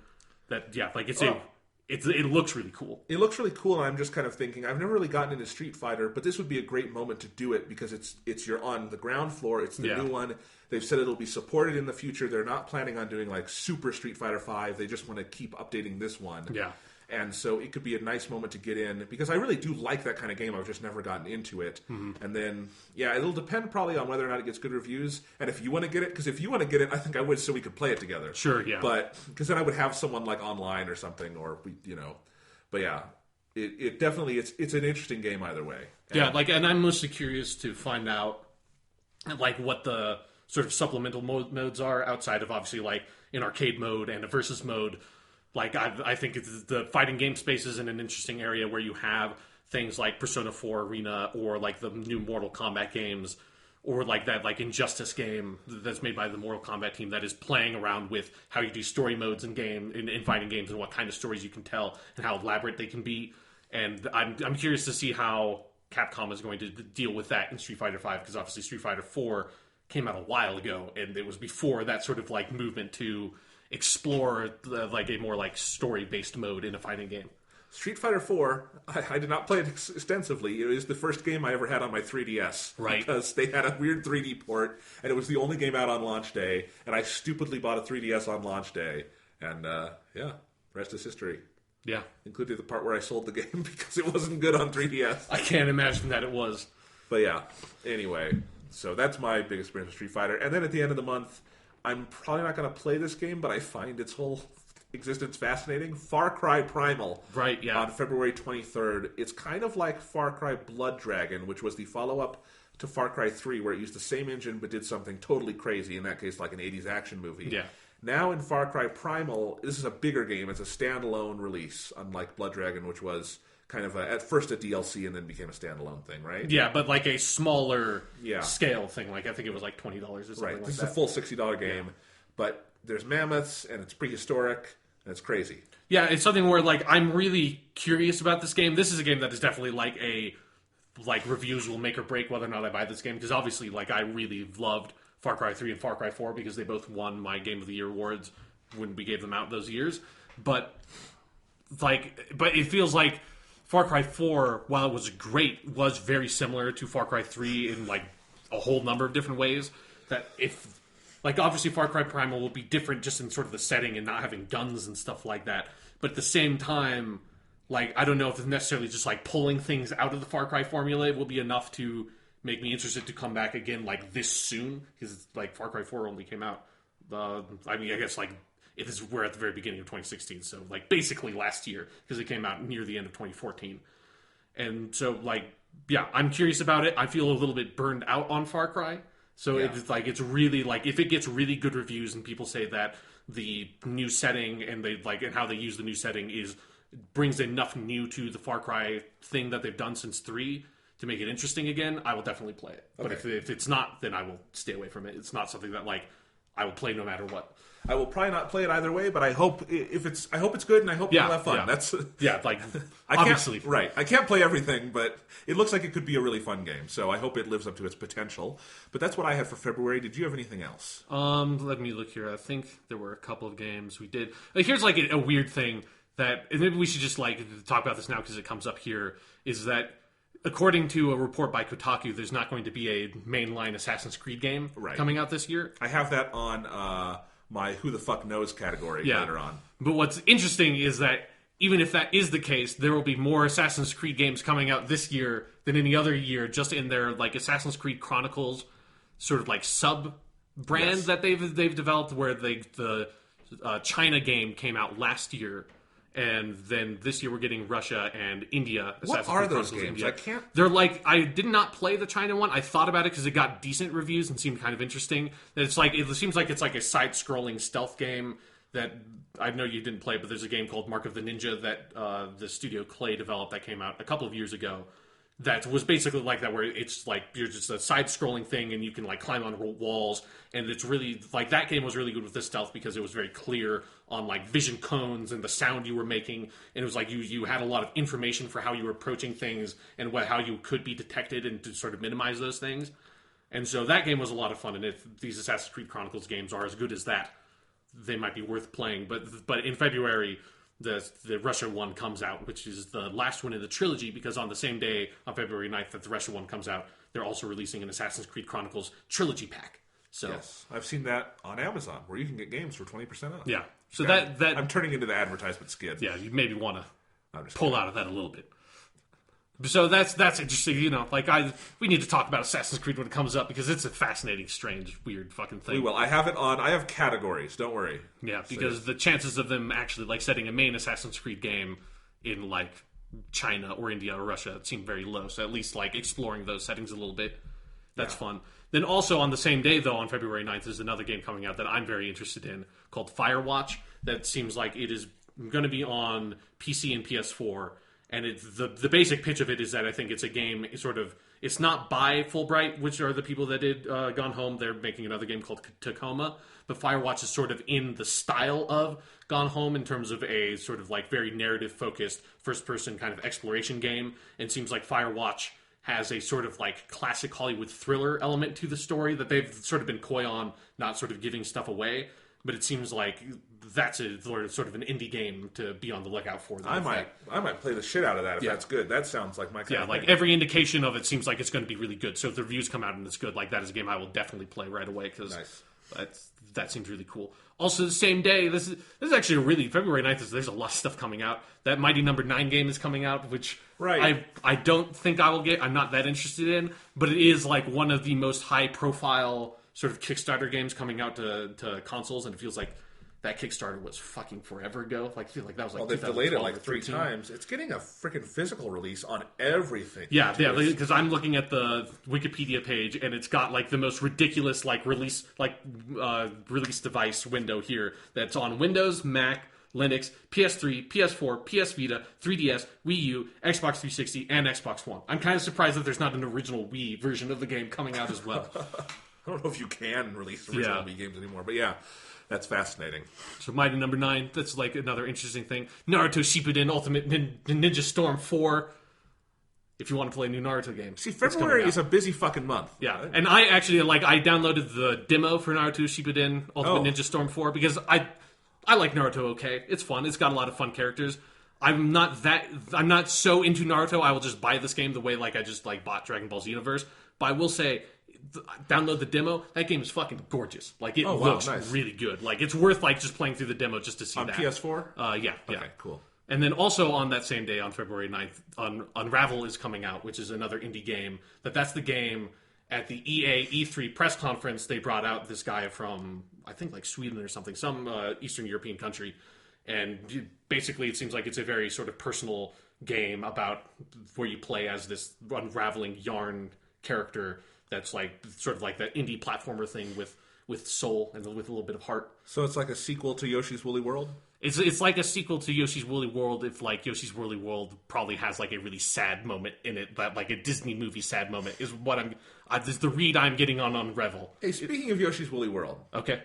That like it looks really cool. It looks really cool, and I'm just kind of thinking I've never really gotten into Street Fighter, but this would be a great moment to do it because you're on the ground floor. It's the new one. They've said it'll be supported in the future. They're not planning on doing like Super Street Fighter V. They just want to keep updating this one. Yeah. And so it could be a nice moment to get in because I really do like that kind of game. I've just never gotten into it. Mm-hmm. And then, it'll depend probably on whether or not it gets good reviews. And if you want to get it, because if you want to get it, I think I would so we could play it together. Sure, yeah. But because then I would have someone like online or something, or But yeah, it definitely it's an interesting game either way. And I'm mostly curious to find out like what the sort of supplemental modes are outside of obviously like an arcade mode and a versus mode. Like, I think the fighting game space is in an interesting area where you have things like Persona 4 Arena or like the new Mortal Kombat games or like that like Injustice game that's made by the Mortal Kombat team that is playing around with how you do story modes in fighting games and what kind of stories you can tell and how elaborate they can be. And I'm curious to see how Capcom is going to deal with that in Street Fighter V because obviously Street Fighter 4 came out a while ago and it was before that sort of like movement to explore like a more like story-based mode in a fighting game. Street Fighter 4, I did not play it extensively. It was the first game I ever had on my 3DS. Right. Because they had a weird 3D port, and it was the only game out on launch day, and I stupidly bought a 3DS on launch day. And, rest is history. Yeah. Including the part where I sold the game because it wasn't good on 3DS. I can't imagine that it was. But yeah, anyway. So that's my big experience with Street Fighter. And then at the end of the month, I'm probably not going to play this game, but I find its whole existence fascinating. Far Cry Primal. Right, yeah. On February 23rd. It's kind of like Far Cry Blood Dragon, which was the follow-up to Far Cry 3, where it used the same engine but did something totally crazy, in that case like an 80s action movie. Yeah. Now in Far Cry Primal, this is a bigger game. It's a standalone release, unlike Blood Dragon, which was kind of at first a DLC and then became a standalone thing, right? Yeah, but like a smaller scale thing. Like I think it was like $20 or something like that. This is a full $60 game, but there's mammoths and it's prehistoric and it's crazy. Yeah, it's something where like I'm really curious about this game. This is a game that is definitely like reviews will make or break whether or not I buy this game, because obviously like I really loved Far Cry 3 and Far Cry 4 because they both won my Game of the Year awards when we gave them out those years. But it feels like Far Cry 4, while it was great, was very similar to Far Cry 3 in like a whole number of different ways. That if like obviously Far Cry Primal will be different just in sort of the setting and not having guns and stuff like that. But at the same time, like I don't know if it's necessarily just like pulling things out of the Far Cry formula will be enough to make me interested to come back again like this soon, because like Far Cry 4 only came out. I guess like we're at the very beginning of 2016, so like basically last year, because it came out near the end of 2014. And so like yeah, I'm curious about it. I feel a little bit burned out on Far Cry, so it's really like if it gets really good reviews and people say that the new setting and and how they use the new setting brings enough new to the Far Cry thing that they've done since 3 to make it interesting again, I will definitely play it. Okay. But if it's not, then I will stay away from it. It's not something that like I will play no matter what. I will probably not play it either way, but I hope it's good and I hope you'll have fun. Yeah. That's like obviously right. I can't play everything, but it looks like it could be a really fun game. So I hope it lives up to its potential. But that's what I had for February. Did you have anything else? Let me look here. I think there were a couple of games we did. Like, here's like a weird thing that maybe we should just like talk about this now because it comes up here. Is that according to a report by Kotaku, there's not going to be a mainline Assassin's Creed game coming out this year. I have that on my Who the Fuck Knows category later on. But what's interesting is that even if that is the case, there will be more Assassin's Creed games coming out this year than any other year, just in their like Assassin's Creed Chronicles sort of like sub-brand that they've developed, where the China game came out last year. And then this year we're getting Russia and India. What are those games? India. They're like, I did not play the China one. I thought about it because it got decent reviews and seemed kind of interesting. It's like it seems like it's like a side-scrolling stealth game that I know you didn't play, but there's a game called Mark of the Ninja that the studio Clay developed that came out a couple of years ago. That was basically like that, where it's like you're just a side-scrolling thing and you can like climb on walls, and it's really like that game was really good with the stealth because it was very clear on like vision cones and the sound you were making, and it was like you had a lot of information for how you were approaching things and how you could be detected and to sort of minimize those things. And so that game was a lot of fun, and if these Assassin's Creed Chronicles games are as good as that, they might be worth playing. But in February, the Russia one comes out, which is the last one in the trilogy, because on the same day, on February 9th, that the Russia one comes out, they're also releasing an Assassin's Creed Chronicles trilogy pack. So yes, I've seen that on Amazon, where you can get games for 20% off. Yeah, so that I'm turning into the advertisement skid. Yeah, you maybe want to pull out of that a little bit. So that's interesting, you know. Like we need to talk about Assassin's Creed when it comes up, because it's a fascinating, strange, weird fucking thing. We will. I have it on. I have categories. Don't worry. Yeah, because the chances of them actually like setting a main Assassin's Creed game in like China or India or Russia seem very low. So at least like exploring those settings a little bit, that's fun. Then also on the same day, though, on February 9th, there's another game coming out that I'm very interested in called Firewatch. That seems like it is going to be on PC and PS4. And the basic pitch of it is that I think it's a game, it's not by Fulbright, which are the people that did Gone Home. They're making another game called Tacoma. But Firewatch is sort of in the style of Gone Home in terms of a sort of like very narrative-focused, first-person kind of exploration game. And it seems like Firewatch has a sort of like classic Hollywood thriller element to the story that they've sort of been coy on, not sort of giving stuff away. But it seems like that's sort of an indie game to be on the lookout for. I might play the shit out of that if that's good. That sounds like my kind of thing. Like every indication of it seems like it's going to be really good. So if the reviews come out and it's good, like that is a game I will definitely play right away, because that seems really cool. Also, the same day, this is actually a really February 9th. There's a lot of stuff coming out. That Mighty Number 9 game is coming out, which I don't think I will get. I'm not that interested in, but it is like one of the most high profile sort of Kickstarter games coming out to consoles, and it feels like that Kickstarter was fucking forever ago. Like, I feel like that was like, well, they've delayed it like 3 13. times. It's getting a freaking physical release on everything. Yeah, because I'm looking at the Wikipedia page, and it's got like the most ridiculous like release device window here that's on Windows, Mac, Linux, PS3, PS4, PS Vita, 3DS, Wii U, Xbox 360, and Xbox One. I'm kind of surprised that there's not an original Wii version of the game coming out as well. I don't know if you can release original Wii games anymore, but yeah. That's fascinating. So Mighty Number 9, that's like another interesting thing. Naruto Shippuden Ultimate Ninja Storm 4. If you want to play a new Naruto game. See, February is a busy fucking month. Yeah, and I actually, I downloaded the demo for Naruto Shippuden Ultimate Ninja Storm 4 because I like Naruto okay. It's fun. It's got a lot of fun characters. I'm not so into Naruto, I will just buy this game the way I just bought Dragon Ball Xenoverse. But I will say, download the demo. That game is fucking gorgeous. It looks really good. It's worth just playing through the demo just to see on that. PS4? Yeah. Okay, cool. And then also on that same day, on February 9th, Unravel is coming out, which is another indie game. That's the game at the EA E3 press conference. They brought out this guy from, I think, Sweden or something, some Eastern European country. And basically it seems like it's a very sort of personal game about where you play as this unraveling yarn character that's sort of like that indie platformer thing with soul and with a little bit of heart. So it's like a sequel to Yoshi's Woolly World? It's like a sequel to Yoshi's Woolly World if Yoshi's Woolly World probably has a really sad moment in it, but a Disney movie sad moment is what is the read I'm getting on Unravel. Hey, speaking of Yoshi's Woolly World. Okay.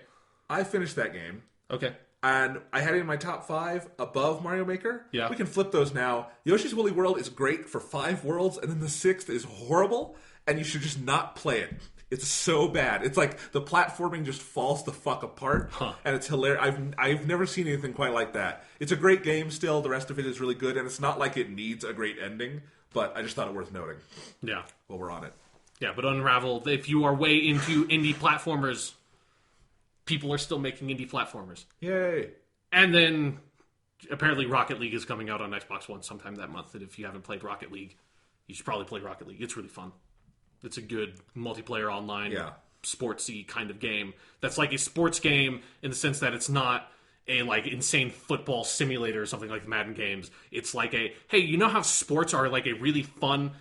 I finished that game. Okay. And I had it in my top 5 above Mario Maker. Yeah. We can flip those now. Yoshi's Woolly World is great for 5 worlds, and then the 6th is horrible, and you should just not play it. It's so bad. It's the platforming just falls the fuck apart, and it's hilarious. I've never seen anything quite like that. It's a great game still. The rest of it is really good, and it's not like it needs a great ending, but I just thought it worth noting. Yeah. While we're on it. Yeah, but Unravel, if you are way into indie platformers, people are still making indie platformers. Yay. And then apparently Rocket League is coming out on Xbox One sometime that month, and if you haven't played Rocket League, you should probably play Rocket League. It's really fun. It's a good multiplayer online, sportsy kind of game. That's like a sports game in the sense that it's not a insane football simulator or something like the Madden games. It's hey, you know how sports are a really fun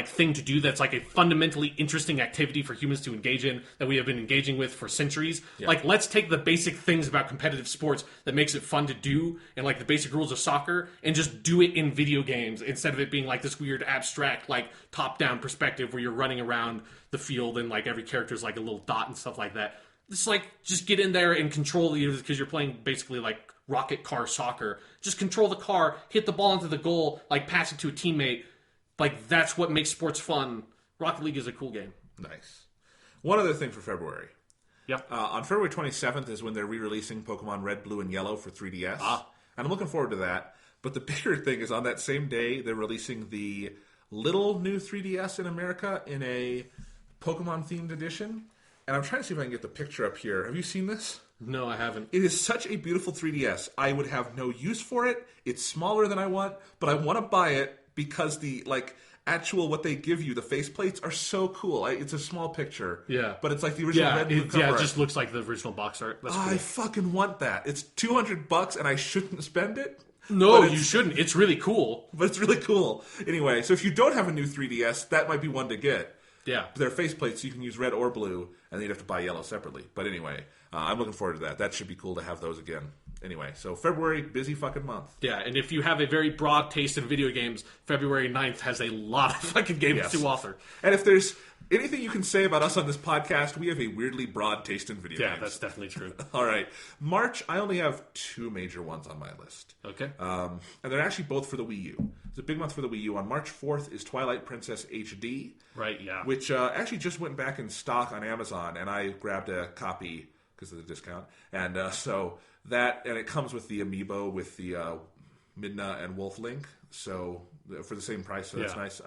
thing to do that's a fundamentally interesting activity for humans to engage in that we have been engaging with for centuries. Yeah. Let's take the basic things about competitive sports that makes it fun to do and the basic rules of soccer and just do it in video games instead of it being this weird abstract top-down perspective where you're running around the field and every character is a little dot and stuff like that. It's just get in there and control because you're playing basically rocket car soccer. Just control the car, hit the ball into the goal, pass it to a teammate. That's what makes sports fun. Rocket League is a cool game. Nice. One other thing for February. Yep. On February 27th is when they're re-releasing Pokemon Red, Blue, and Yellow for 3DS. And I'm looking forward to that. But the bigger thing is on that same day, they're releasing the little new 3DS in America in a Pokemon-themed edition. And I'm trying to see if I can get the picture up here. Have you seen this? No, I haven't. It is such a beautiful 3DS. I would have no use for it. It's smaller than I want, but I want to buy it because the actual what they give you, the faceplates are so cool. It's a small picture. Yeah. But it's the original red blue cover art. It just looks like the original box art. That's cool. I fucking want that. It's $200 and I shouldn't spend it. No, you shouldn't. It's really cool. But it's really cool. Anyway, so if you don't have a new 3DS, that might be one to get. Yeah. They're faceplates, so you can use red or blue, and then you'd have to buy yellow separately. But anyway, I'm looking forward to that. That should be cool to have those again. Anyway, so February, busy fucking month. Yeah, and if you have a very broad taste in video games, February 9th has a lot of fucking games to offer. And if there's anything you can say about us on this podcast, we have a weirdly broad taste in video games. Yeah, that's definitely true. All right. March, I only have 2 major ones on my list. Okay. And they're actually both for the Wii U. It's a big month for the Wii U. On March 4th is Twilight Princess HD. Right, yeah. Which actually just went back in stock on Amazon, and I grabbed a copy because of the discount. And so that, and it comes with the amiibo with the Midna and Wolf Link, so for the same price, so that's nice.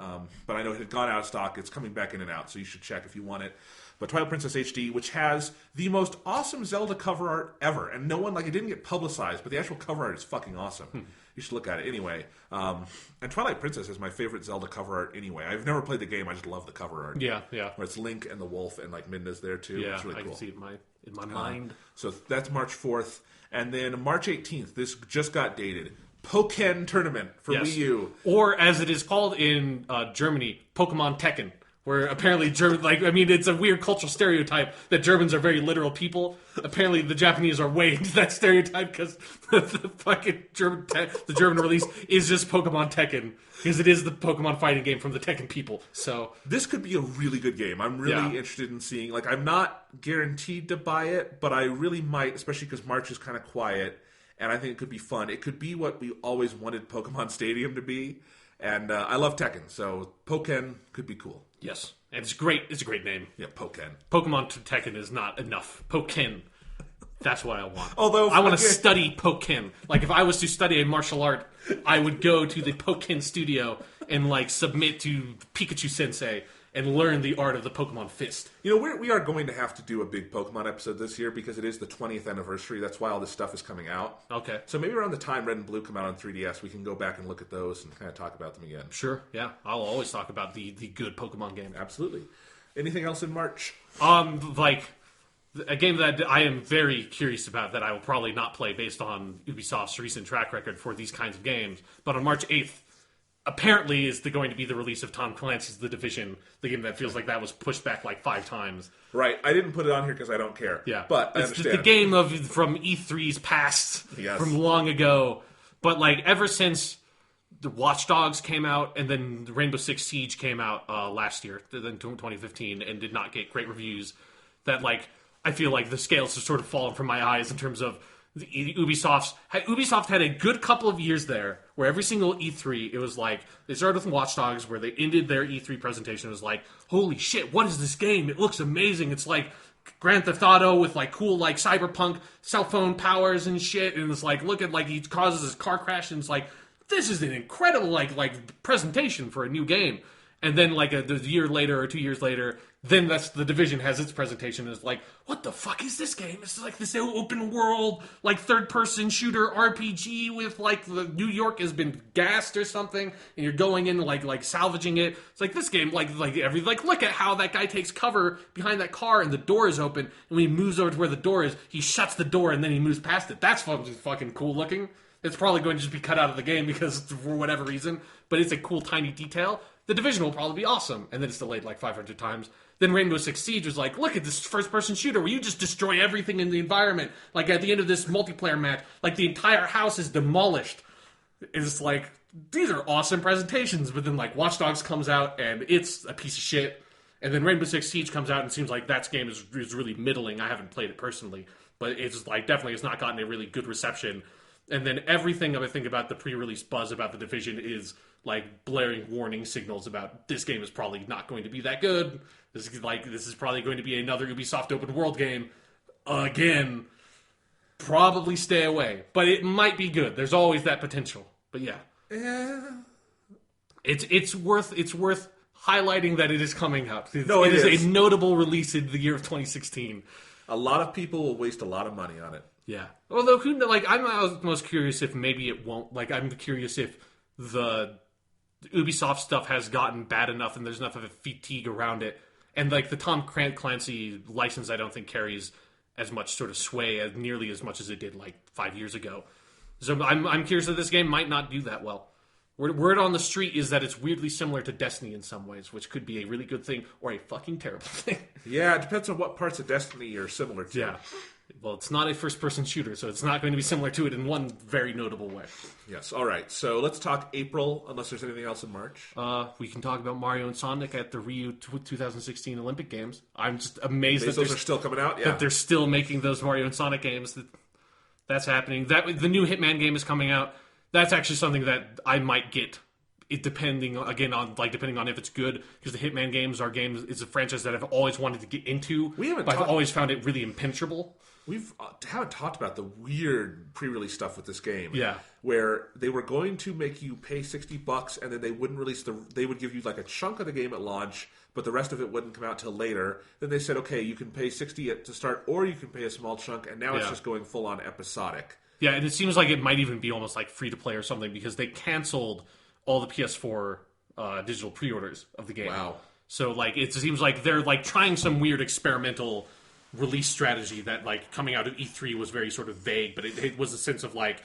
But I know it had gone out of stock. It's coming back in and out, so you should check if you want it. But Twilight Princess HD, which has the most awesome Zelda cover art ever, and no one, it didn't get publicized, but the actual cover art is fucking awesome. You should look at it anyway. And Twilight Princess is my favorite Zelda cover art anyway. I've never played the game. I just love the cover art. Yeah. Where it's Link and the wolf and like Midna's there too. Yeah, it's really cool. I can see it in my mind. So that's March 4th. And then March 18th, this just got dated. Pokken Tournament for Wii U. Or as it is called in Germany, Pokemon Tekken. Where apparently German, it's a weird cultural stereotype that Germans are very literal people. Apparently the Japanese are way into that stereotype because the fucking German release is just Pokemon Tekken. Because it is the Pokemon fighting game from the Tekken people. So this could be a really good game. I'm really interested in seeing. Like, I'm not guaranteed to buy it, but I really might, especially because March is kind of quiet, and I think it could be fun. It could be what we always wanted Pokemon Stadium to be, and I love Tekken, so Pokken could be cool. Yes, and it's great. It's a great name. Yeah, Pokken. Pokemon Tekken is not enough. Pokken. That's what I want. Although I want to study Pokken. Like, if I was to study a martial art, I would go to the Pokken studio and, like, submit to Pikachu Sensei and learn the art of the Pokemon Fist. You know, we are going to have to do a big Pokemon episode this year because it is the 20th anniversary. That's why all this stuff is coming out. Okay. So maybe around the time Red and Blue come out on 3DS, we can go back and look at those and kind of talk about them again. Sure, yeah. I'll always talk about the good Pokemon game. Absolutely. Anything else in March? A game that I am very curious about that I will probably not play based on Ubisoft's recent track record for these kinds of games. But on March 8th, apparently is going to be the release of Tom Clancy's The Division, the game that feels like that was pushed back like 5 times. Right. I didn't put it on here because I don't care. Yeah. But I it's understand. The game from E3's past, from long ago. But like ever since the Watch Dogs came out and then Rainbow Six Siege came out last year, then 2015, and did not get great reviews, that like I feel like the scales have sort of fallen from my eyes in terms of Ubisoft had a good couple of years there where every single E3, it was like, they started with Watch Dogs where they ended their E3 presentation. It was like, holy shit, what is this game? It looks amazing. It's like Grand Theft Auto with like cool like cyberpunk cell phone powers and shit. And it's like, look at like he causes this car crash and it's like, this is an incredible like presentation for a new game. And then like a year later or 2 years later, then that's The Division has its presentation and it's like, what the fuck is this game? It's like this open world, like third-person shooter RPG with like the New York has been gassed or something, and you're going in like salvaging it. It's like this game, like look at how that guy takes cover behind that car and the door is open, and when he moves over to where the door is, he shuts the door and then he moves past it. That's fucking cool looking. It's probably going to just be cut out of the game because for whatever reason, but it's a cool tiny detail. The Division will probably be awesome, and then it's delayed like 500 times. Then Rainbow Six Siege was like, look at this first-person shooter where you just destroy everything in the environment. Like, at the end of this multiplayer match, like, the entire house is demolished. It's like, these are awesome presentations. But then, like, Watch Dogs comes out, and it's a piece of shit. And then Rainbow Six Siege comes out, and it seems like that game is really middling. I haven't played it personally. But it's, like, definitely has not gotten a really good reception. And then everything I think about the pre-release buzz about The Division is like blaring warning signals about this game is probably not going to be that good. This is probably going to be another Ubisoft open world game again. Probably stay away, but it might be good. There's always that potential. But yeah, it's worth highlighting that it is coming out. It is a notable release in the year of 2016. A lot of people will waste a lot of money on it. Yeah. Although, I'm most curious if maybe it won't. Like, I'm curious if the Ubisoft stuff has gotten bad enough and there's enough of a fatigue around it. And, like, the Tom Clancy license, I don't think carries as much sort of sway as nearly as much as it did, like, 5 years ago. So I'm curious that this game might not do that well. Word on the street is that it's weirdly similar to Destiny in some ways, which could be a really good thing or a fucking terrible thing. Yeah, it depends on what parts of Destiny you're similar to. Yeah. Well, it's not a first-person shooter, so it's not going to be similar to it in one very notable way. Yes, all right. So let's talk April, unless there's anything else in March. We can talk about Mario and Sonic at the Rio 2016 Olympic Games. I'm just amazed that those are still coming out. Yeah, that they're still making those Mario and Sonic games. That's happening. The new Hitman game is coming out. That's actually something that I might get. It depending on if it's good, because the Hitman games are games. It's a franchise that I've always wanted to get into. I've always found it really impenetrable. We haven't talked about the weird pre-release stuff with this game. Yeah, where they were going to make you pay $60 and then they wouldn't release they would give you like a chunk of the game at launch, but the rest of it wouldn't come out till later. Then they said, okay, you can pay $60 to start, or you can pay a small chunk, and now it's just going full on episodic. Yeah, and it seems like it might even be almost like free to play or something because they canceled all the PS4 digital pre-orders of the game. Wow. So like it seems like they're like trying some weird experimental release strategy that like coming out of E3 was very sort of vague, but it was a sense of like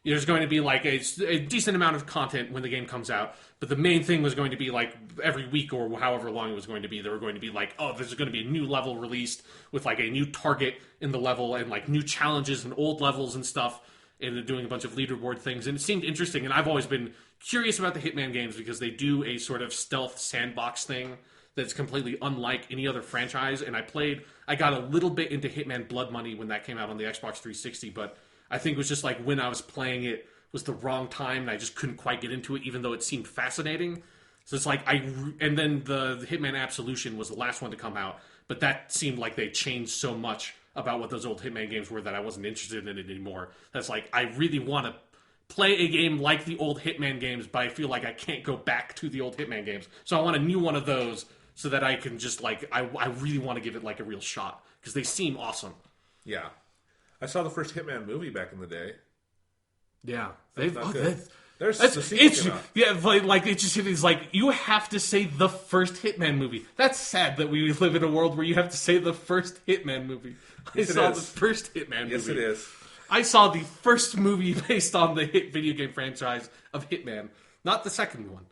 there's going to be like a decent amount of content when the game comes out, but the main thing was going to be like every week or however long it was going to be, there were going to be like, oh, there's going to be a new level released with like a new target in the level and like new challenges and old levels and stuff, and they're doing a bunch of leaderboard things, and it seemed interesting, and I've always been curious about the Hitman games because they do a sort of stealth sandbox thing that's completely unlike any other franchise, and I got a little bit into Hitman Blood Money when that came out on the Xbox 360, but I think it was just like when I was playing it was the wrong time and I just couldn't quite get into it even though it seemed fascinating. So it's like and then the Hitman Absolution was the last one to come out, but that seemed like they changed so much about what those old Hitman games were that I wasn't interested in it anymore. That's like I really want to play a game like the old Hitman games, but I feel like I can't go back to the old Hitman games. So I want a new one of those so that I can just like I really want to give it like a real shot because they seem awesome. Yeah. I saw the first Hitman movie back in the day. Yeah, There's the sequel. Yeah, like it just is like you have to say the first Hitman movie. That's sad that we live in a world where you have to say the first Hitman movie. Yes, I saw the first Hitman movie. Yes, it is. I saw the first movie based on the hit video game franchise of Hitman, not the second one.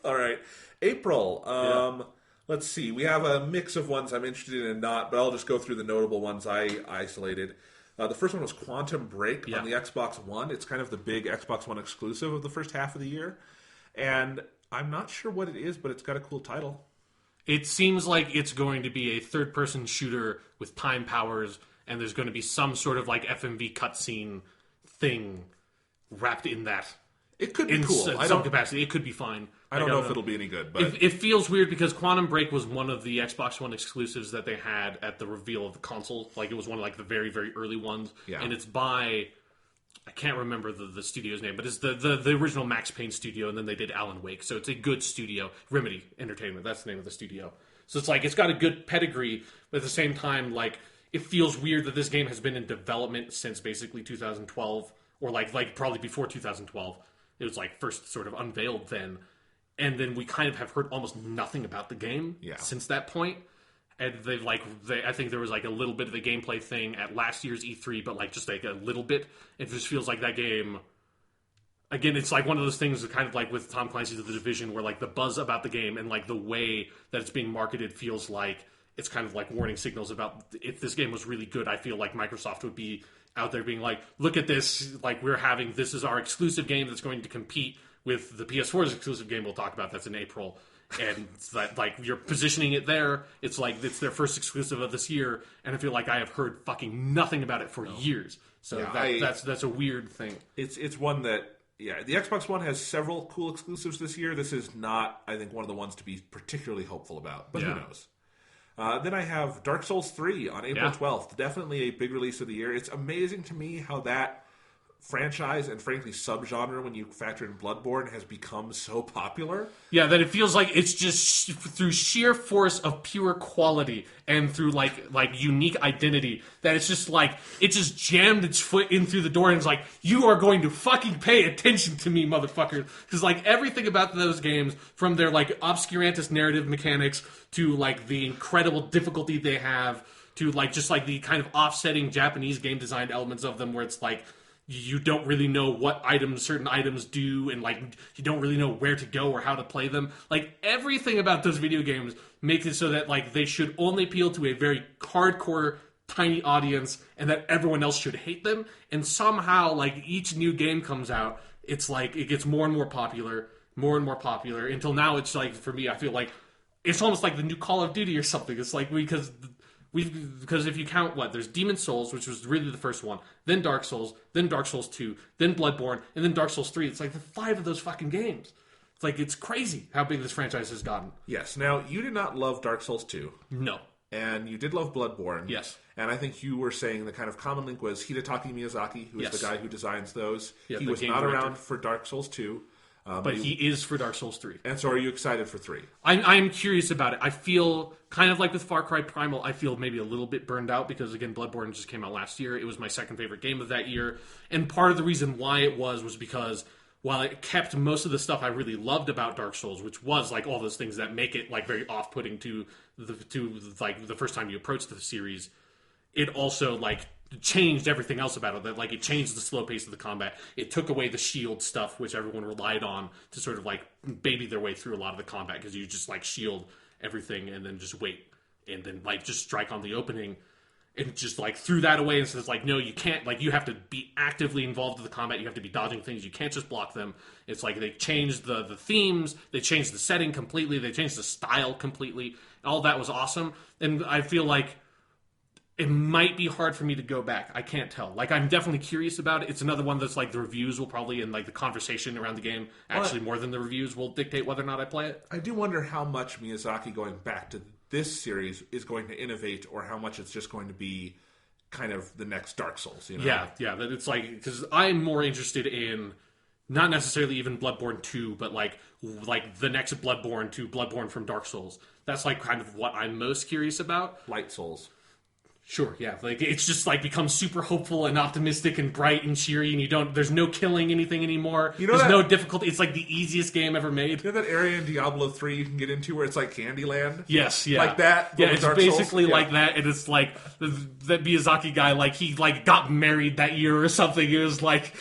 All right, April. Let's see. We have a mix of ones I'm interested in and not, but I'll just go through the notable ones I isolated. The first one was Quantum Break on the Xbox One. It's kind of the big Xbox One exclusive of the first half of the year. And I'm not sure what it is, but it's got a cool title. It seems like it's going to be a third-person shooter with time powers, and there's going to be some sort of like FMV cutscene thing wrapped in that. It could be cool. In some capacity. It could be fine. I don't know if it'll be any good, but it feels weird because Quantum Break was one of the Xbox One exclusives that they had at the reveal of the console. Like it was one of like the very, very early ones. Yeah. And it's by I can't remember the studio's name, but it's the original Max Payne studio, and then they did Alan Wake. So it's a good studio. Remedy Entertainment, that's the name of the studio. So it's like it's got a good pedigree, but at the same time, like it feels weird that this game has been in development since basically 2012, or like probably before 2012. It was like first sort of unveiled then. And then we kind of have heard almost nothing about the game since that point. And I think there was like a little bit of the gameplay thing at last year's E3, but like just like a little bit. It just feels like that game. Again, it's like one of those things that kind of like with Tom Clancy's The Division, where like the buzz about the game and like the way that it's being marketed feels like it's kind of like warning signals about if this game was really good. I feel like Microsoft would be out there being like, look at this, like this is our exclusive game that's going to compete with the PS4's exclusive game we'll talk about that's in April. And that, like, you're positioning it there. It's like it's their first exclusive of this year, and I feel like I have heard fucking nothing about it for years. So that's a weird thing. It's one that the Xbox One has several cool exclusives this year. This is not, I think, one of the ones to be particularly hopeful about, but who knows? Then I have Dark Souls 3 on April 12th. Definitely a big release of the year. It's amazing to me how that franchise and frankly subgenre, when you factor in Bloodborne, has become so popular. Yeah, that it feels like it's just through sheer force of pure quality and through like unique identity that it's just like it just jammed its foot in through the door and it's like, you are going to fucking pay attention to me, motherfucker. Because like everything about those games, from their like obscurantist narrative mechanics to like the incredible difficulty they have to like just like the kind of offsetting Japanese game design elements of them, where it's like you don't really know what certain items do, and like you don't really know where to go or how to play them. Like everything about those video games makes it so that like they should only appeal to a very hardcore, tiny audience, and that everyone else should hate them. And somehow, like each new game comes out, it's like it gets more and more popular, until now it's like, for me, I feel like it's almost like the new Call of Duty or something. It's like because if you count there's Demon's Souls, which was really the first one, then Dark Souls 2, then Bloodborne, and then Dark Souls 3. It's like the 5 of those fucking games. It's like, it's crazy how big this franchise has gotten. Yes. Now, you did not love Dark Souls 2. No. And you did love Bloodborne. Yes. And I think you were saying the kind of common link was Hidetaka Miyazaki, who is the guy who designs those. Yeah, he was not around for Dark Souls 2. But he is for Dark Souls 3. And so are you excited for 3? I'm curious about it. I feel kind of like with Far Cry Primal, I feel maybe a little bit burned out because, again, Bloodborne just came out last year. It was my second favorite game of that year. And part of the reason why it was because while it kept most of the stuff I really loved about Dark Souls, which was like all those things that make it like very off-putting to like the first time you approach the series, it also like changed everything else about it. That like it changed the slow pace of the combat. It took away the shield stuff, which everyone relied on to sort of like baby their way through a lot of the combat, because you just like shield everything and then just wait and then like just strike on the opening, and just like threw that away and says like, no, you can't, like you have to be actively involved in the combat, you have to be dodging things, you can't just block them. It's like they changed the themes, they changed the setting completely, they changed the style completely. All that was awesome, and I feel like it might be hard for me to go back. I can't tell. Like, I'm definitely curious about it. It's another one that's like the reviews will probably, and like the conversation around the game, actually more than the reviews will dictate whether or not I play it. I do wonder how much Miyazaki going back to this series is going to innovate, or how much it's just going to be kind of the next Dark Souls. You know? Yeah. That it's like, because I'm more interested in not necessarily even Bloodborne 2, but like the next Bloodborne to Bloodborne from Dark Souls. That's like kind of what I'm most curious about. Light Souls. Sure, yeah. Like it's just like becomes super hopeful and optimistic and bright and cheery, and there's no killing anything anymore. There's no difficulty. It's like the easiest game ever made. You know that area in Diablo 3 you can get into where it's like Candyland? Yes, yeah. Like that? Yeah, it's basically like that, and it's like that Miyazaki guy, like he like got married that year or something. It was like,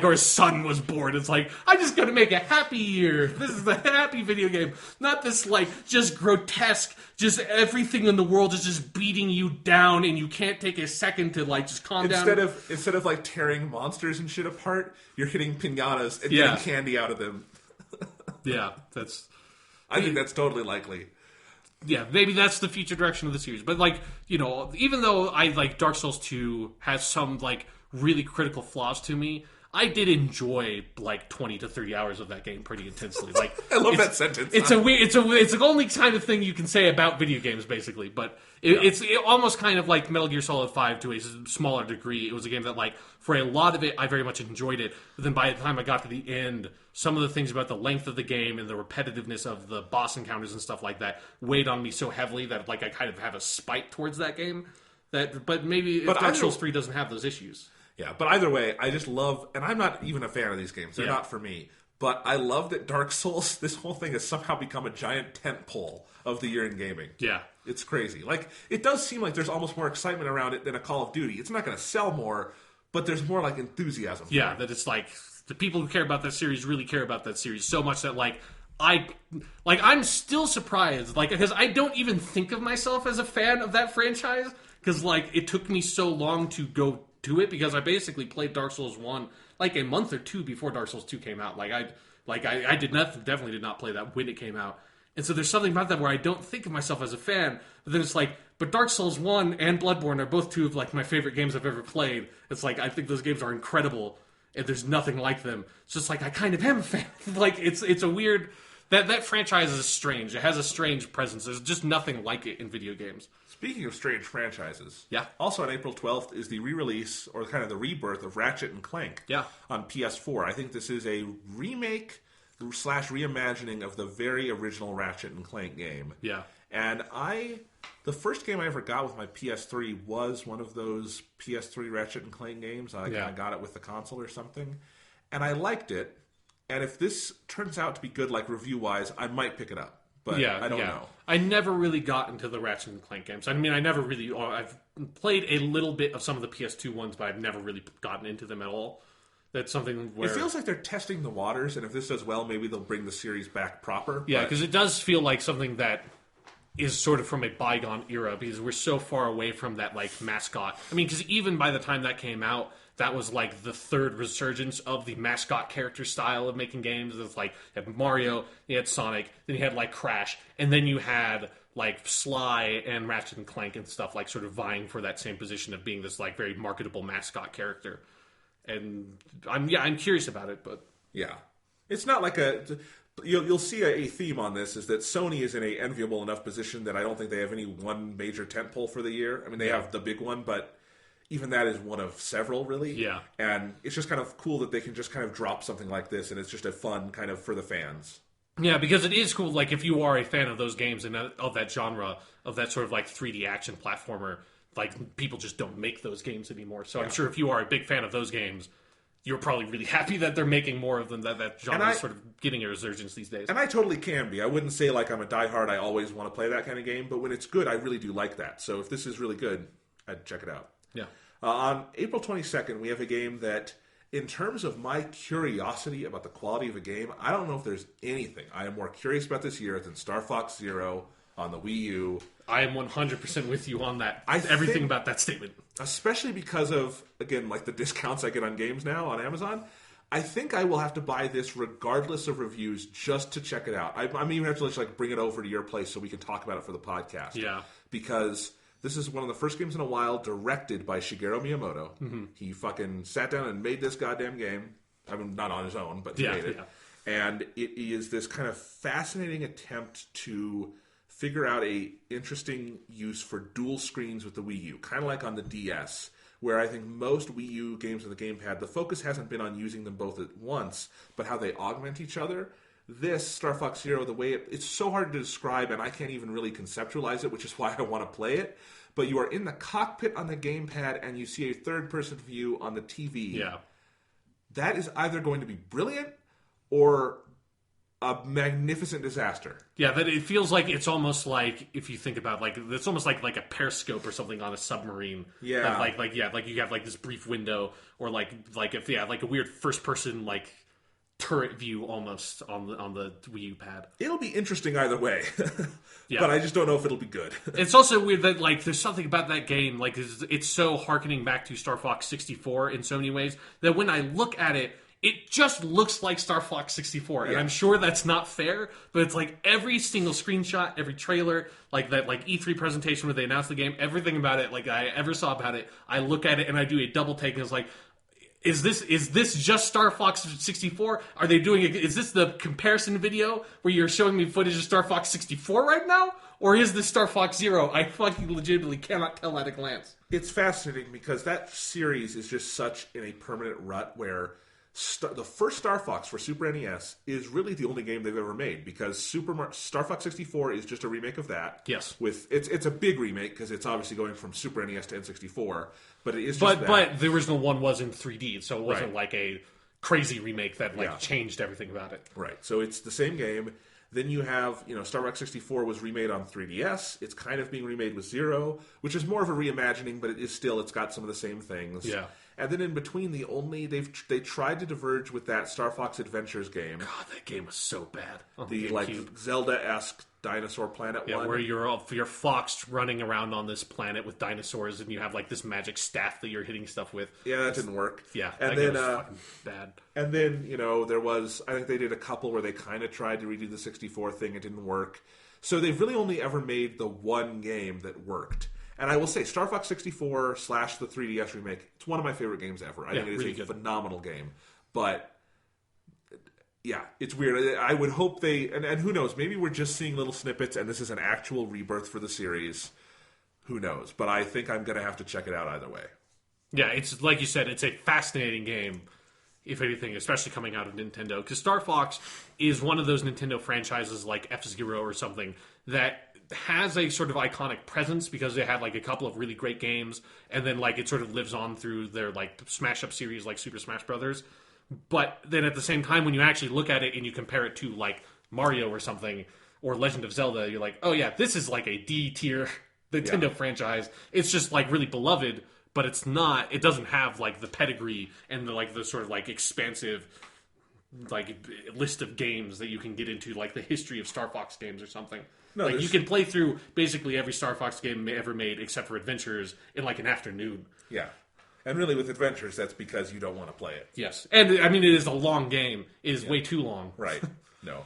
or his son was born. It's like, I'm just gonna make a happy year. This is the happy video game. Not this like just grotesque, just everything in the world is just beating you down, and you can't take a second to like just calm down. Instead of like tearing monsters and shit apart, you're hitting pinatas and getting candy out of them. Yeah, I think that's totally likely. Yeah, maybe that's the future direction of the series. But like, even though I like Dark Souls 2 has some like really critical flaws to me, I did enjoy like 20 to 30 hours of that game pretty intensely. Like, I love that sentence. It's the only kind of thing you can say about video games, basically. But it's almost kind of like Metal Gear Solid 5 to a smaller degree. It was a game that, like, for a lot of it, I very much enjoyed it. But then by the time I got to the end, some of the things about the length of the game and the repetitiveness of the boss encounters and stuff like that weighed on me so heavily that like I kind of have a spite towards that game. But maybe Dark Souls 3 doesn't have those issues. Yeah, but either way, I just love, and I'm not even a fan of these games. They're not for me. But I love that Dark Souls, this whole thing has somehow become a giant tentpole of the year in gaming. Yeah. It's crazy. Like, it does seem like there's almost more excitement around it than a Call of Duty. It's not going to sell more, but there's more, like, enthusiasm. Yeah, that it's like, the people who care about that series really care about that series so much that, like, I'm still surprised, like, because I don't even think of myself as a fan of that franchise, because, like, it took me so long to go to it, because I basically played Dark Souls 1 like a month or two before Dark Souls 2 came out. I definitely did not play that when it came out. And so there's something about that where I don't think of myself as a fan, but then it's like, but Dark Souls 1 and Bloodborne are both two of like my favorite games I've ever played. It's like, I think those games are incredible, and there's nothing like them. It's just like, I kind of am a fan. Like, it's a weird, that franchise is strange. It has a strange presence. There's just nothing like it in video games. Speaking of strange franchises, yeah. Also on April 12th is the re-release, or kind of the rebirth of Ratchet and Clank on PS4. I think this is a remake / reimagining of the very original Ratchet and Clank game. Yeah. And the first game I ever got with my PS3 was one of those PS3 Ratchet and Clank games. I got it with the console or something. And I liked it. And if this turns out to be good, like review-wise, I might pick it up. But I don't know. I never really got into the Ratchet and Clank games. I mean, I've played a little bit of some of the PS2 ones, but I've never really gotten into them at all. That's something where... It feels like they're testing the waters, and if this does well, maybe they'll bring the series back proper. Yeah, because it does feel like something that is sort of from a bygone era, because we're so far away from that, like, mascot. I mean, because even by the time that came out, that was like the third resurgence of the mascot character style of making games. It's like you had Mario, you had Sonic, then you had like Crash, and then you had like Sly and Ratchet and Clank and stuff, like sort of vying for that same position of being this like very marketable mascot character. And I'm curious about it, but yeah, it's not like you'll see a theme on this is that Sony is in a enviable enough position that I don't think they have any one major tentpole for the year. I mean, they have the big one, but even that is one of several, really. Yeah. And it's just kind of cool that they can just kind of drop something like this, and it's just a fun kind of for the fans. Yeah, because it is cool. Like, if you are a fan of those games and of that genre, of that sort of like 3D action platformer, like people just don't make those games anymore. So I'm sure if you are a big fan of those games, you're probably really happy that they're making more of them. That genre is sort of getting a resurgence these days. And I totally can be. I wouldn't say like I'm a diehard. I always want to play that kind of game, but when it's good, I really do like that. So if this is really good, I'd check it out. Yeah. On April 22nd, we have a game that, in terms of my curiosity about the quality of a game, I don't know if there's anything I am more curious about this year than Star Fox Zero on the Wii U. I am 100% with you on that. Everything about that statement. Especially because of, again, like the discounts I get on games now on Amazon. I think I will have to buy this regardless of reviews just to check it out. I'm even have to just like bring it over to your place so we can talk about it for the podcast. Yeah. Because this is one of the first games in a while directed by Shigeru Miyamoto. Mm-hmm. He fucking sat down and made this goddamn game. I mean, not on his own, but he made it. Yeah. And it is this kind of fascinating attempt to figure out a interesting use for dual screens with the Wii U, kind of like on the DS, where I think most Wii U games with the gamepad, the focus hasn't been on using them both at once, but how they augment each other. This, Star Fox Zero, the way it's so hard to describe, and I can't even really conceptualize it, which is why I want to play it, but you are in the cockpit on the gamepad, and you see a third-person view on the TV. Yeah. That is either going to be brilliant or a magnificent disaster. Yeah, that it feels like it's almost like, if you think about like it's almost like a periscope or something on a submarine. Yeah, like you have like this brief window, or like a weird first person like turret view almost on the Wii U pad. It'll be interesting either way. Yeah. But I just don't know if it'll be good. It's also weird that like there's something about that game, like it's so harkening back to Star Fox 64 in so many ways that when I look at it, it just looks like Star Fox 64, and I'm sure that's not fair, but it's like every single screenshot, every trailer, like that like E3 presentation where they announced the game, everything about it, like I ever saw about it, I look at it and I do a double take, and it's like, is this just Star Fox 64? Are they doing is this the comparison video where you're showing me footage of Star Fox 64 right now? Or is this Star Fox Zero? I fucking legitimately cannot tell at a glance. It's fascinating because that series is just such in a permanent rut where the first Star Fox for Super NES is really the only game they've ever made, because Star Fox 64 is just a remake of that. Yes. It's a big remake because it's obviously going from Super NES to N64, but it is just that. But the original one was in 3D, so it wasn't like a crazy remake that changed everything about it. Right. So it's the same game. Then you have, Star Fox 64 was remade on 3DS. It's kind of being remade with Zero, which is more of a reimagining, but it's got some of the same things. Yeah. And then in between, they tried to diverge with that Star Fox Adventures game. God, that game was so bad. The like Zelda-esque dinosaur planet one. Where you're fox running around on this planet with dinosaurs, and you have like this magic staff that you're hitting stuff with. Yeah, that didn't work. Yeah, and that game was fucking bad. And then there was, I think they did a couple where they kind of tried to redo the 64 thing. It didn't work. So they've really only ever made the one game that worked. And I will say, Star Fox 64 / the 3DS remake, it's one of my favorite games ever. I think it is really a phenomenal game. But, yeah, it's weird. I would hope and who knows, maybe we're just seeing little snippets and this is an actual rebirth for the series. Who knows? But I think I'm going to have to check it out either way. Yeah, it's like you said, it's a fascinating game, if anything, especially coming out of Nintendo. Because Star Fox is one of those Nintendo franchises like F-Zero or something that has a sort of iconic presence because they had like a couple of really great games, and then like it sort of lives on through their like smash up series like Super Smash Brothers. But then at the same time, when you actually look at it and you compare it to like Mario or something, or Legend of Zelda, you're like, oh yeah, this is like a D tier Nintendo franchise. It's just like really beloved, but it doesn't have like the pedigree and the sort of like expansive like list of games that you can get into, like the history of Star Fox games or something. No, like you can play through basically every Star Fox game ever made except for Adventures in like an afternoon. Yeah. And really with Adventures, that's because you don't want to play it. Yes. And I mean, it is a long game. It is way too long. Right. No.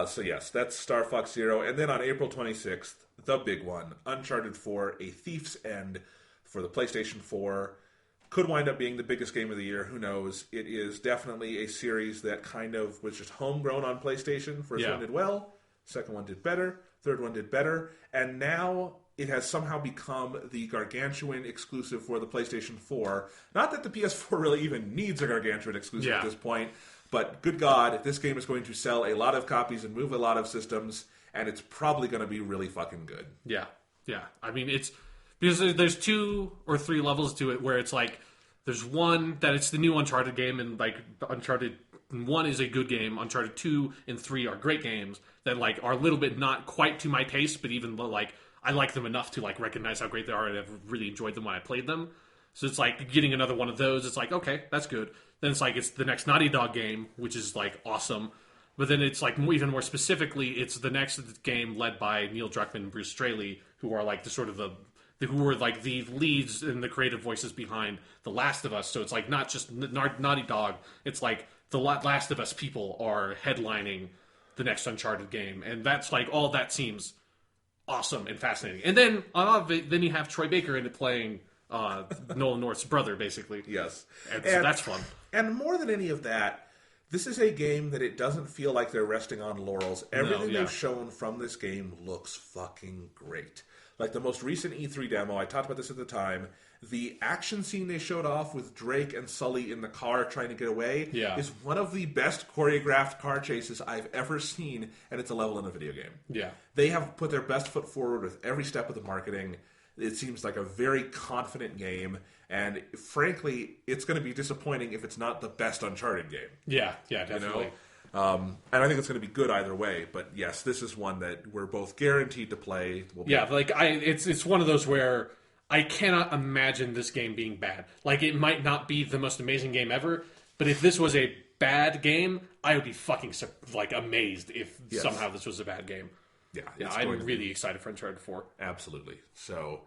So yes, that's Star Fox Zero. And then on April 26th, the big one, Uncharted 4, A Thief's End for the PlayStation 4. Could wind up being the biggest game of the year. Who knows? It is definitely a series that kind of was just homegrown on PlayStation. First one did well. Second one did better. Third one did better. And now it has somehow become the gargantuan exclusive for the PlayStation 4. Not that the PS4 really even needs a gargantuan exclusive at this point, But good God, this game is going to sell a lot of copies and move a lot of systems, and it's probably going to be really fucking good. Yeah. I mean, it's because there's 2 or 3 levels to it where it's like there's one that it's the new Uncharted game, and like Uncharted 1 is a good game. Uncharted 2 and 3 are great games that like are a little bit not quite to my taste, but even like I like them enough to like recognize how great they are, and I've really enjoyed them when I played them. So it's like getting another one of those. It's like, okay, that's good. Then it's like it's the next Naughty Dog game, which is like awesome. But then it's like even more specifically, it's the next game led by Neil Druckmann and Bruce Straley, who are like the sort of who were like the leads and the creative voices behind The Last of Us. So it's like not just Naughty Dog. It's like the Last of Us people are headlining the next Uncharted game, and that's like all that seems awesome and fascinating. And then then you have Troy Baker in it playing Nolan North's brother, basically. Yes, and so that's fun. And more than any of that, this is a game that it doesn't feel like they're resting on laurels. Everything they've shown from this game looks fucking great. Like the most recent E3 demo, I talked about this at the time, the action scene they showed off with Drake and Sully in the car trying to get away is one of the best choreographed car chases I've ever seen, and it's a level in a video game. Yeah. They have put their best foot forward with every step of the marketing. It seems like a very confident game, and frankly, it's going to be disappointing if it's not the best Uncharted game. Yeah, definitely. You know? And I think it's going to be good either way. But yes, this is one that we're both guaranteed to play. It's one of those where I cannot imagine this game being bad. Like, it might not be the most amazing game ever, but if this was a bad game, I would be fucking like amazed if somehow this was a bad game. Yeah, I'm really excited for Uncharted 4. Absolutely. So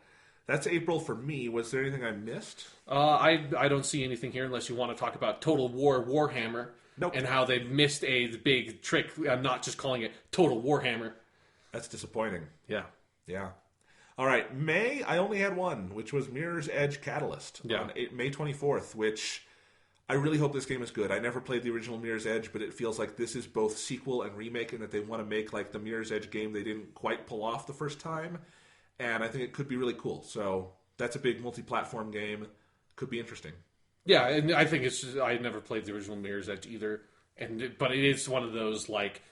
that's April for me. Was there anything I missed? I don't see anything here unless you want to talk about Total War Warhammer. Nope. And how they missed a big trick, not just calling it Total Warhammer. That's disappointing. Yeah. All right, May, I only had one, which was Mirror's Edge Catalyst on May 24th, which I really hope this game is good. I never played the original Mirror's Edge, but it feels like this is both sequel and remake, and that they want to make like the Mirror's Edge game they didn't quite pull off the first time, and I think it could be really cool. So that's a big multi-platform game. Could be interesting. Yeah, and I think I never played the original Mirror's Edge either, but it is one of those like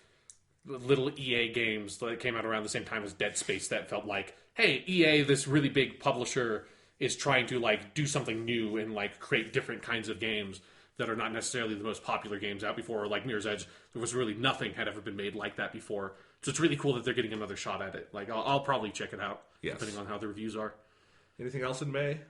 little EA games that came out around the same time as Dead Space that felt like, hey, EA, this really big publisher, is trying to like do something new and like create different kinds of games that are not necessarily the most popular games out before. Or like Mirror's Edge, there was really nothing had ever been made like that before. So it's really cool that they're getting another shot at it. Like I'll probably check it out, depending on how the reviews are. Anything else in May?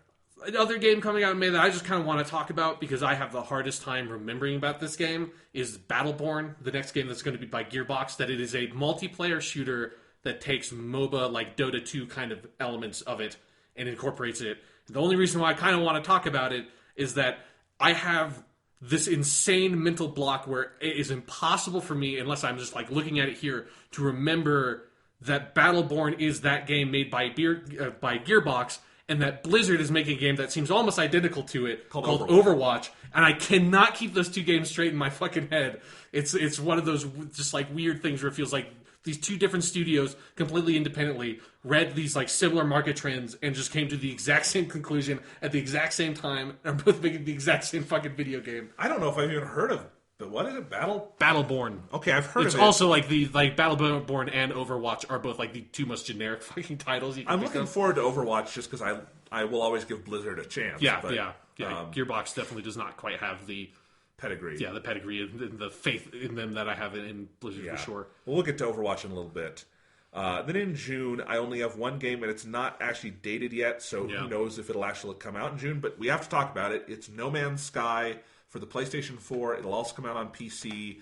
Another game coming out in May that I just kind of want to talk about because I have the hardest time remembering about this game is Battleborn, the next game that's going to be by Gearbox, that it is a multiplayer shooter that takes MOBA, like Dota 2 kind of elements of it and incorporates it. The only reason why I kind of want to talk about it is that I have this insane mental block where it is impossible for me, unless I'm just like looking at it here, to remember that Battleborn is that game made by Gearbox, and that Blizzard is making a game that seems almost identical to it called Overwatch. And I cannot keep those two games straight in my fucking head. It's one of those just like weird things where it feels like these two different studios completely independently read these like similar market trends and just came to the exact same conclusion at the exact same time and are both making the exact same fucking video game. I don't know if I've even heard of but what is it? Battleborn. Okay, I've heard of it. It's also like Battleborn and Overwatch are both like the two most generic fucking titles you can I'm looking forward to Overwatch just because I will always give Blizzard a chance. Yeah. Gearbox definitely does not quite have the pedigree. Yeah, the pedigree and the faith in them that I have in Blizzard for sure. We'll get to Overwatch in a little bit. Then in June, I only have one game, and it's not actually dated yet, so who knows if it'll actually come out in June, but we have to talk about it. It's No Man's Sky for the PlayStation 4. It'll also come out on PC,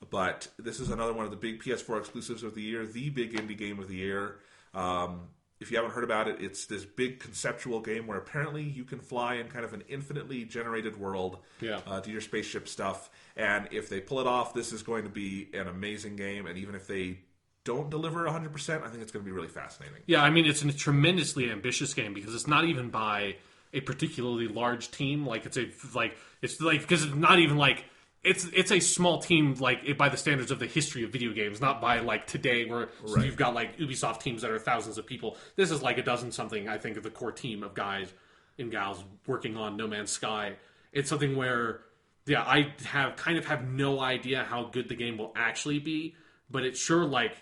but this is another one of the big PS4 exclusives of the year, the big indie game of the year. If you haven't heard about it, it's this big conceptual game where apparently you can fly in kind of an infinitely generated world, do your spaceship stuff, and if they pull it off, this is going to be an amazing game, and even if they don't deliver 100%, I think it's going to be really fascinating. Yeah, I mean, it's a tremendously ambitious game because it's not even by a particularly large team. Because it's not even like it's a small team like by the standards of the history of video games, not by like today where you've got like Ubisoft teams that are thousands of people. This is like a dozen something, I think, of the core team of guys and gals working on No Man's Sky. It's something where Yeah, I have no idea how good the game will actually be, but it sure like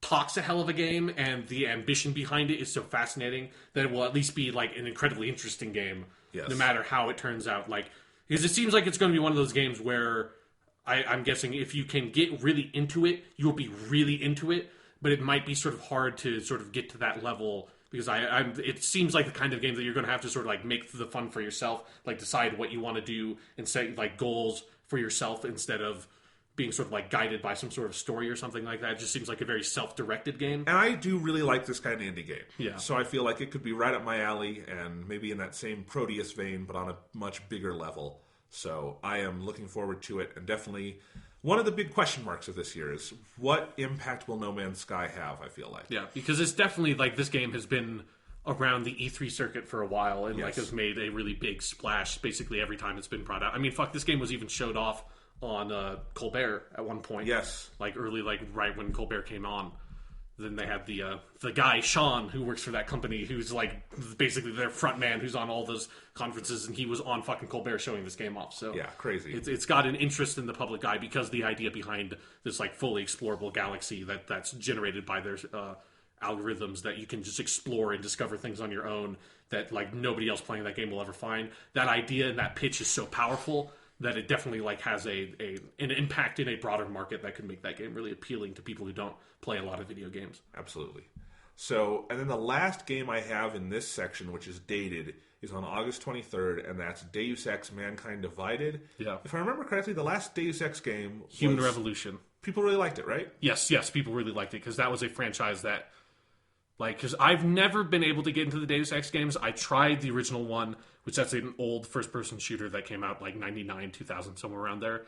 talks a hell of a game, and the ambition behind it is so fascinating that it will at least be like an incredibly interesting game, no matter how it turns out. Like, because it seems like it's going to be one of those games where I'm guessing if you can get really into it, you'll be really into it, but it might be sort of hard to sort of get to that level. Because it seems like the kind of game that you're going to have to sort of like make the fun for yourself, like decide what you want to do and set like goals for yourself instead of being sort of like guided by some sort of story or something like that. It just seems like a very self-directed game. And I do really like this kind of indie game. Yeah. So I feel like it could be right up my alley and maybe in that same Proteus vein, but on a much bigger level. So I am looking forward to it, and definitely one of the big question marks of this year is what impact will No Man's Sky have, I feel like. Yeah, because it's definitely like this game has been around the E3 circuit for a while and like has made a really big splash basically every time it's been brought out. I mean, fuck, this game was even showed off on Colbert at one point. Yes. Like early, like right when Colbert came on. Then they had the guy, Sean, who works for that company, who's like basically their front man, who's on all those conferences, and he was on fucking Colbert showing this game off. So yeah, crazy. It's got an interest in the public eye because the idea behind this like fully explorable galaxy that's generated by their algorithms that you can just explore and discover things on your own that like nobody else playing that game will ever find. That idea and that pitch is so powerful that it definitely like has an impact in a broader market that could make that game really appealing to people who don't play a lot of video games. Absolutely. So, and then the last game I have in this section, which is dated, is on August 23rd, and that's Deus Ex Mankind Divided. Yeah. If I remember correctly, the last Deus Ex game was Human Revolution. People really liked it, right? Yes, people really liked it because that was a franchise that, like, because I've never been able to get into the Deus Ex games. I tried the original one, which that's an old first-person shooter that came out like 99, 2000, somewhere around there.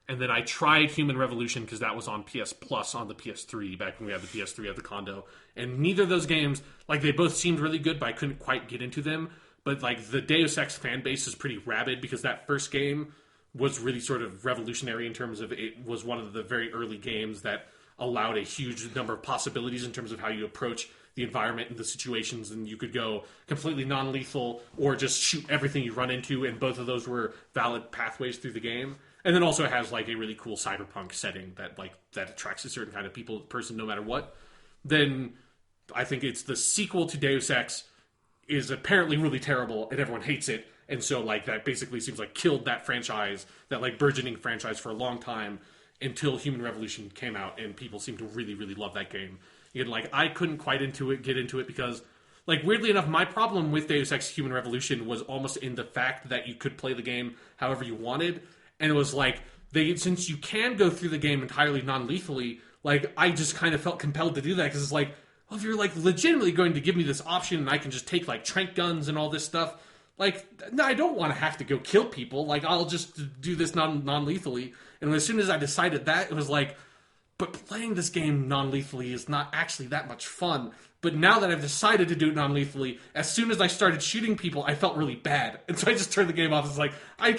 And then I tried Human Revolution because that was on PS Plus on the PS3 back when we had the PS3 at the condo. And neither of those games, like, they both seemed really good, but I couldn't quite get into them. But like the Deus Ex fan base is pretty rabid because that first game was really sort of revolutionary in terms of it was one of the very early games that allowed a huge number of possibilities in terms of how you approach the environment and the situations, and you could go completely non-lethal or just shoot everything you run into, and both of those were valid pathways through the game. And then also it has like a really cool cyberpunk setting that attracts a certain kind of person no matter what. Then I think it's the sequel to Deus Ex is apparently really terrible and everyone hates it. And so like that basically seems like killed that franchise, that like burgeoning franchise for a long time until Human Revolution came out and people seem to really, really love that game. And like I couldn't quite get into it because like weirdly enough, my problem with Deus Ex Human Revolution was almost in the fact that you could play the game however you wanted. And it was like, since you can go through the game entirely non-lethally, like, I just kind of felt compelled to do that, because it's like, well, if you're, like, legitimately going to give me this option and I can just take, like, tranq guns and all this stuff, like, no, I don't want to have to go kill people. Like, I'll just do this non-lethally. And as soon as I decided that, it was like, but playing this game non-lethally is not actually that much fun. But now that I've decided to do it non-lethally, as soon as I started shooting people, I felt really bad. And so I just turned the game off. It's like, I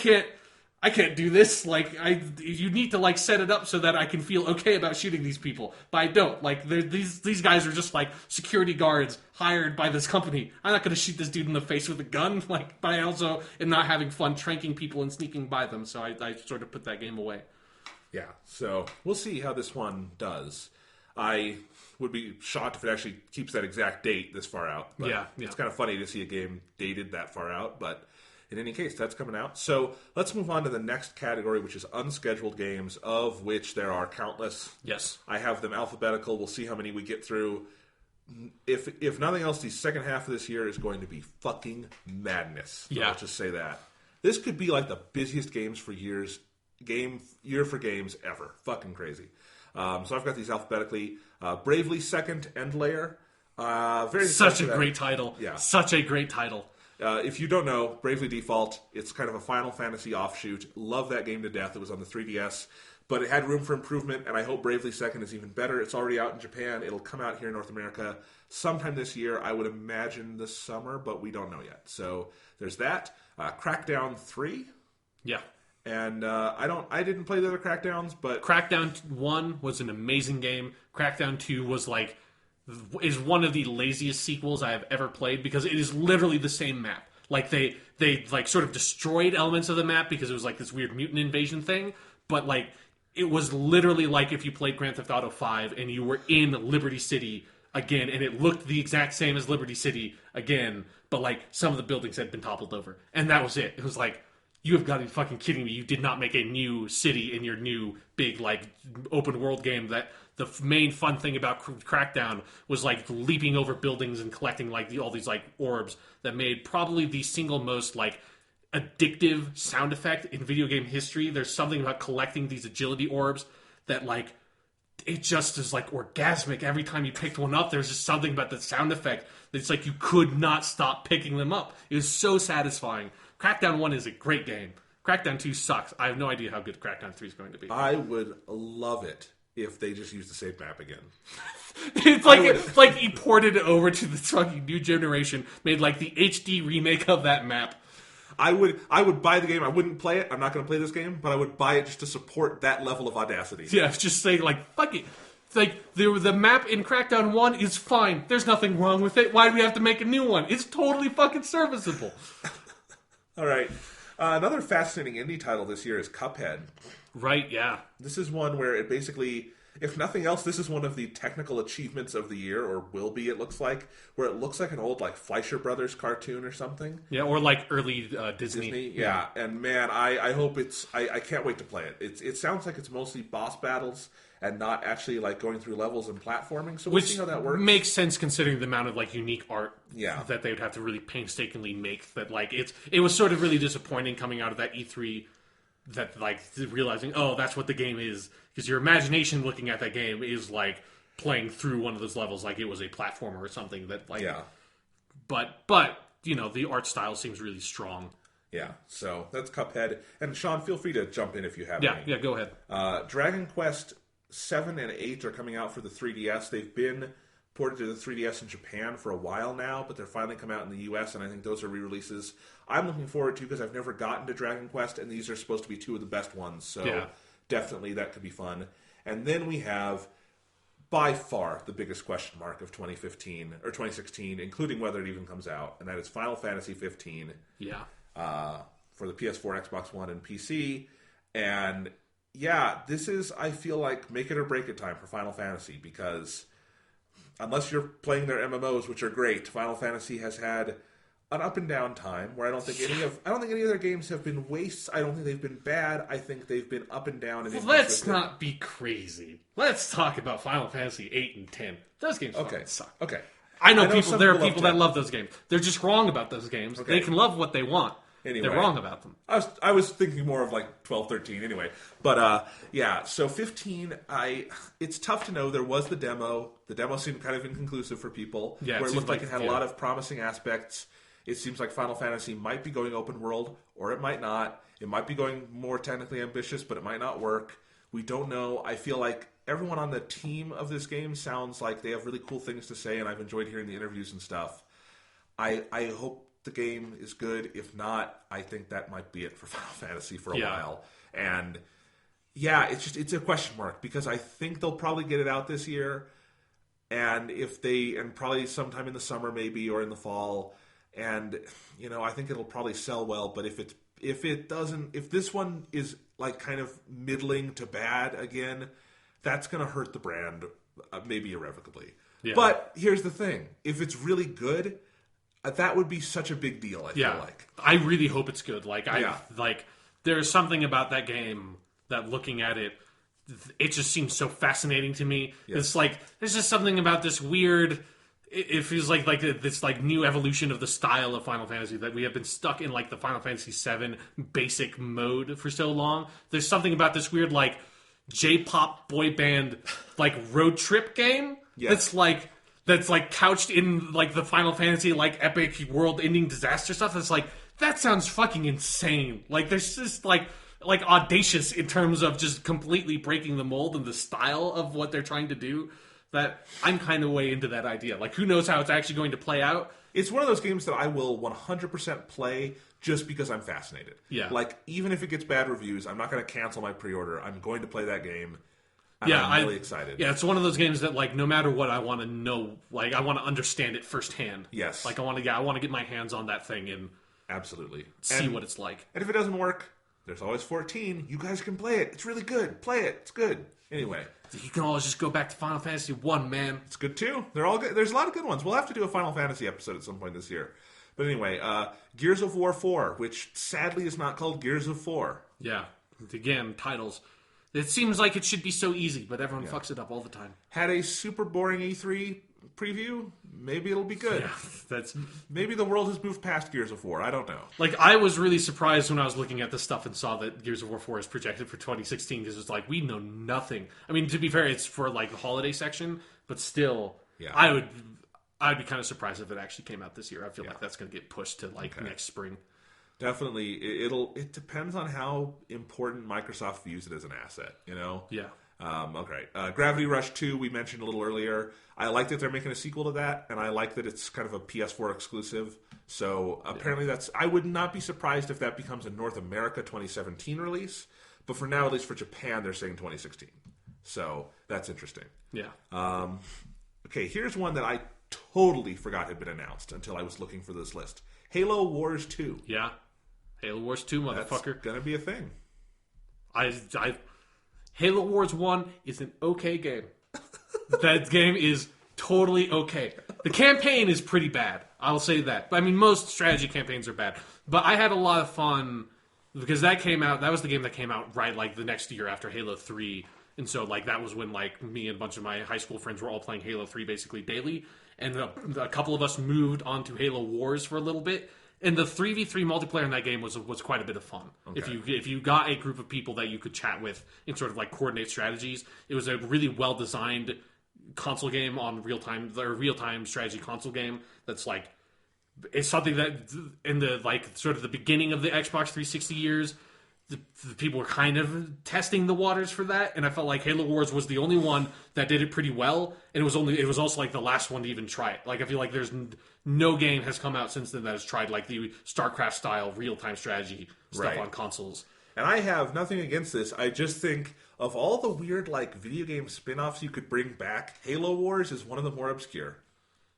can't do this. Like, you need to like set it up so that I can feel okay about shooting these people, but I don't. Like, these guys are just like security guards hired by this company. I'm not going to shoot this dude in the face with a gun. Like, but I also am not having fun tranking people and sneaking by them. So I sort of put that game away. Yeah. So we'll see how this one does. I would be shocked if it actually keeps that exact date this far out. But yeah. It's kind of funny to see a game dated that far out, but in any case, that's coming out. So let's move on to the next category, which is unscheduled games, of which there are countless. Yes. I have them alphabetical. We'll see how many we get through. If nothing else, the second half of this year is going to be fucking madness. So let's just say that. This could be like the busiest year for games ever. Fucking crazy. So I've got these alphabetically. Bravely Second, End Layer. Such a great title. Yeah. Such a great title. If you don't know, Bravely Default, it's kind of a Final Fantasy offshoot. Love that game to death. It was on the 3DS, but it had room for improvement, and I hope Bravely Second is even better. It's already out in Japan. It'll come out here in North America sometime this year. I would imagine this summer, but we don't know yet. So there's that. Crackdown 3. Yeah. And I didn't play the other Crackdowns, but Crackdown 1 was an amazing game. Crackdown 2 is one of the laziest sequels I have ever played because it is literally the same map. Like they like sort of destroyed elements of the map because it was like this weird mutant invasion thing, but like it was literally like if you played Grand Theft Auto 5 and you were in Liberty City again, and it looked the exact same as Liberty City again, but like some of the buildings had been toppled over, and that was it. It was like, you have got to be fucking kidding me. You did not make a new city in your new big like open world game. That the main fun thing about Crackdown was like leaping over buildings and collecting like all these like orbs that made probably the single most like addictive sound effect in video game history. There's something about collecting these agility orbs that like, it just is like orgasmic every time you picked one up. There's just something about the sound effect that's like you could not stop picking them up. It was so satisfying. Crackdown 1 is a great game. Crackdown 2 sucks. I have no idea how good Crackdown 3 is going to be. I would love it if they just used the same map again. It's like he ported it over to the fucking new generation, made like the HD remake of that map. I would buy the game. I wouldn't play it. I'm not going to play this game, but I would buy it just to support that level of audacity. Yeah, just saying like, fuck it. It's like the map in Crackdown 1 is fine. There's nothing wrong with it. Why do we have to make a new one? It's totally fucking serviceable. All right. Another fascinating indie title this year is Cuphead. Right, yeah. This is one where it basically, if nothing else, this is one of the technical achievements of the year, or will be, it looks like, where it looks like an old like Fleischer Brothers cartoon or something. Yeah, or like early Disney. Yeah. And man, I hope it's, I can't wait to play it. It sounds like it's mostly boss battles and not actually like going through levels and platforming, so we'll see how that works. Makes sense considering the amount of like unique art that they would have to really painstakingly make. That like it was sort of really disappointing coming out of that E3, that like realizing, oh, that's what the game is, because your imagination looking at that game is like playing through one of those levels like it was a platformer or something that like but you know, the art style seems really strong. Yeah, so that's Cuphead. And Sean, feel free to jump in if you have any. Yeah, go ahead. Dragon Quest 7 and 8 are coming out for the 3DS. They've been ported to the 3DS in Japan for a while now, but they're finally come out in the US, and I think those are re-releases I'm looking forward to because I've never gotten to Dragon Quest, and these are supposed to be two of the best ones, so definitely that could be fun. And then we have, by far, the biggest question mark of 2015, or 2016, including whether it even comes out, and that is Final Fantasy 15. Yeah. For the PS4, Xbox One, and PC. And yeah, this is, I feel like, make it or break it time for Final Fantasy, because unless you're playing their MMOs, which are great, Final Fantasy has had an up and down time where I don't think any of their games have been wastes. I don't think they've been bad. I think they've been up and down. And let's not be crazy. Let's talk about Final Fantasy 8 and 10. Those games fucking suck. Okay. I know people. There are people that love those games. They're just wrong about those games. Okay. They can love what they want. Anyway, they're wrong about them. I was thinking more of like 12, 13 anyway. But yeah, so 15, it's tough to know. There was the demo. The demo seemed kind of inconclusive for people. Yeah, where it looked like it had a lot of promising aspects. It seems like Final Fantasy might be going open world, or it might not. It might be going more technically ambitious, but it might not work. We don't know. I feel like everyone on the team of this game sounds like they have really cool things to say, and I've enjoyed hearing the interviews and stuff. I hope the game is good. If not, I think that might be it for Final Fantasy for a while. And yeah, it's a question mark, because I think they'll probably get it out this year, and probably sometime in the summer maybe, or in the fall. And you know, I think it'll probably sell well. But if this one is like kind of middling to bad again, that's going to hurt the brand maybe irrevocably. Yeah. But here's the thing: if it's really good, that would be such a big deal. I feel like I really hope it's good. There's something about that game that, looking at it, it just seems so fascinating to me. Yes. It's like there's just something about this weird. It feels like this like new evolution of the style of Final Fantasy, that we have been stuck in like the Final Fantasy VII basic mode for so long. There's something about this weird like J-pop boy band like road trip game that's like couched in like the Final Fantasy like epic world-ending disaster stuff. That's like, that sounds fucking insane. Like there's just like audacious in terms of just completely breaking the mold and the style of what they're trying to do. That I'm kind of way into that idea. Like, who knows how it's actually going to play out? It's one of those games that I will 100% play just because I'm fascinated. Yeah. Like, even if it gets bad reviews, I'm not going to cancel my pre-order. I'm going to play that game. And I'm really excited. Yeah, it's one of those games that, like, no matter what, I want to know. Like, I want to understand it firsthand. Yes. Like, I want to get my hands on that thing and Absolutely. See what it's like. And if it doesn't work, there's always 14. You guys can play it. It's really good. Play it. It's good. Anyway. You can always just go back to Final Fantasy 1, man. It's good too. They're all good. There's a lot of good ones. We'll have to do a Final Fantasy episode at some point this year. But anyway, Gears of War 4, which sadly is not called Gears of 4. Yeah. Again, titles. It seems like it should be so easy, but everyone fucks it up all the time. Had a super boring E3 preview. Maybe it'll be good. Yeah, maybe the world has moved past Gears of War. I don't know. Like, I was really surprised when I was looking at this stuff and saw that Gears of War 4 is projected for 2016 because it's like, we know nothing. I mean, to be fair, it's for like the holiday section, but still, I'd be kind of surprised if it actually came out this year. I feel like that's going to get pushed to like next spring. Definitely, it depends on how important Microsoft views it as an asset, you know? Yeah. Okay. Gravity Rush 2, we mentioned a little earlier. I like that they're making a sequel to that, and I like that it's kind of a PS4 exclusive. So apparently I would not be surprised if that becomes a North America 2017 release. But for now, at least for Japan, they're saying 2016. So that's interesting. Yeah. Okay, here's one that I totally forgot had been announced until I was looking for this list. Halo Wars 2. Yeah. Halo Wars 2, motherfucker. That's gonna be a thing. Halo Wars 1 is an okay game. That game is totally okay. The campaign is pretty bad. I'll say that. I mean, most strategy campaigns are bad. But I had a lot of fun because that was the game that came out right like the next year after Halo 3. And so like that was when like me and a bunch of my high school friends were all playing Halo 3 basically daily. And a couple of us moved on to Halo Wars for a little bit. And the 3v3 multiplayer in that game was quite a bit of fun. Okay. If you got a group of people that you could chat with and sort of like coordinate strategies, it was a really well designed console game on real time strategy console game. That's like it's something that in the like sort of the beginning of the Xbox 360 years, the people were kind of testing the waters for that, and I felt like Halo Wars was the only one that did it pretty well, and it was also like the last one to even try it. Like I feel like there's no game has come out since then that has tried like the StarCraft style real time strategy stuff on consoles. And I have nothing against this. I just think of all the weird like video game spin-offs you could bring back, Halo Wars is one of the more obscure.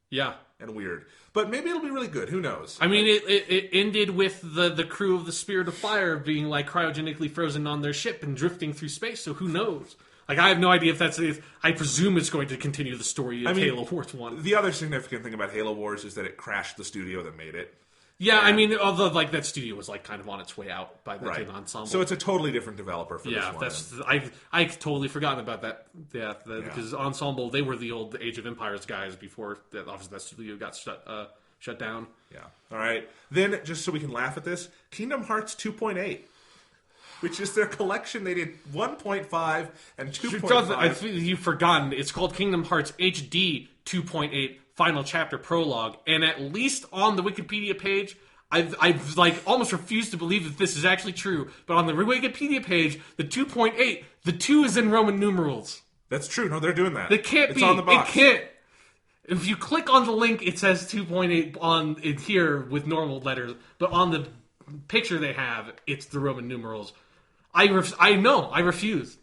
Yeah. And weird. But maybe it'll be really good. Who knows? I mean, it ended with the crew of the Spirit of Fire being like cryogenically frozen on their ship and drifting through space, so who knows? Like, I have no idea if I presume it's going to continue the story of Halo Wars 1. The other significant thing about Halo Wars is that it crashed the studio that made it. Yeah, I mean, although like that studio was like kind of on its way out by then Ensemble. So it's a totally different developer for this one. I've totally forgotten about that. Yeah, because Ensemble, they were the old Age of Empires guys before obviously that studio got shut down. Yeah. All right. Then, just so we can laugh at this, Kingdom Hearts 2.8. Which is their collection. They did 1.5 and 2.5. You've forgotten. It's called Kingdom Hearts HD 2.8 Final Chapter Prologue. And at least on the Wikipedia page, I've like almost refused to believe that this is actually true. But on the Wikipedia page, the 2.8, the 2 is in Roman numerals. That's true. No, they're doing that. It can't be. It's on the box. It can't. If you click on the link, it says 2.8 on it here with normal letters. But on the picture they have, it's the Roman numerals. I refuse.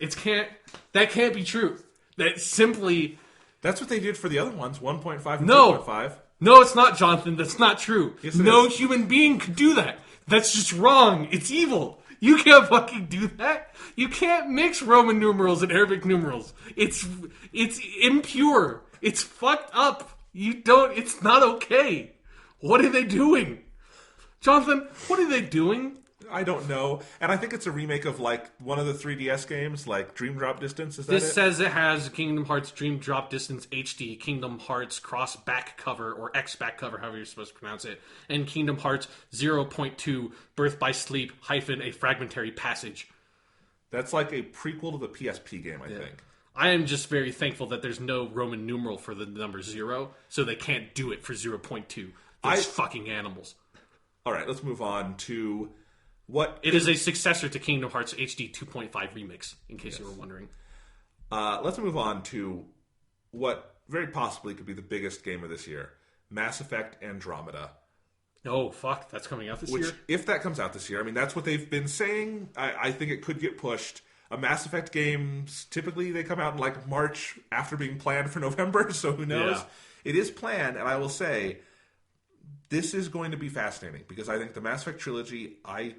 That can't be true. That's what they did for the other ones, 1.5 and 2.5. No, it's not, Jonathan. That's not true. Yes, no human being could do that. That's just wrong. It's evil. You can't fucking do that. You can't mix Roman numerals and Arabic numerals. It's impure. It's fucked up. It's not okay. What are they doing? Jonathan, what are they doing? I don't know. And I think it's a remake of like one of the 3DS games, like Dream Drop Distance. Is that This says it has Kingdom Hearts Dream Drop Distance HD, Kingdom Hearts Cross Back Cover, or X Back Cover, however you're supposed to pronounce it, and Kingdom Hearts 0.2 Birth by Sleep - a Fragmentary Passage. That's like a prequel to the PSP game, I think. I am just very thankful that there's no Roman numeral for the number 0, so they can't do it for 0.2. Those fucking animals. All right, let's move on to... It is a successor to Kingdom Hearts HD 2.5 Remix, in case you were wondering. Let's move on to what very possibly could be the biggest game of this year, Mass Effect Andromeda. Oh, fuck, that's coming out this year? If that comes out this year, I mean, that's what they've been saying. I think it could get pushed. Mass Effect games, typically they come out in like March after being planned for November, so who knows? Yeah. It is planned, and I will say... This is going to be fascinating because I think the Mass Effect trilogy, I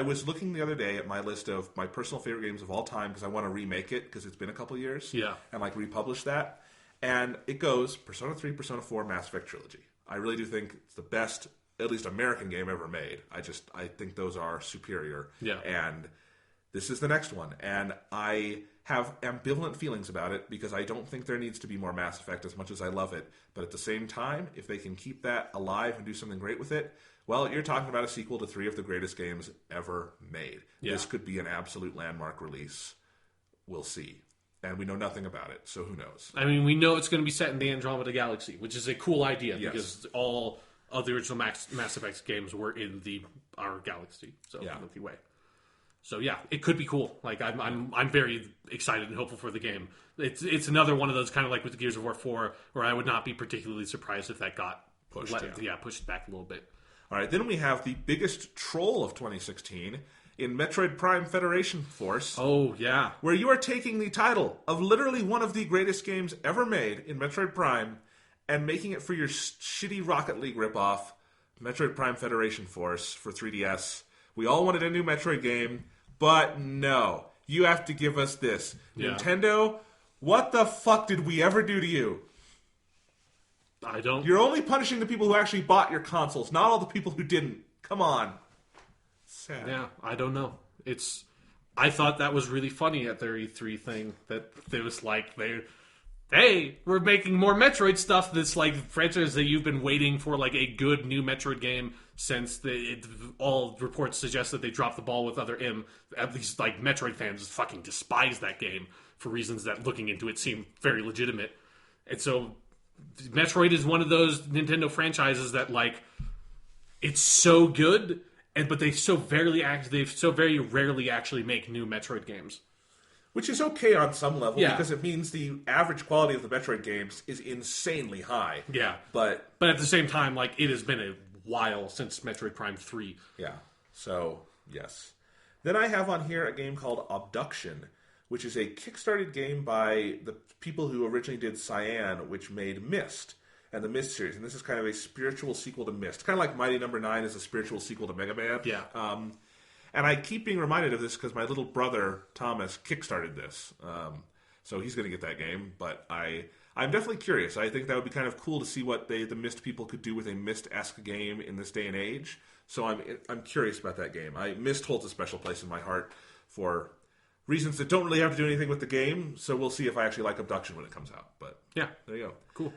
was looking the other day at my list of my personal favorite games of all time because I want to remake it because it's been a couple years. Yeah. And like republish that. And it goes Persona 3, Persona 4, Mass Effect trilogy. I really do think it's the best, at least American game ever made. I think those are superior. Yeah. And this is the next one. And I have ambivalent feelings about it because I don't think there needs to be more Mass Effect as much as I love it. But at the same time, if they can keep that alive and do something great with it, well, you're talking about a sequel to 3 of the greatest games ever made. Yeah. This could be an absolute landmark release. We'll see. And we know nothing about it, so who knows? I mean, we know it's going to be set in the Andromeda Galaxy, which is a cool idea because all of the original Mass Effect games were in our galaxy, so Milky Way. So yeah, it could be cool. Like I'm very excited and hopeful for the game. It's another one of those kind of like with Gears of War 4, where I would not be particularly surprised if that got pushed back a little bit. All right, then we have the biggest troll of 2016 in Metroid Prime Federation Force. Oh, yeah. Where you are taking the title of literally one of the greatest games ever made in Metroid Prime and making it for your shitty Rocket League ripoff, Metroid Prime Federation Force for 3DS. We all wanted a new Metroid game, but no. You have to give us this. Yeah. Nintendo, what the fuck did we ever do to you? I don't... You're only punishing the people who actually bought your consoles, not all the people who didn't. Come on. Sad. Yeah, I don't know. I thought that was really funny at their E3 thing, that it was like, hey, we're making more Metroid stuff. This like franchise that you've been waiting for, like a good new Metroid game since all reports suggest that they dropped the ball with other at least like Metroid fans fucking despise that game for reasons that looking into it seem very legitimate. And so Metroid is one of those Nintendo franchises that like it's so good, but they so very rarely actually make new Metroid games. Which is okay on some level, because it means the average quality of the Metroid games is insanely high. Yeah. But at the same time, like, it has been a while since Metroid Prime 3. Yeah. So, yes. Then I have on here a game called Abduction, which is a kickstarted game by the people who originally did Cyan, which made Myst and the Myst series. And this is kind of a spiritual sequel to Myst. Kind of like Mighty Number 9 is a spiritual sequel to Mega Man. Yeah. And I keep being reminded of this because my little brother, Thomas, kickstarted this. So he's going to get that game. But I'm definitely curious. I think that would be kind of cool to see what the Myst people could do with a Myst-esque game in this day and age. So I'm curious about that game. Myst holds a special place in my heart for reasons that don't really have to do anything with the game. So we'll see if I actually like Abduction when it comes out. But yeah, there you go. Cool.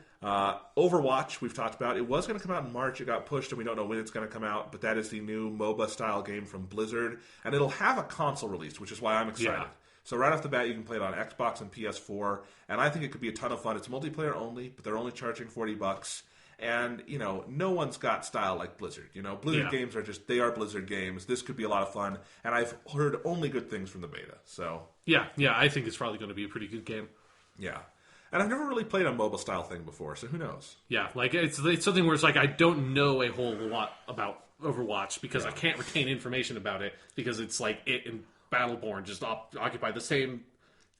Overwatch, we've talked about. It was going to come out in March. It got pushed, and we don't know when it's going to come out. But that is the new MOBA-style game from Blizzard. And it'll have a console release, which is why I'm excited. Yeah. So right off the bat, you can play it on Xbox and PS4. And I think it could be a ton of fun. It's multiplayer only, but they're only charging $40. And, no one's got style like Blizzard. Blizzard games they are Blizzard games. This could be a lot of fun. And I've heard only good things from the beta. So Yeah, I think it's probably going to be a pretty good game. Yeah. And I've never really played a mobile style thing before, so who knows? Yeah, like it's something where it's like I don't know a whole lot about Overwatch because I can't retain information about it because it's like it and Battleborn just occupy the same.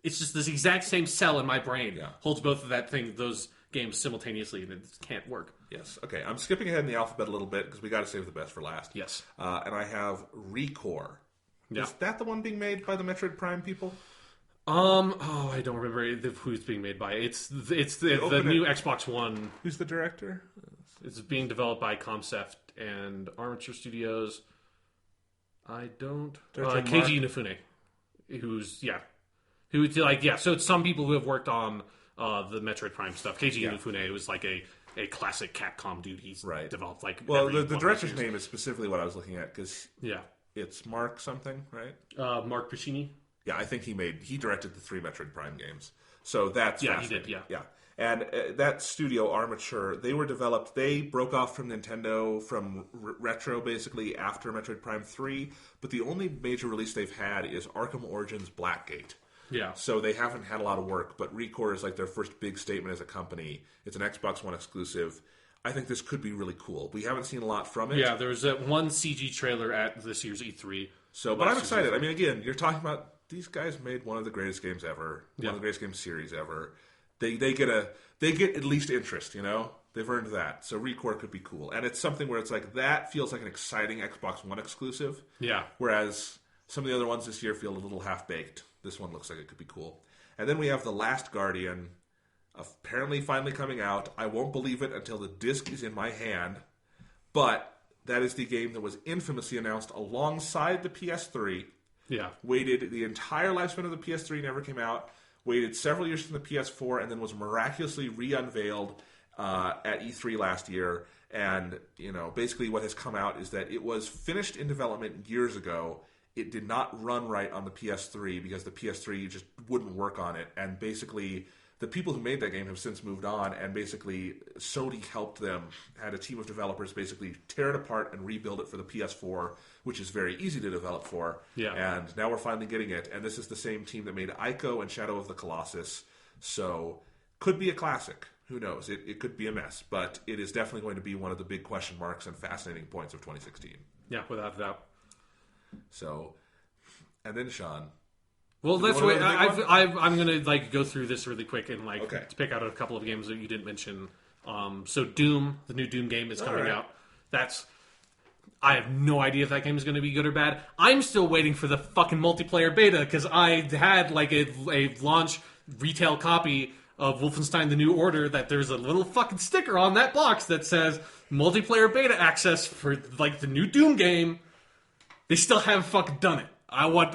It's just this exact same cell in my brain holds both of those games simultaneously, and it can't work. Yes. Okay, I'm skipping ahead in the alphabet a little bit because we got to save the best for last. Yes. And I have Recore. Yeah. Is that the one being made by the Metroid Prime people? I don't remember who's being made by. It's the new Xbox One. Who's the director? It's being developed by Concept and Armature Studios. I don't. Keiji Inafune, So it's some people who have worked on the Metroid Prime stuff. Keiji Inafune was like a classic Capcom dude. He's developed like. Well, the director's name is specifically what I was looking at because yeah, it's Mark something, right? Mark Pacini. Yeah, I think he directed the 3 Metroid Prime games. So that's he did, yeah. And that studio, Armature, they broke off from Nintendo, from Retro, basically, after Metroid Prime 3, but the only major release they've had is Arkham Origins Blackgate. Yeah. So they haven't had a lot of work, but Recore is like their first big statement as a company. It's an Xbox One exclusive. I think this could be really cool. We haven't seen a lot from it. Yeah, there was that one CG trailer at this year's E3. But I'm excited. I mean, again, you're talking about these guys made one of the greatest games ever, one of the greatest game series ever. They get at least interest, They've earned that. So ReCore could be cool. And it's something where it's like, that feels like an exciting Xbox One exclusive. Yeah. Whereas some of the other ones this year feel a little half-baked. This one looks like it could be cool. And then we have The Last Guardian, apparently finally coming out. I won't believe it until the disc is in my hand. But that is the game that was infamously announced alongside the PS3. Yeah. Waited the entire lifespan of the PS3, never came out. Waited several years from the PS4, and then was miraculously re-unveiled at E3 last year. And, basically what has come out is that it was finished in development years ago. It did not run right on the PS3 because the PS3 just wouldn't work on it. And basically, the people who made that game have since moved on, and basically Sony helped them, had a team of developers basically tear it apart and rebuild it for the PS4, which is very easy to develop for. Yeah. And now we're finally getting it. And this is the same team that made Ico and Shadow of the Colossus. So, could be a classic. Who knows? It could be a mess. But it is definitely going to be one of the big question marks and fascinating points of 2016. Yeah, without a doubt. So, and then Sean. Well, that's what I'm going to go through this really quick and Okay. to pick out a couple of games that you didn't mention. So Doom, the new Doom game is coming out. I have no idea if that game is going to be good or bad. I'm still waiting for the fucking multiplayer beta because I had a launch retail copy of Wolfenstein: The New Order that there's a little fucking sticker on that box that says multiplayer beta access for the new Doom game. They still haven't fucking done it. I want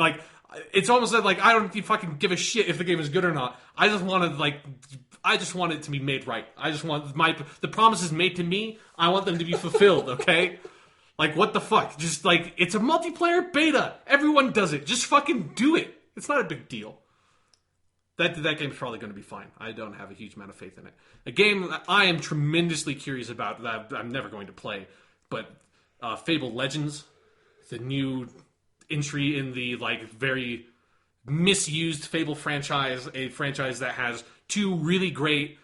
it's almost like I don't fucking give a shit if the game is good or not. I just want it to be made right. I just want the promises made to me. I want them to be fulfilled. Okay, what the fuck? Just it's a multiplayer beta. Everyone does it. Just fucking do it. It's not a big deal. That game's probably going to be fine. I don't have a huge amount of faith in it. A game that I am tremendously curious about that I'm never going to play, but Fable Legends. The new entry in the very misused Fable franchise, a franchise that has two really great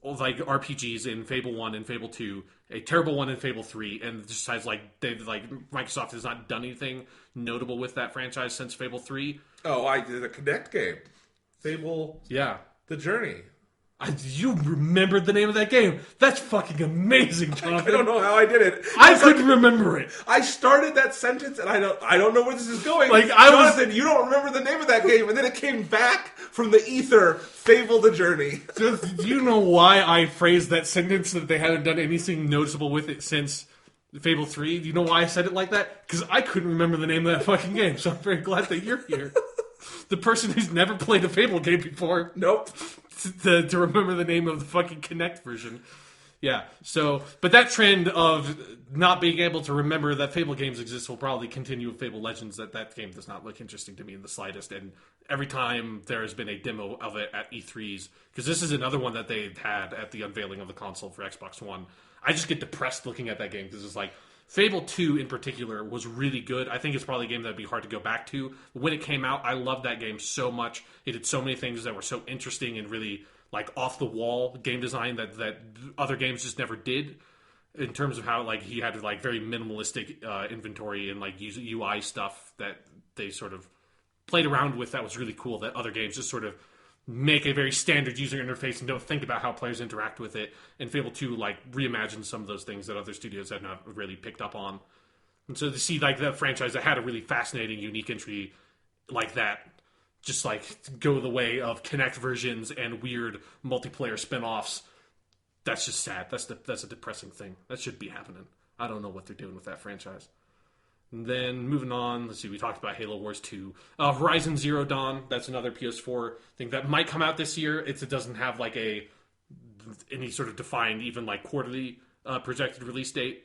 RPGs in Fable 1 and Fable 2, a terrible one in Fable 3, and just has Microsoft has not done anything notable with that franchise since Fable 3. Oh, I did a Connect game. Fable. Yeah. The Journey. You remembered the name of that game. That's fucking amazing, Jonathan. I don't know how I did it. I couldn't remember it. I started that sentence and I don't know where this is going. Jonathan, you don't remember the name of that game, and then it came back from the ether. Fable the Journey. Do you know why I phrased that sentence that they haven't done anything noticeable with it since Fable 3? Do you know why I said it like that? Because I couldn't remember the name of that fucking game, so I'm very glad that you're here. The person who's never played a Fable game before. Nope. To remember the name of the fucking Kinect version. Yeah, so, but that trend of not being able to remember that Fable games exist will probably continue with Fable Legends. That game does not look interesting to me in the slightest, and every time there has been a demo of it at E3s, because this is another one that they had at the unveiling of the console for Xbox One, I just get depressed looking at that game, because it's Fable 2 in particular was really good. I think it's probably a game that would be hard to go back to. When it came out, I loved that game so much. It did so many things that were so interesting and really off-the-wall game design that other games just never did, in terms of how he had very minimalistic inventory and UI stuff that they sort of played around with that was really cool, that other games just sort of make a very standard user interface and don't think about how players interact with it. And Fable 2 reimagined some of those things that other studios had not really picked up on. And so to see the franchise that had a really fascinating, unique entry like that, just go the way of Kinect versions and weird multiplayer spin-offs, that's just sad. That's a depressing thing. That should be happening. I don't know what they're doing with that franchise. And then moving on, let's see, we talked about Halo Wars 2. Horizon Zero Dawn, that's another PS4 thing that might come out this year. It doesn't have any sort of defined, even quarterly projected release date.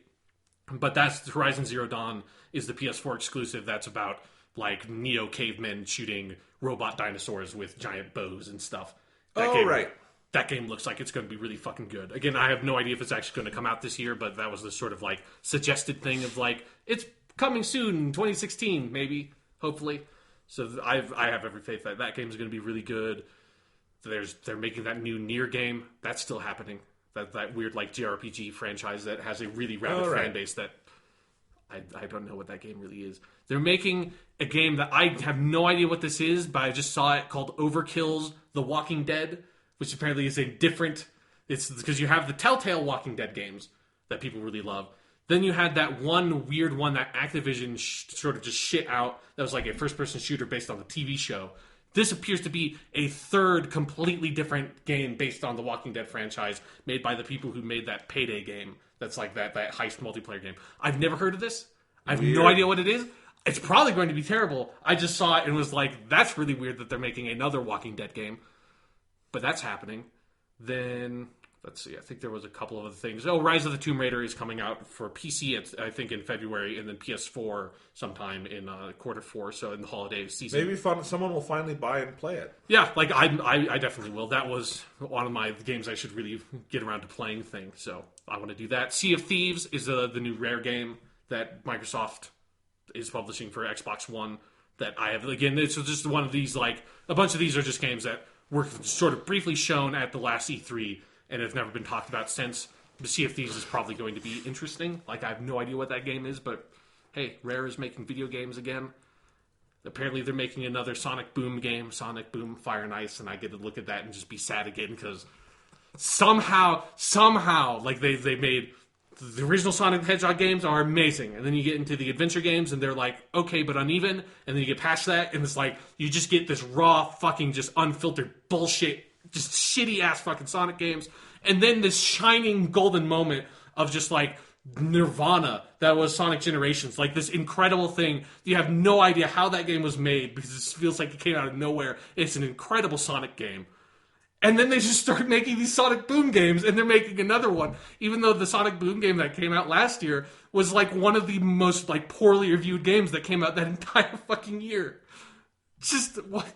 But that's Horizon Zero Dawn is the PS4 exclusive that's about Neo cavemen shooting robot dinosaurs with giant bows and stuff. Right. That game looks like it's going to be really fucking good. Again, I have no idea if it's actually going to come out this year, but that was the sort of suggested thing of it's coming soon, 2016, maybe, hopefully. So I have every faith that game is going to be really good. They're making that new Nier game. That's still happening. That weird JRPG franchise that has a really rabid fan base that I don't know what that game really is. They're making a game that I have no idea what this is, but I just saw it called Overkill's The Walking Dead, which apparently is a different It's because you have the Telltale Walking Dead games that people really love. Then you had that one weird one that Activision sort of just shit out that was like a first-person shooter based on the TV show. This appears to be a third completely different game based on the Walking Dead franchise made by the people who made that Payday game. That's like that heist multiplayer game. I've never heard of this. I have no idea what it is. It's probably going to be terrible. I just saw it and was like, that's really weird that they're making another Walking Dead game. But that's happening. Then, let's see, I think there was a couple of other things. Oh, Rise of the Tomb Raider is coming out for PC, I think, in February, and then PS4 sometime in quarter 4, so in the holiday season. Maybe someone will finally buy and play it. Yeah, like, I definitely will. That was one of my games I should really get around to playing thing, so I want to do that. Sea of Thieves is the new Rare game that Microsoft is publishing for Xbox One that I have. Again, it's just one of these, like, a bunch of these are just games that were sort of briefly shown at the last E3 and have never been talked about since. The Sea of Thieves is probably going to be interesting. Like, I have no idea what that game is, but hey, Rare is making video games again. Apparently they're making another Sonic Boom game, Sonic Boom Fire and Ice, and I get to look at that and just be sad again because somehow, like they made the original Sonic the Hedgehog games are amazing, and then you get into the adventure games and they're like, okay, but uneven, and then you get past that and it's like, you just get this raw fucking just unfiltered bullshit, just shitty ass fucking Sonic games, and then this shining golden moment of just like nirvana that was Sonic Generations, like this incredible thing. You have no idea how that game was made because it feels like it came out of nowhere. It's an incredible Sonic game. And then they just start making these Sonic Boom games, and they're making another one. Even though the Sonic Boom game that came out last year was like one of the most like poorly reviewed games that came out that entire fucking year. Just what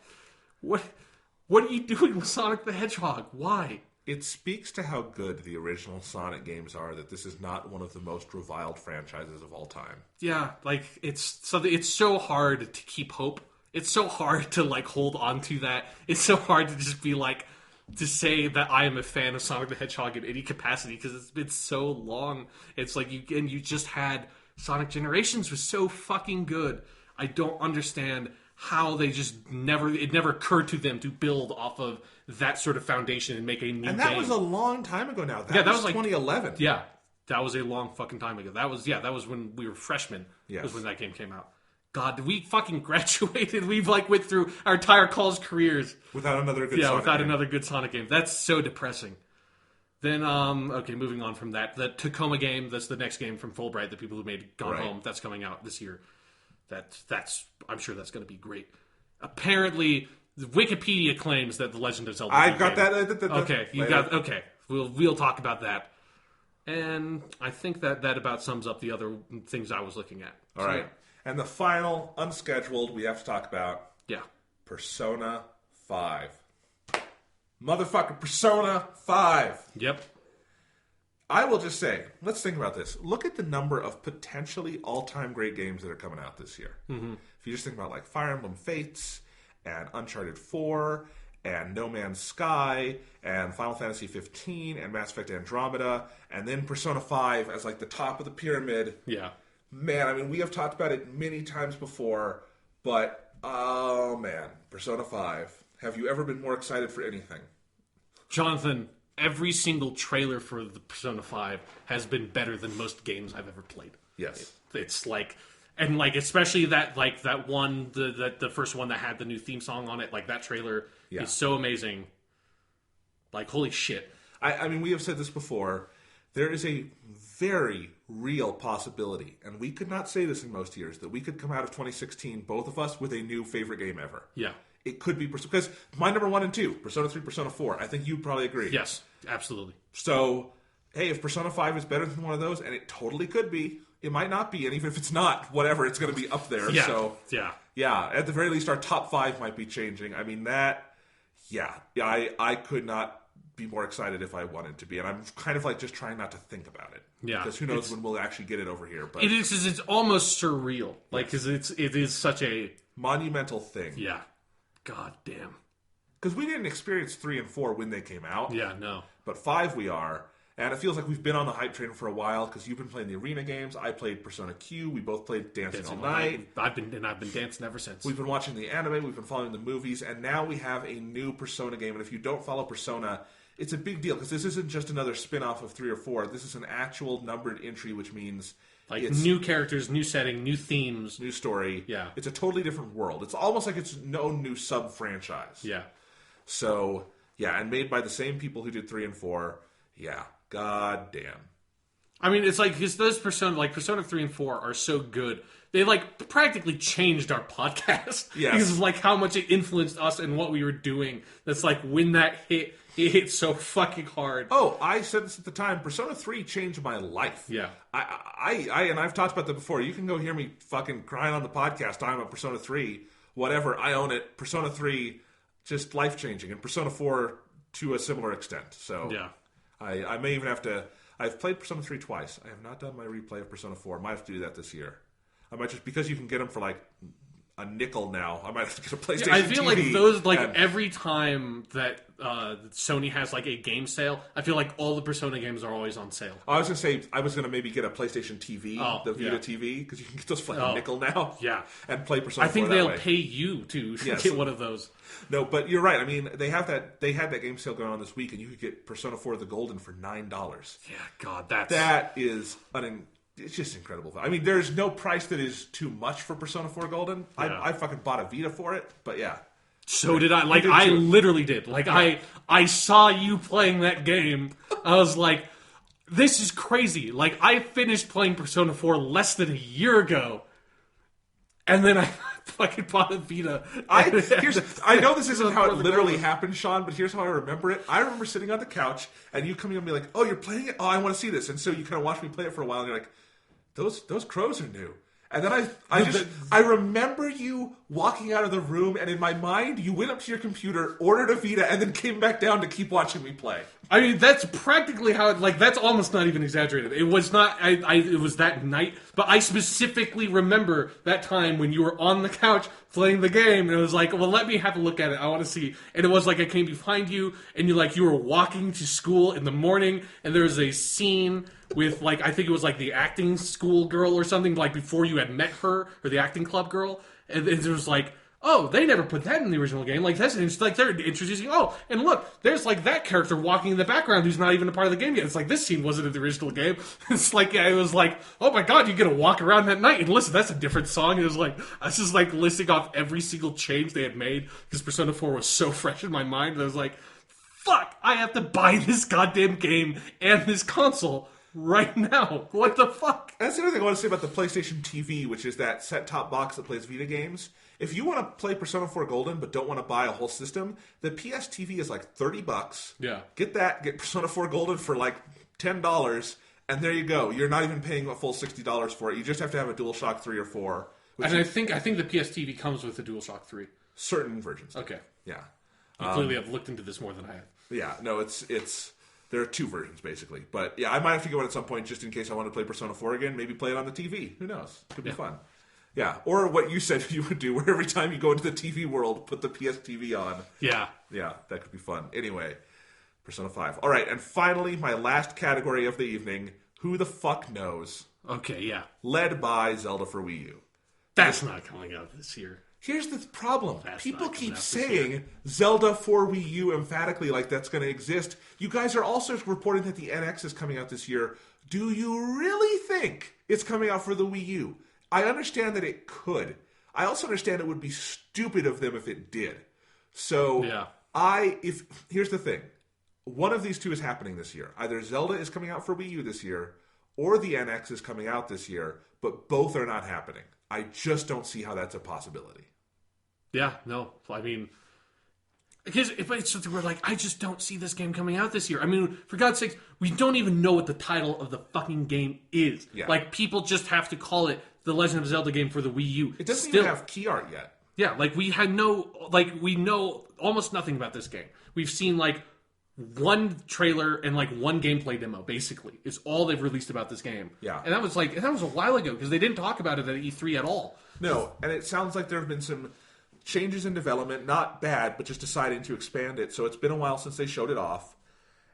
are you doing with Sonic the Hedgehog? Why? It speaks to how good the original Sonic games are that this is not one of the most reviled franchises of all time. Yeah, like it's so hard to keep hope. It's so hard to like hold on to that. It's so hard to just be like, to say that I am a fan of Sonic the Hedgehog in any capacity because it's been so long. It's like you just had Sonic Generations was so fucking good. I don't understand how they just it never occurred to them to build off of that sort of foundation and make a new game. And that was a long time ago now. That was like 2011. Yeah, that was a long fucking time ago. That was when we were freshmen. Yes. Was when that game came out. God, we fucking graduated. We've like went through our entire college careers without another good Sonic game. Another good Sonic game. That's so depressing. Then, okay, moving on from that, the Tacoma game. That's the next game from Fulbright, the people who made Gone Home. That's coming out this year. That's I'm sure that's going to be great. Apparently, Wikipedia claims that the Legend of Zelda. I've got that. Okay, you got okay. We'll talk about that. And I think that about sums up the other things I was looking at. All right. And the final, unscheduled, we have to talk about... Yeah. Persona 5. Motherfucking Persona 5. Yep. I will just say, let's think about this. Look at the number of potentially all-time great games that are coming out this year. Mm-hmm. If you just think about like Fire Emblem Fates, and Uncharted 4, and No Man's Sky, and Final Fantasy 15, and Mass Effect Andromeda, and then Persona 5 as like the top of the pyramid. Yeah. Man, I mean, we have talked about it many times before, but, oh man, Persona 5. Have you ever been more excited for anything? Jonathan, every single trailer for the Persona 5 has been better than most games I've ever played. Yes. It's like, and like, especially that one, the first one that had the new theme song on it, like that trailer is so amazing. Like, holy shit. I mean, we have said this before. There is a very real possibility, and we could not say this in most years, that we could come out of 2016, both of us, with a new favorite game ever. Yeah. It could be, because my number 1 and 2, Persona 3, Persona 4, I think you'd probably agree. Yes, absolutely. So, hey, if Persona 5 is better than one of those, and it totally could be, it might not be, and even if it's not, whatever, it's going to be up there. Yeah. So, yeah, at the very least, our top 5 might be changing. I mean, I could not be more excited if I wanted to be, and I'm kind of like just trying not to think about it. Yeah, because who knows when we'll actually get it over here. But it's almost surreal, like because it is such a monumental thing. Yeah, god damn. Because we didn't experience 3 and 4 when they came out. Yeah, no. But 5 we are, and it feels like we've been on the hype train for a while. Because you've been playing the arena games, I played Persona Q, we both played Dancing All Night. I've been dancing ever since. We've been watching the anime, we've been following the movies, and now we have a new Persona game. And if you don't follow Persona, it's a big deal because this isn't just another spin-off of 3 or 4. This is an actual numbered entry, which means like it's new characters, new setting, new themes, new story. Yeah, it's a totally different world. It's almost like it's no new sub-franchise. Yeah. So, yeah, and made by the same people who did 3 and 4. Yeah, god damn. I mean, it's like, because those Persona 3 and 4 are so good. They, like, practically changed our podcast. Yes. Because of, like, how much it influenced us and what we were doing. That's, like, when that hit, it hit so fucking hard. Oh, I said this at the time. Persona 3 changed my life. Yeah. And I've talked about that before. You can go hear me fucking crying on the podcast talking about Persona 3. Whatever, I own it. Persona 3, just life-changing. And Persona 4, to a similar extent. So, yeah. I may even have to... I've played Persona 3 twice. I have not done my replay of Persona 4. I might have to do that this year. I might just, because you can get them for like a nickel now, I might have to get a PlayStation I feel TV like those, like, every time that Sony has, like, a game sale, I feel like all the Persona games are always on sale. I was going to say, I was going to maybe get a PlayStation TV, the Vita TV, because you can get those for like a nickel now. Yeah. And play Persona 4 I think that they'll way. pay you to get one of those. No, but you're right. I mean, they had that game sale going on this week, and you could get Persona 4 the Golden for $9. Yeah, God, that is it's just incredible. I mean, there's no price that is too much for Persona 4 Golden. Yeah. I fucking bought a Vita for it, but yeah. So did I. Like, I literally did. Like, yeah. I saw you playing that game. I was like, this is crazy. Like, I finished playing Persona 4 less than a year ago. And then I fucking bought a Vita. I know this isn't how it literally happened, Sean, but here's how I remember it. I remember sitting on the couch and you coming up and be like, oh, you're playing it? Oh, I want to see this. And so you kind of watched me play it for a while and you're like, those crows are new. And then I remember you walking out of the room, and in my mind, you went up to your computer, ordered a Vita, and then came back down to keep watching me play. I mean, that's practically how it, like, that's almost not even exaggerated. It was not, it was that night, but I specifically remember that time when you were on the couch playing the game, and it was like, well, let me have a look at it, I want to see. And it was like, I came behind you, and you were walking to school in the morning, and there was a scene with, like, I think it was like the acting school girl or something, like before you had met her, or the acting club girl, and it was like, oh, they never put that in the original game. Like, that's like they're introducing. Oh, and look, there's like that character walking in the background who's not even a part of the game yet. It's like this scene wasn't in the original game. It's like, yeah, it was like, oh my god, you get to walk around that night and listen. That's a different song. It was like I was just like listing off every single change they had made because Persona 4 was so fresh in my mind. And I was like, fuck, I have to buy this goddamn game and this console right now. What the fuck? That's the other thing I want to say about the PlayStation TV, which is that set-top box that plays Vita games. If you want to play Persona 4 Golden but don't want to buy a whole system, the PS TV is like $30. Yeah. Get Persona 4 Golden for like $10, and there you go. You're not even paying a full $60 for it. You just have to have a DualShock 3 or 4. And I think the PS TV comes with the DualShock 3. Certain versions. Okay. Yeah. You clearly have looked into this more than I have. Yeah, no, it's there are two versions, basically. But yeah, I might have to go in at some point just in case I want to play Persona 4 again. Maybe play it on the TV. Who knows? Could be fun. Yeah, or what you said you would do, where every time you go into the TV world, put the PS TV on. Yeah. Yeah, that could be fun. Anyway, Persona 5. All right, and finally, my last category of the evening, who the fuck knows? Okay, yeah. Led by Zelda for Wii U. That's not coming out this year. Here's the problem. That's People not keep coming out this saying year. Zelda for Wii U emphatically like that's going to exist. You guys are also reporting that the NX is coming out this year. Do you really think it's coming out for the Wii U? I understand that it could. I also understand it would be stupid of them if it did. So, here's the thing. One of these two is happening this year. Either Zelda is coming out for Wii U this year, or the NX is coming out this year, but both are not happening. I just don't see how that's a possibility. Yeah, no. I mean, because if it's something where, like, I just don't see this game coming out this year. I mean, for God's sakes, we don't even know what the title of the fucking game is. Yeah. Like, people just have to call it the Legend of Zelda game for the Wii U. It doesn't even have key art yet. Yeah, like, we know almost nothing about this game. We've seen, like, one trailer and, like, one gameplay demo, basically. It's all they've released about this game. Yeah. And that was a while ago, because they didn't talk about it at E3 at all. No, and it sounds like there have been some changes in development, not bad, but just deciding to expand it. So it's been a while since they showed it off.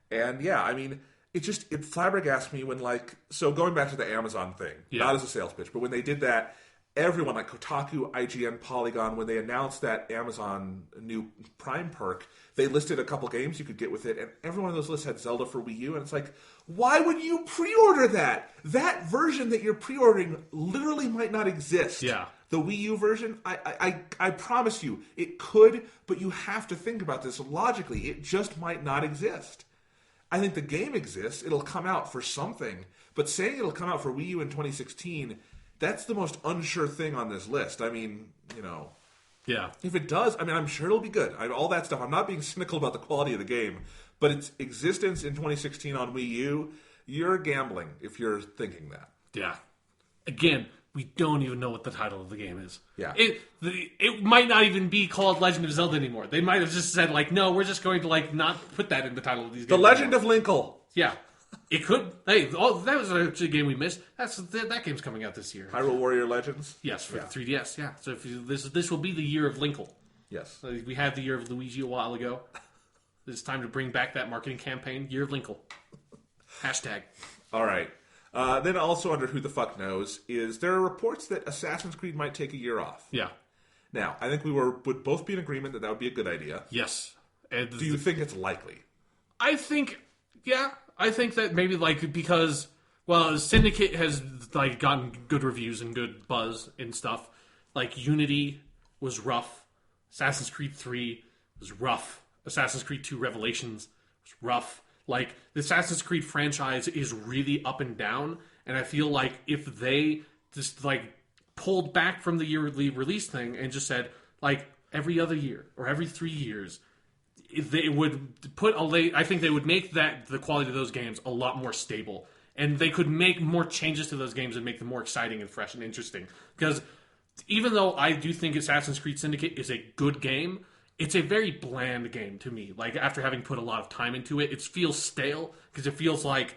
And yeah, I mean, it flabbergasted me when, like, so going back to the Amazon thing, not as a sales pitch, but when they did that, everyone like Kotaku, IGN, Polygon, when they announced that Amazon new Prime perk, they listed a couple games you could get with it, and every one of those lists had Zelda for Wii U, and it's like, why would you pre-order that? That version that you're pre-ordering literally might not exist. Yeah. The Wii U version, I promise you, it could, but you have to think about this logically. It just might not exist. I think the game exists. It'll come out for something, but saying it'll come out for Wii U in 2016... that's the most unsure thing on this list. I mean, Yeah. if it does, I mean, I'm sure it'll be good. All that stuff. I'm not being cynical about the quality of the game, but its existence in 2016 on Wii U, you're gambling if you're thinking that. Yeah. Again, we don't even know what the title of the game is. Yeah. It might not even be called Legend of Zelda anymore. They might have just said, like, no, we're just going to, like, not put that in the title of these games. The Legend of Linkle. Yeah. It could. Hey, that was actually a game we missed. That game's coming out this year. Hyrule Warrior Legends? Yes, for the 3DS, yeah. So this will be the year of Linkle. Yes. We had the year of Luigi a while ago. It's time to bring back that marketing campaign, Year of Linkle. Hashtag. All right. Then also under Who the Fuck Knows is there are reports that Assassin's Creed might take a year off. Yeah. Now, I think we would both be in agreement that would be a good idea. Yes. Do you think it's likely? I think that maybe, like, because, well, Syndicate has, like, gotten good reviews and good buzz and stuff. Like, Unity was rough. Assassin's Creed 3 was rough. Assassin's Creed 2 Revelations was rough. Like, the Assassin's Creed franchise is really up and down, and I feel like if they just, like, pulled back from the yearly release thing and just said, like, every other year or every 3 years, they would I think they would make the quality of those games a lot more stable, and they could make more changes to those games and make them more exciting and fresh and interesting. Because even though I do think Assassin's Creed Syndicate is a good game, it's a very bland game to me. Like, after having put a lot of time into it, it feels stale because it feels like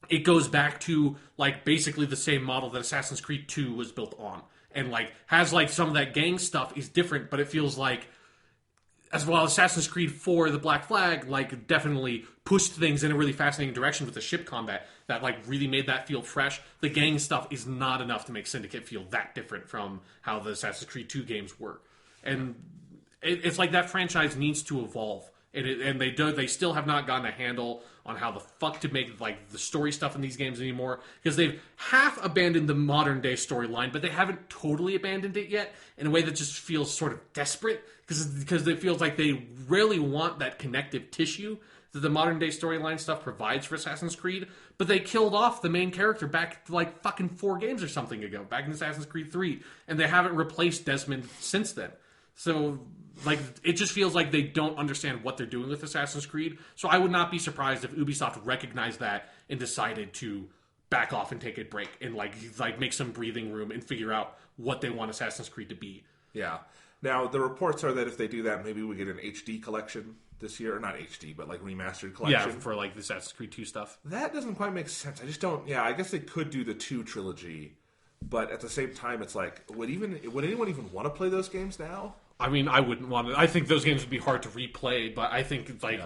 it goes back to, like, basically the same model that Assassin's Creed 2 was built on, and, like, has, like, some of that gang stuff is different, but it feels like, as well, Assassin's Creed 4, the Black Flag, like, definitely pushed things in a really fascinating direction with the ship combat that, like, really made that feel fresh. The gang stuff is not enough to make Syndicate feel that different from how the Assassin's Creed 2 games were. And it's like that franchise needs to evolve. And they still have not gotten a handle on how the fuck to make, like, the story stuff in these games anymore, because they've half abandoned the modern day storyline, but they haven't totally abandoned it yet in a way that just feels sort of desperate, because it feels like they really want that connective tissue that the modern day storyline stuff provides for Assassin's Creed, but they killed off the main character back like fucking 4 games or something ago, back in Assassin's Creed 3, and they haven't replaced Desmond since then. So, like, it just feels like they don't understand what they're doing with Assassin's Creed. So I would not be surprised if Ubisoft recognized that and decided to back off and take a break and like make some breathing room and figure out what they want Assassin's Creed to be. Yeah. Now, the reports are that if they do that, maybe we get an HD collection this year. Or not HD, but like remastered collection. Yeah, for like the Assassin's Creed 2 stuff. That doesn't quite make sense. I just don't... Yeah, I guess they could do the 2 trilogy. But at the same time, it's like, would anyone even want to play those games now? I mean, I wouldn't want to. I think those games would be hard to replay, but I think, like,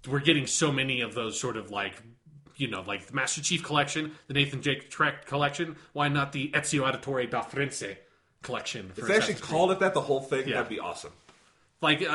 we're getting so many of those sort of, like, you know, like the Master Chief collection, the Nathan Drake Trek collection. Why not the Ezio Auditore da Firenze collection? If they actually called it that, the whole thing, that'd be awesome. Like,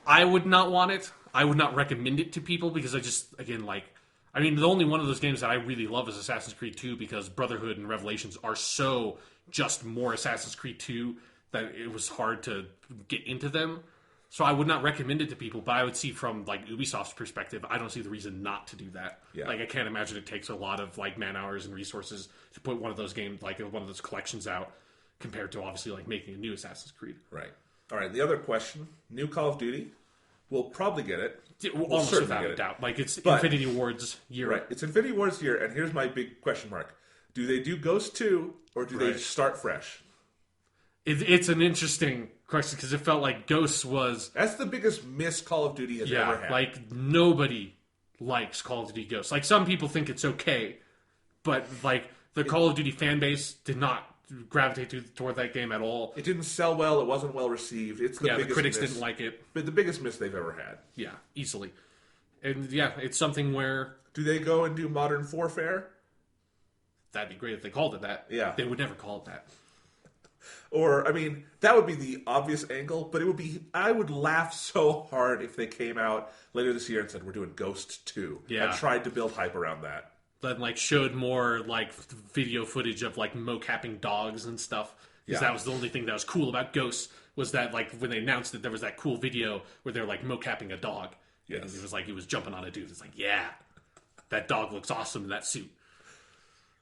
I would not want it. I would not recommend it to people because I just, again, like, I mean, the only one of those games that I really love is Assassin's Creed 2 because Brotherhood and Revelations are so just more Assassin's Creed 2 that it was hard to get into them. So I would not recommend it to people, but I would see from, like, Ubisoft's perspective, I don't see the reason not to do that. Yeah. Like, I can't imagine it takes a lot of, like, man-hours and resources to put one of those games, like, one of those collections out compared to, obviously, like, making a new Assassin's Creed. Right. All right, the other question, new Call of Duty. We'll probably get it. We'll almost without a doubt. Like, it's Infinity Ward's year. Right, it's Infinity Ward's year, and here's my big question mark. Do they do Ghost 2, or do they start fresh? It's an interesting question, because it felt like Ghosts was... That's the biggest miss Call of Duty has ever had. Like, nobody likes Call of Duty Ghosts. Like, some people think it's okay, but, like, the Call of Duty fan base did not gravitate toward that game at all. It didn't sell well. It wasn't well received. It's the biggest the critics miss. didn't like it. But the biggest miss they've ever had. Yeah, easily. And, yeah, it's something where... Do they go and do Modern Warfare? that'd be great if they called it that. Yeah. They would never call it that. Or, I mean, that would be the obvious angle, but it would be, I would laugh so hard if they came out later this year and said, we're doing Ghost 2. Yeah. And tried to build hype around that. Then, like, showed more, like, video footage of, like, mocapping dogs and stuff. Because that was the only thing that was cool about Ghosts, was that, like, when they announced it, there was that cool video where they're, like, mocapping a dog. Yes. And it was like, he was jumping on a dude. It's like, yeah, that dog looks awesome in that suit.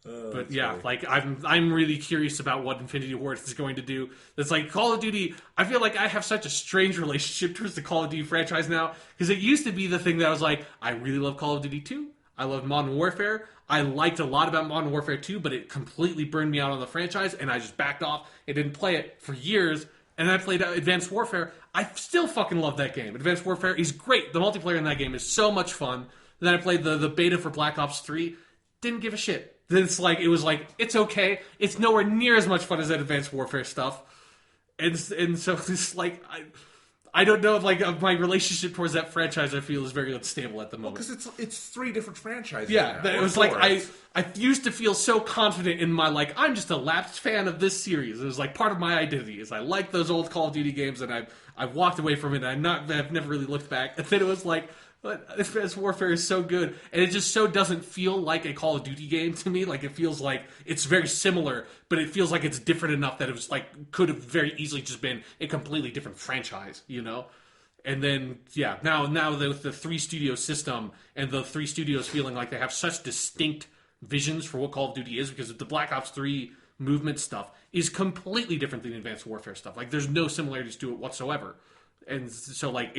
But yeah, funny. like I'm really curious about what Infinity Ward is going to do. It's like Call of Duty. I feel like I have such a strange relationship towards the Call of Duty franchise now, because it used to be the thing that I was like, I really love Call of Duty 2. I love Modern Warfare. I liked a lot about Modern Warfare 2, but it completely burned me out on the franchise, and I just backed off and didn't play it for years. And then I played Advanced Warfare. I still fucking love that game. Advanced Warfare is great. The multiplayer in that game is so much fun. And then I played the beta for Black Ops 3. Didn't give a shit. It's like, it was like, it's okay. It's nowhere near as much fun as that Advanced Warfare stuff. And so it's like, I don't know, like, my relationship towards that franchise, I feel, is very unstable at the moment. Because it's 3 different franchises. Yeah, now, it was like, I used to feel so confident in my, like, I'm just a lapsed fan of this series. It was like part of my identity, is I like those old Call of Duty games, and I've walked away from it, and I've never really looked back. And then it was like, but Advanced Warfare is so good, and it just so doesn't feel like a Call of Duty game to me. Like, it feels like it's very similar, but it feels like it's different enough that it was like, could have very easily just been a completely different franchise, you know? And then, yeah, now with the 3 studio system, and the 3 studios feeling like they have such distinct visions for what Call of Duty is, because the Black Ops 3 movement stuff is completely different than Advanced Warfare stuff. Like, there's no similarities to it whatsoever. And so, like,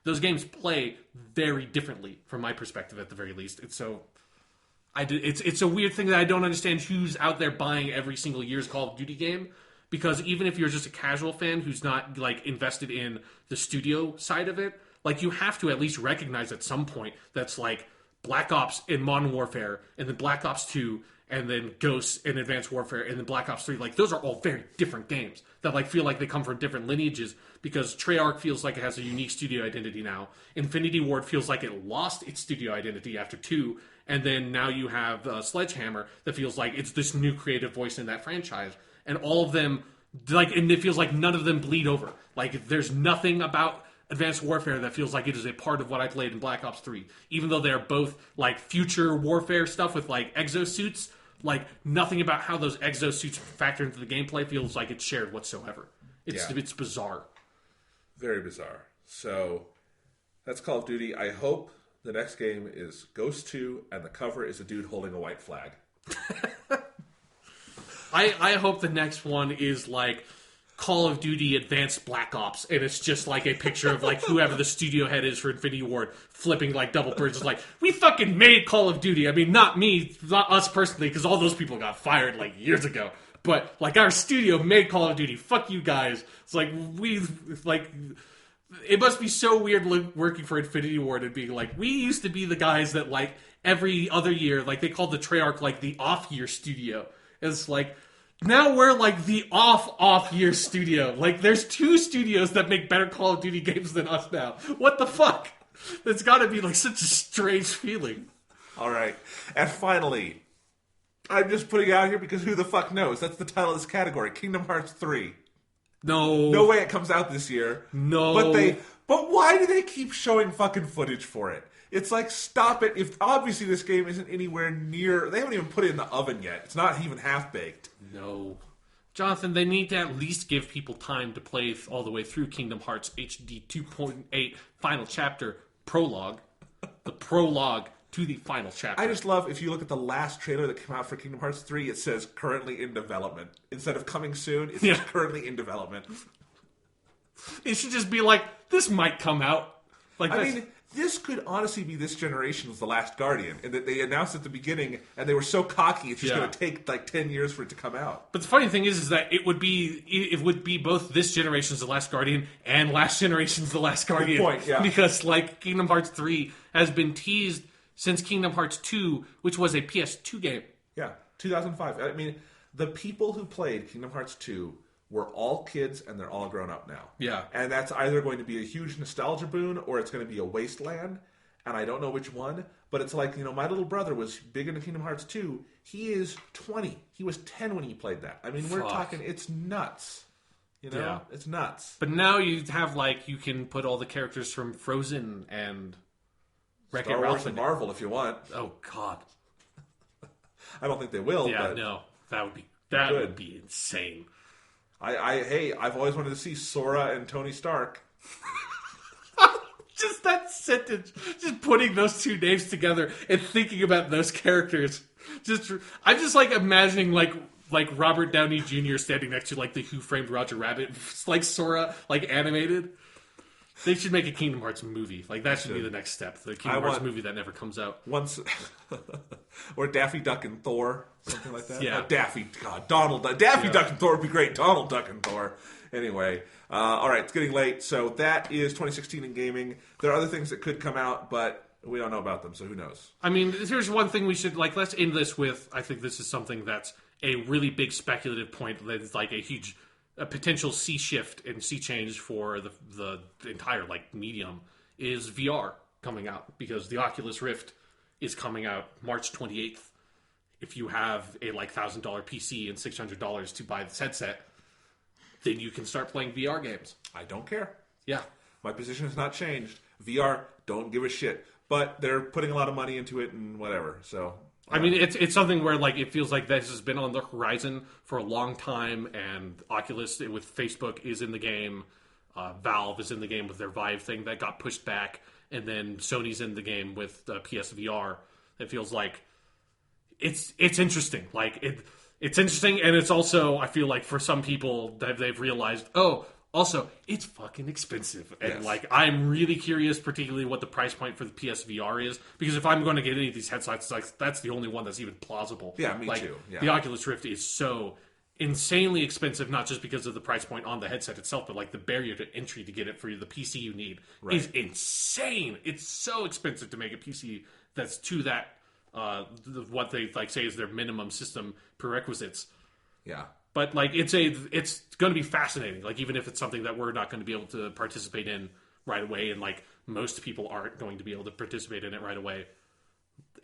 those games play very differently from my perspective, at the very least. It's a weird thing that I don't understand who's out there buying every single year's Call of Duty game, because even if you're just a casual fan who's not, like, invested in the studio side of it, like, you have to at least recognize at some point that's, like, Black Ops and Modern Warfare, and then Black Ops 2, and then Ghosts and Advanced Warfare, and then Black Ops 3. Like, those are all very different games that, like, feel like they come from different lineages, because Treyarch feels like it has a unique studio identity now. Infinity Ward feels like it lost its studio identity after 2, and then now you have Sledgehammer that feels like it's this new creative voice in that franchise. And all of them, like, and it feels like none of them bleed over. Like, there's nothing about Advanced Warfare that feels like it is a part of what I played in Black Ops 3. Even though they're both, like, future warfare stuff with, like, exosuits, like, nothing about how those exosuits factor into the gameplay feels like it's shared whatsoever. It's bizarre. Very bizarre. So, that's Call of Duty. I hope the next game is Ghost 2, and the cover is a dude holding a white flag. I hope the next one is, like, Call of Duty Advanced Black Ops, and it's just like a picture of, like, whoever the studio head is for Infinity Ward flipping, like, double birds. It's like, we fucking made Call of Duty. I mean, not me, not us personally, because all those people got fired, like, years ago. But, like, our studio made Call of Duty. Fuck you guys. It's like, it must be so weird working for Infinity Ward and being like, we used to be the guys that, like, every other year, like, they called the Treyarch, like, the off-year studio. It's like, now we're, like, the off-year studio. Like, there's 2 studios that make better Call of Duty games than us now. What the fuck? That's gotta be, like, such a strange feeling. All right. And finally, I'm just putting it out here because who the fuck knows? That's the title of this category. Kingdom Hearts 3. No way it comes out this year. No. But why do they keep showing fucking footage for it? It's like, stop it. If obviously this game isn't anywhere near, they haven't even put it in the oven yet. It's not even half baked. No. Jonathan, they need to at least give people time to play all the way through Kingdom Hearts HD 2.8 Final Chapter Prologue. The prologue to the final chapter. I just love, if you look at the last trailer that came out for Kingdom Hearts 3, it says currently in development. Instead of coming soon, it says currently in development. It should just be like, this might come out. Like, I mean, this could honestly be this generation's The Last Guardian, and that they announced at the beginning, and they were so cocky, it's just going to take like 10 years for it to come out. But the funny thing is that it would be both this generation's The Last Guardian and last generation's The Last Guardian. Good point, yeah. Because, like, Kingdom Hearts 3 has been teased since Kingdom Hearts 2, which was a PS2 game. Yeah, 2005. I mean, the people who played Kingdom Hearts 2 were all kids, and they're all grown up now. Yeah. And that's either going to be a huge nostalgia boon, or it's going to be a wasteland. and I don't know which one, but it's like, my little brother was big into Kingdom Hearts 2. He is 20. He was 10 when he played that. I mean, we're talking, it's nuts. Yeah. It's nuts. But now you have, you can put all the characters from Frozen and Wreck-It Star Ralph Wars and Marvel if you want. Oh, God. I don't think they will. Yeah, but no. That would be insane. I've always wanted to see Sora and Tony Stark. Just that sentence, just putting those two names together and thinking about those characters. I'm just imagining Robert Downey Jr. standing next to the Who Framed Roger Rabbit, like Sora, animated. They should make a Kingdom Hearts movie. That should be the next step. The Kingdom Hearts movie that never comes out. Or Daffy Duck and Thor, something like that. Yeah. Daffy Duck and Thor would be great. Donald Duck and Thor. Anyway, all right, it's getting late. So that is 2016 in gaming. There are other things that could come out, but we don't know about them, so who knows? I mean, here's one thing we should, let's end this with. I think this is something that's a really big speculative point that is a huge potential sea shift and sea change for the entire medium is VR coming out, because the Oculus Rift is coming out March 28th. If you have a $1,000 PC and $600 to buy this headset, then you can start playing VR games. I don't care. Yeah. My position has not changed. VR, don't give a shit. But they're putting a lot of money into it and whatever. So I mean, it's something where it feels like this has been on the horizon for a long time, and Oculus with Facebook is in the game. Valve is in the game with their Vive thing that got pushed back, and then Sony's in the game with PSVR. It feels like it's interesting. It's interesting, and it's also, I feel for some people they've realized, also, it's fucking expensive. And, yes. I'm really curious, particularly what the price point for the PSVR is. Because if I'm going to get any of these headsets, that's the only one that's even plausible. Yeah, me too. Yeah. The Oculus Rift is so insanely expensive, not just because of the price point on the headset itself, but, the barrier to entry to get it for the PC you need is insane. It's so expensive to make a PC that's to that, what they, say is their minimum system prerequisites. Yeah. But it's going to be fascinating. Even if it's something that we're not going to be able to participate in right away, and most people aren't going to be able to participate in it right away.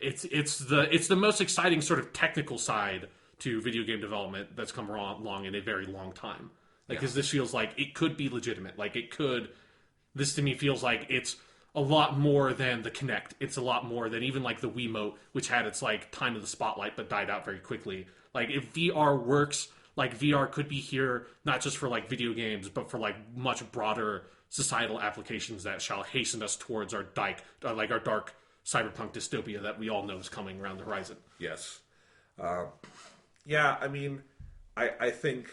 It's the most exciting sort of technical side to video game development that's come along in a very long time. Because this feels like it could be legitimate. This to me feels like it's a lot more than the Kinect. It's a lot more than even the Wiimote, which had its time in the spotlight but died out very quickly. If VR works. VR could be here, not just for video games, but for much broader societal applications that shall hasten us towards our our dark cyberpunk dystopia that we all know is coming around the horizon. Yes. Yeah, I mean, I think,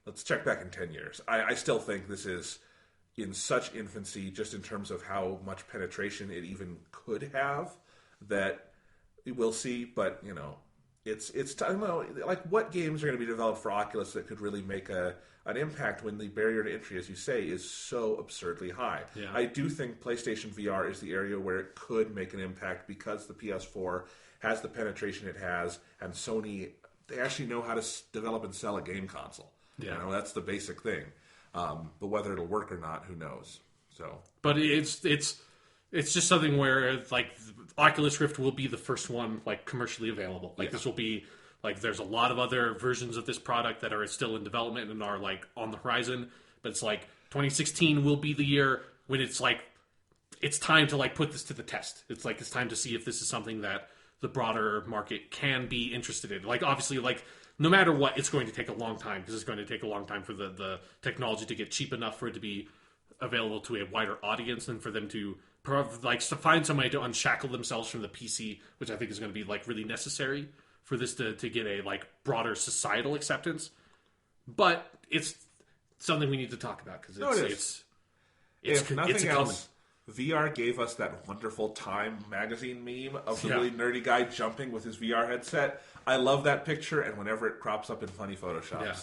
let's check back in 10 years. I still think this is in such infancy, just in terms of how much penetration it even could have, that we'll see, but, It's I don't know, what games are going to be developed for Oculus that could really make an impact when the barrier to entry, as you say, is so absurdly high. Yeah. I do think PlayStation VR is the area where it could make an impact because the PS4 has the penetration it has, and Sony, they actually know how to develop and sell a game console. Yeah. That's the basic thing. But whether it'll work or not, who knows? So, but it's just something where Oculus Rift will be the first one commercially available. This will be there's a lot of other versions of this product that are still in development and are on the horizon. But it's 2016 will be the year when it's it's time to put this to the test. It's it's time to see if this is something that the broader market can be interested in. Obviously no matter what, it's going to take a long time, because it's going to take a long time for the technology to get cheap enough for it to be available to a wider audience and for them to to find somebody to unshackle themselves from the PC, which I think is going to be really necessary for this to get a broader societal acceptance. But it's something we need to talk about, because it's if nothing it's else, VR gave us that wonderful Time magazine meme of the really nerdy guy jumping with his VR headset. I love that picture, and whenever it crops up in funny Photoshops. Yeah.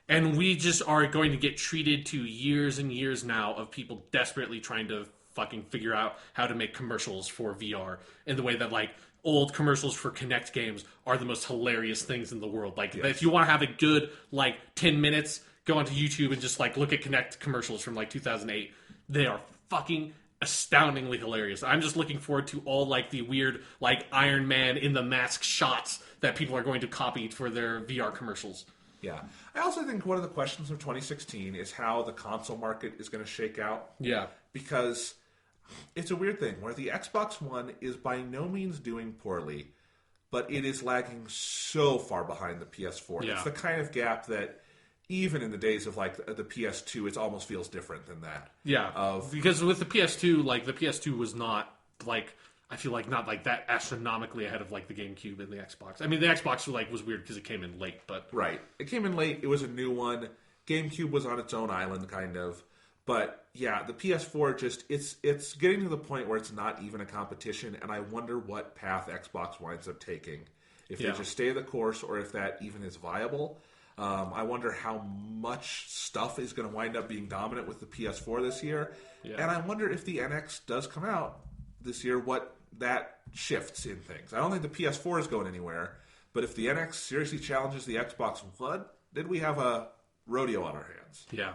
And we just are going to get treated to years and years now of people desperately trying to fucking figure out how to make commercials for VR in the way that old commercials for Kinect games are the most hilarious things in the world. If you want to have a good 10 minutes, go onto YouTube and just look at Kinect commercials from 2008. They are fucking astoundingly hilarious. I'm just looking forward to all like the weird like Iron Man in the mask shots that people are going to copy for their VR commercials. Yeah. I also think one of the questions of 2016 is how the console market is going to shake out. Yeah. Because it's a weird thing where the Xbox One is by no means doing poorly, but it is lagging so far behind the PS4. Yeah. It's the kind of gap that even in the days of like the PS2, it almost feels different than that. Yeah. Because with the PS2, like the PS2 was not like, I feel like not like that astronomically ahead of like the GameCube and the Xbox. I mean, the Xbox was weird because it came in late, but right, it came in late. It was a new one. GameCube was on its own island, kind of. But yeah, the PS4 just it's getting to the point where it's not even a competition, and I wonder what path Xbox winds up taking. If they just stay the course, or if that even is viable. I wonder how much stuff is going to wind up being dominant with the PS4 this year, and I wonder if the NX does come out this year, what that shifts in things. I don't think the PS4 is going anywhere, but if the NX seriously challenges the Xbox One, then we have a rodeo on our hands. Yeah.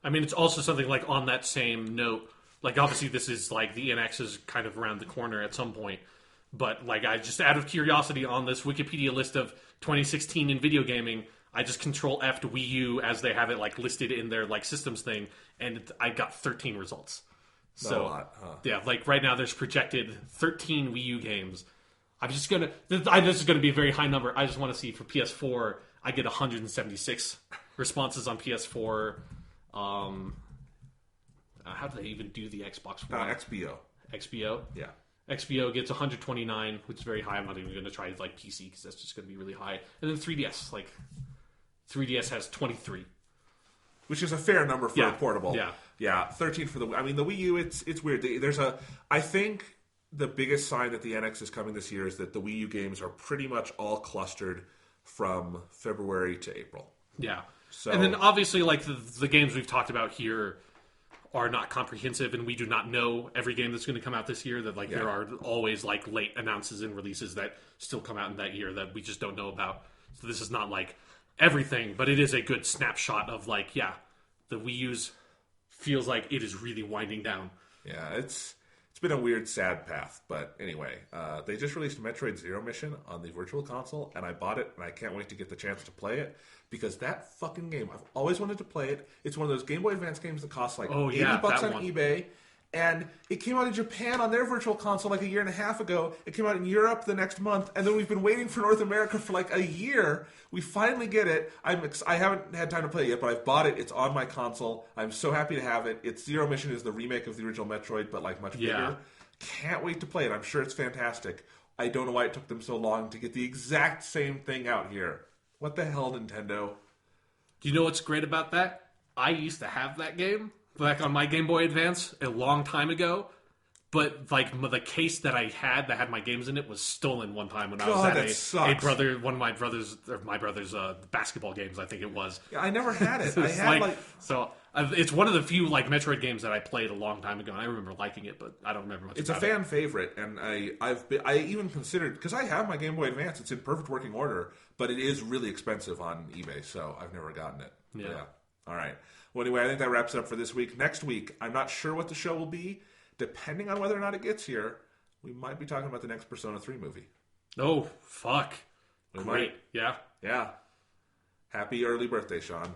I mean, it's also something like on that same note, like obviously this is like the NX is kind of around the corner at some point, but like I just out of curiosity on this Wikipedia list of 2016 in video gaming, I just Control F to Wii U as they have it like listed in their like systems thing, and I got 13 results. So, a lot, huh? Yeah, like right now there's projected 13 Wii U games. This is going to be a very high number. I just want to see for PS4, I get 176 responses on PS4. How do they even do the Xbox One? XBO. XBO? Yeah. XBO gets 129, which is very high. I'm not even going to try like PC because that's just going to be really high. And then 3DS, like 3DS has 23. Which is a fair number for a portable. Yeah. Yeah, 13 for the I mean, the Wii U, it's weird. I think the biggest sign that the NX is coming this year is that the Wii U games are pretty much all clustered from February to April. Yeah. So, and then obviously, like, the games we've talked about here are not comprehensive, and we do not know every game that's going to come out this year. That, like, there are always, like, late announces and releases that still come out in that year that we just don't know about. So this is not, like, everything, but it is a good snapshot of, like, the Wii U's feels like it is really winding down. Yeah, it's been a weird, sad path. But anyway, they just released Metroid Zero Mission on the Virtual Console, and I bought it, and I can't wait to get the chance to play it, because that fucking game, I've always wanted to play it. It's one of those Game Boy Advance games that costs like $80 on eBay, and it came out in Japan on their Virtual Console like a year and a half ago. It came out in Europe the next month, and then we've been waiting for North America for like a year. We finally get it. I haven't had time to play it yet, but I've bought it. It's on my console. I'm so happy to have it. It's Zero Mission is the remake of the original Metroid, but like much bigger. Can't wait to play it. I'm sure it's fantastic. I don't know why it took them so long to get the exact same thing out here. What the hell, Nintendo? Do you know what's great about that? I used to have that game back on my Game Boy Advance a long time ago, but like the case that I had that had my games in it was stolen one time when I was at one of my brother's basketball games. I think it was. Yeah, I never had it. I had it's one of the few like Metroid games that I played a long time ago. And I remember liking it, but I don't remember much. It's about a fan favorite, and I even considered, because I have my Game Boy Advance. It's in perfect working order, but it is really expensive on eBay, so I've never gotten it. Yeah. All right. Well, anyway, I think that wraps it up for this week. Next week, I'm not sure what the show will be. Depending on whether or not it gets here, we might be talking about the next Persona 3 movie. Oh, fuck. Great. Yeah. Yeah. Happy early birthday, Sean.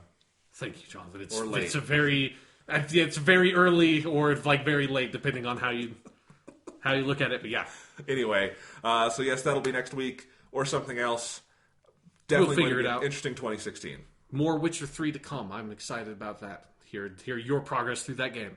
Thank you, Jonathan. Or late. It's very early or like very late, depending on how you look at it. But yeah. Anyway, so yes, that'll be next week or something else. Definitely we'll figure it out. Interesting 2016. More Witcher 3 to come. I'm excited about that. Hear your progress through that game.